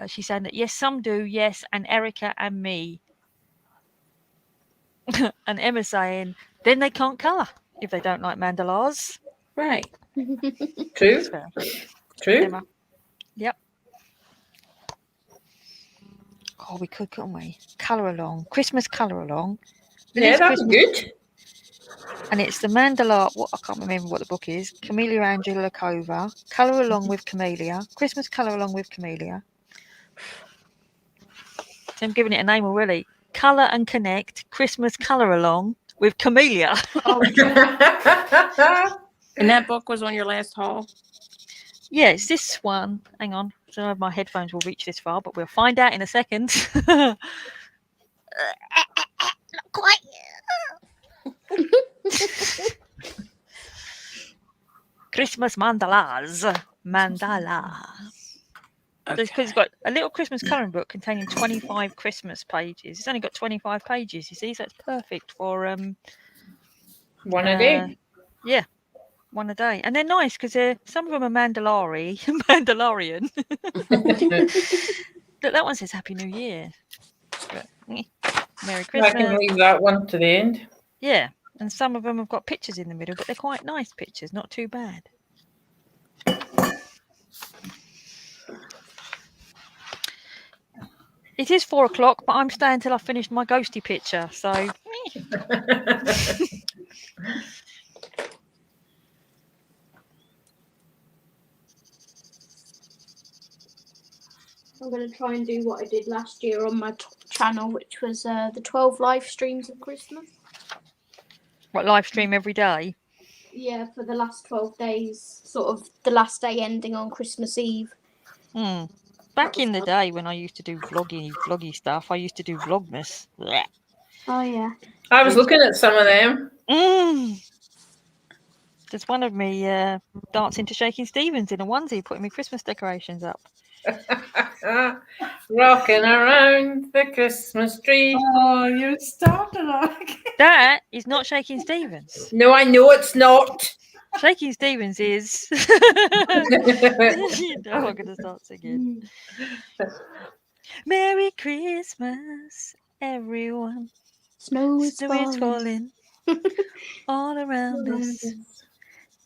She's saying that yes, some do, yes, and Erica and me. And Emma saying then they can't colour if they don't like mandalas. Right. True, That's fair. true. Emma. Yep. Oh, we could, couldn't we? Colour along. Christmas colour along. Yeah, that's good. And it's the mandala. What I can't remember what the book is. Camellia Angelikova. Colour along with Camellia. Christmas colour along with Camellia. So I'm giving it a name already. Colour and Connect. Christmas colour along with Camellia. And that book was on your last haul? Yeah, it's this one. Hang on. I don't know if my headphones will reach this far, but we'll find out in a second. Not quite. Christmas mandalas. Okay. Because it's got a little Christmas colouring book containing 25 Christmas pages. It's only got 25 pages, you see, so it's perfect for one a day. Yeah, one a day. And they're nice because some of them are Mandalorian. Look, that one says Happy New Year. But, Merry Christmas. I can leave that one to the end. Yeah, and some of them have got pictures in the middle, but they're quite nice pictures, not too bad. It is 4 o'clock, but I'm staying till I finish my ghosty picture, so. I'm going to try and do what I did last year on my channel, which was the 12 live streams of Christmas. What, live stream every day? Yeah, for the last 12 days, sort of the last day ending on Christmas Eve. Back in the day when I used to do vloggy stuff, I used to do Vlogmas. Blech. Oh, yeah. I was looking at some of them. There's one of me dancing to Shaking Stevens in a onesie, putting my Christmas decorations up. Rocking around the Christmas tree. Oh, you started it. That is not Shaking Stevens. No, I know it's not. Shaking Stevens is. I'm going to start singing. Merry Christmas, everyone. Snow is falling all around us.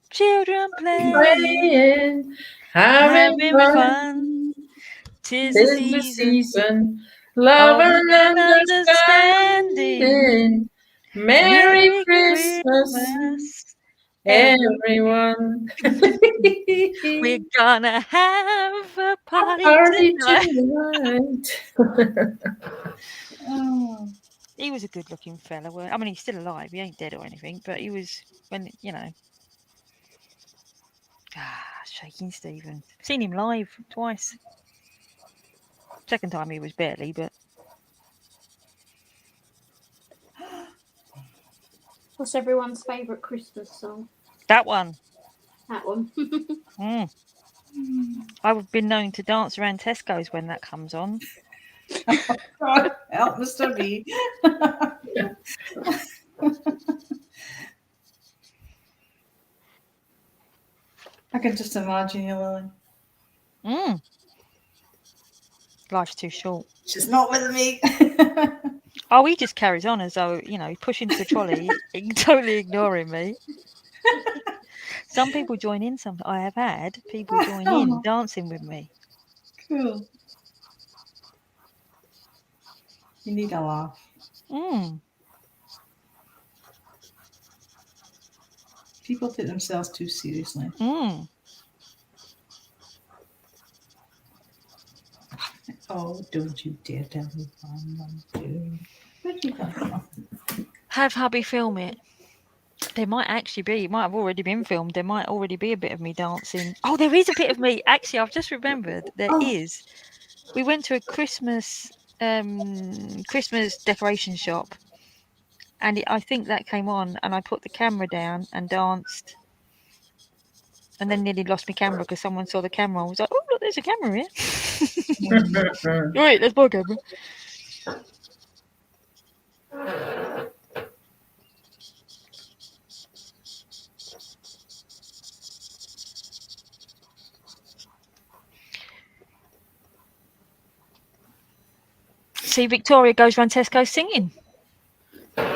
Children playing, Playing, having fun. Tis Tis the the season. season. Love of and understanding. Merry Christmas, everyone. We're gonna have a party tonight. Oh. He was a good-looking fella. Well, I mean, he's still alive. He ain't dead or anything, but he was when Shaking Stevens. Seen him live twice. Second time he was barely, but. What's everyone's favourite Christmas song? That one. That one. I've been known to dance around Tesco's when that comes on. God, help Mr. B. I can just imagine you, Lily. Life's too short. She's not with me. Oh, he just carries on as though, pushing to the trolley, totally ignoring me. Some people join in. I have had people join in, dancing with me. Cool. You need a laugh. People take themselves too seriously. Oh, don't you dare tell me I'm doing. Where'd you come from? Have hubby film it. There might actually be. It might have already been filmed. There might already be a bit of me dancing. Oh, there is a bit of me. Actually, I've just remembered. There is. We went to a Christmas decoration shop, and I think that came on, and I put the camera down and danced, and then nearly lost my camera because someone saw the camera and was like, "Oh, look, there's a camera here. Right, let's buy a camera. See, Victoria goes round Tesco singing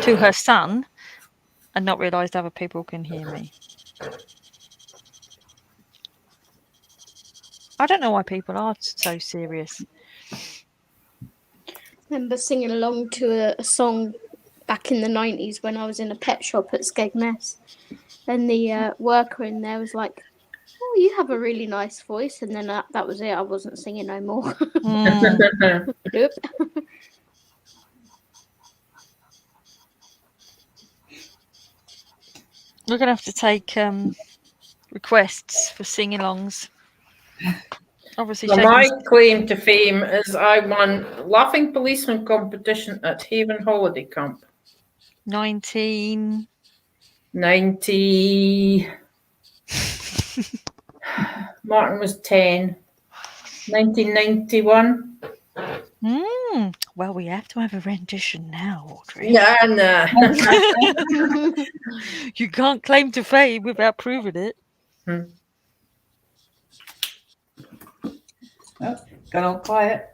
to her son and not realised other people can hear me. I don't know why people are so serious. Remember singing along to a song back in the 90s when I was in a pet shop at Skegness, and the worker in there was like, "Oh, you have a really nice voice," and then that was it. I wasn't singing no more. Mm. Nope. We're going to have to take requests for sing-alongs. Obviously, Well, my Shakin's claim to fame is I won Laughing Policeman competition at Haven Holiday Camp. 19. 90. Martin was 10. 1991. Well, we have to have a rendition now, Audrey. Nah. You can't claim to fame without proving it. Got all quiet.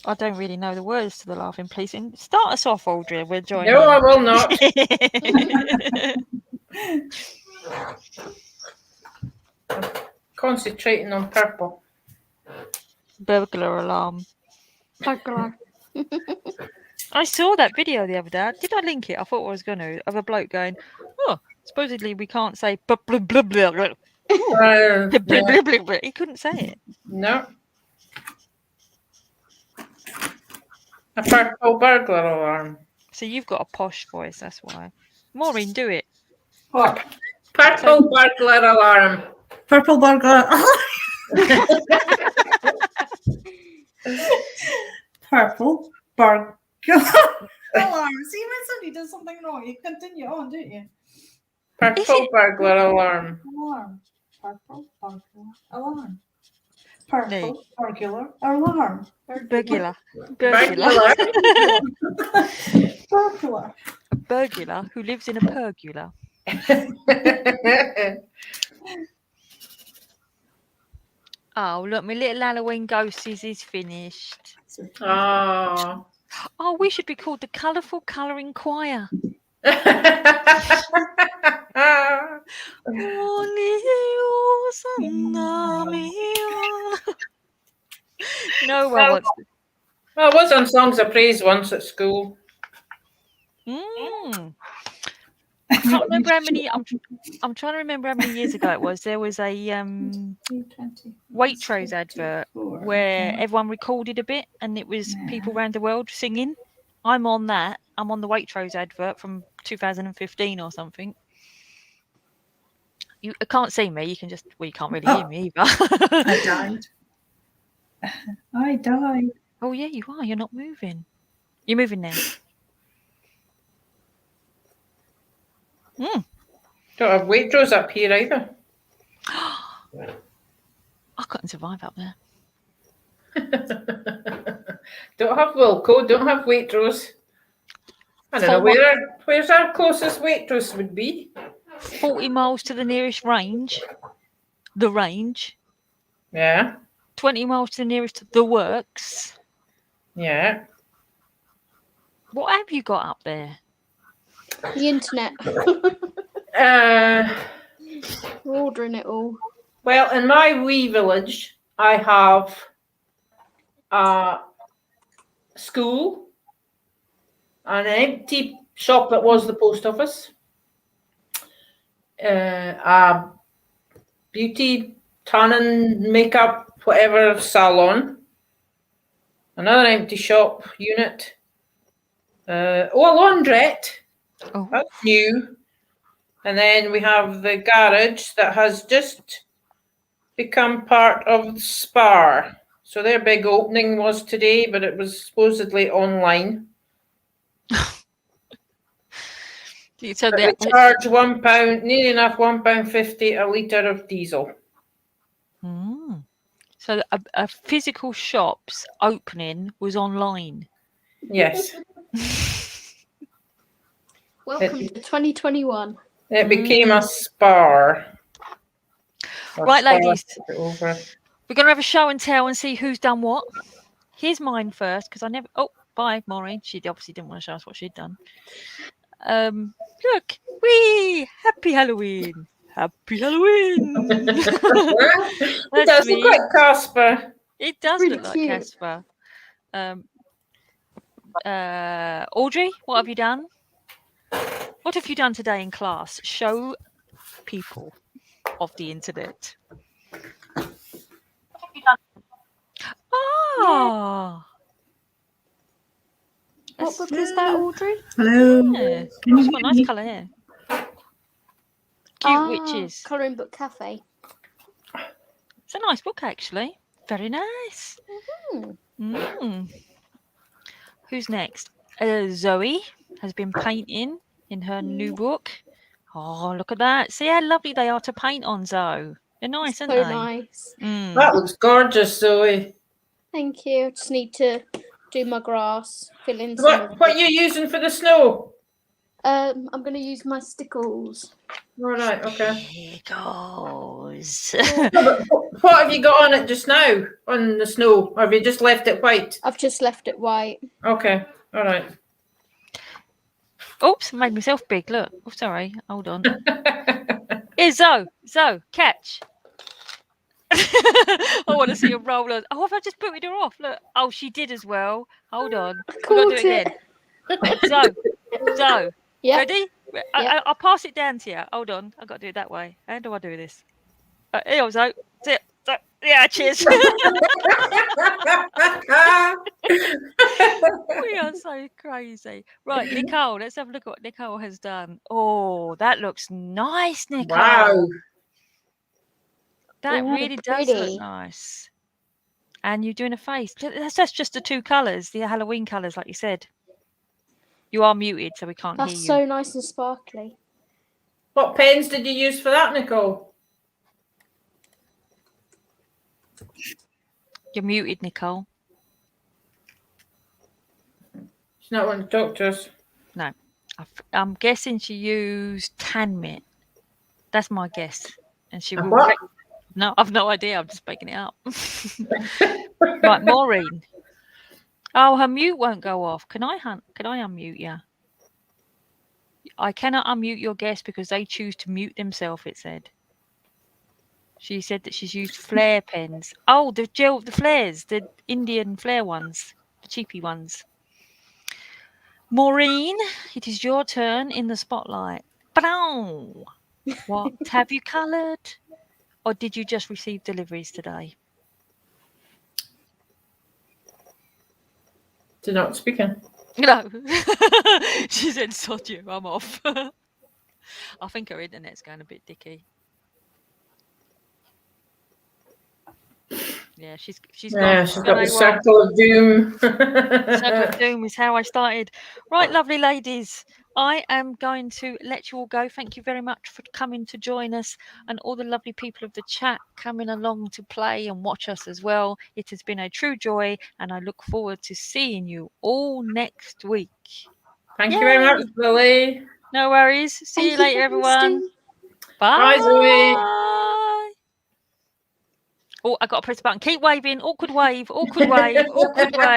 I don't really know the words to the Laughing Policeman. Start us off, Audrey. We're joining. No, I will not. Concentrating on purple. Burglar alarm. Burglar. I saw that video the other day. Did I link it? I thought I was going to. Of a bloke going, oh, supposedly we can't say blah, blah, blah, blah, blah. Blah, blah, blah, blah, blah. He couldn't say it. No. A purple burglar alarm. So you've got a posh voice, that's why. Maureen, do it. What? Purple burglar alarm. Purple burglar. Purple burglar alarm. See, when somebody does something wrong, you continue on, don't you? Purple burglar alarm. Alarm. Purple burglar alarm. Purple burglar alarm. Burglar. Burglar. Burglar. A burglar who lives in a pergola. Oh, look, my little Halloween ghosties is finished. Oh. Oh, we should be called the Colourful Colouring Choir. No one wants to. Well, I was on Songs of Praise once at school. I can't remember how many. I'm trying to remember how many years ago it was. There was a Waitrose advert where everyone recorded a bit, and it was people around the world singing. I'm on that. I'm on the Waitrose advert from 2015 or something. You can't see me. You can just. Well, you can't really hear me either. I died. I died. Oh yeah, you are. You're not moving. You're moving now. Don't have Waitrose up here either. I couldn't survive up there. Don't have Wilco, don't have Waitrose. I don't know where's our closest Waitrose would be. 40 miles to the nearest range. The range. Yeah. 20 miles to the nearest the works. Yeah. What have you got up there? The internet. We're ordering it all. Well, in my wee village, I have a school, an empty shop that was the post office, a beauty, tanning, makeup, whatever salon, another empty shop unit, a laundrette. Oh. That's new. And then we have the garage that has just become part of Spar. So their big opening was today, but it was supposedly online. So they charge £1, nearly enough £1.50 a litre of diesel. Mm. So a physical shop's opening was online. Yes. Welcome to 2021. It became a spar. Or Right, spar ladies. took it over. We're going to have a show and tell and see who's done what. Here's mine first because I never. Oh, bye, Maureen. She obviously didn't want to show us what she'd done. Look, wee! Happy Halloween! Happy Halloween! It That's does look me. like Casper. It does Really look like cute. Casper. Audrey, what have you done? What have you done today in class? Show people of the internet. What have you done? Ah. What book is that, Audrey? Hello. Yeah. Can you She's got hear a nice me? colour hair. Cute Witches. Colouring Book Cafe. It's a nice book, actually. Very nice. Who's next? Zoe has been painting in her new book. Oh, look at that. See how lovely they are to paint on, Zoe. They're nice, aren't So they? nice. That looks gorgeous, Zoe. Thank you. I just need to do my grass, fill in some of What are you using for the snow? I'm going to use my stickles. All right, okay. Here goes. What have you got on it just now on the snow? Or have you just left it white? I've just left it white. Okay, all right. Oops, made myself big. Look. Oh, sorry. Hold on. Here's Zoe. Zoe, catch. I want to see her roll on. Oh, have I just booted her off? Look. Oh, she did as well. Hold on. We've got to do it again. Zoe. Yeah. Ready? I'll pass it down to you. Hold on. I've got to do it that way. How do I do this? Here we go. Yeah, cheers. We are so crazy. Right, Nicole, let's have a look at what Nicole has done. Oh, that looks nice, Nicole. Wow. That Ooh, really does pretty. look nice. And you're doing a face. That's just the two colours, the Halloween colours, like you said. You are muted, so we can't hear That's you. so nice and sparkly. What pens did you use for that, Nicole? You're muted, Nicole. She's not wanting to talk to us. No. I'm guessing she used Tan Mitt. That's my guess. And she will. What? No, I've no idea. I'm just making it up. Right, Maureen. Oh, her mute won't go off. Can I unmute you? I cannot unmute your guest because they choose to mute themselves, it said. She said that she's used flare pens. Oh, the flares, the Indian flare ones, the cheapy ones. Maureen, it is your turn in the spotlight. Brown. What have you coloured? Or did you just receive deliveries today? She's not speaking. No. She said, sod you, I'm off. I think her internet's going a bit dicky. Yeah, she's Yeah, gone. she's got the circle of doom. Circle of Doom is how I started. Right, lovely ladies. I am going to let you all go. Thank you very much for coming to join us and all the lovely people of the chat coming along to play and watch us as well. It has been a true joy and I look forward to seeing you all next week. Thank you very much, Lily. No worries. See you later, everyone. Bye. Bye, Zoe. Oh, I got to press the button. Keep waving. Awkward wave. Awkward wave. Awkward wave.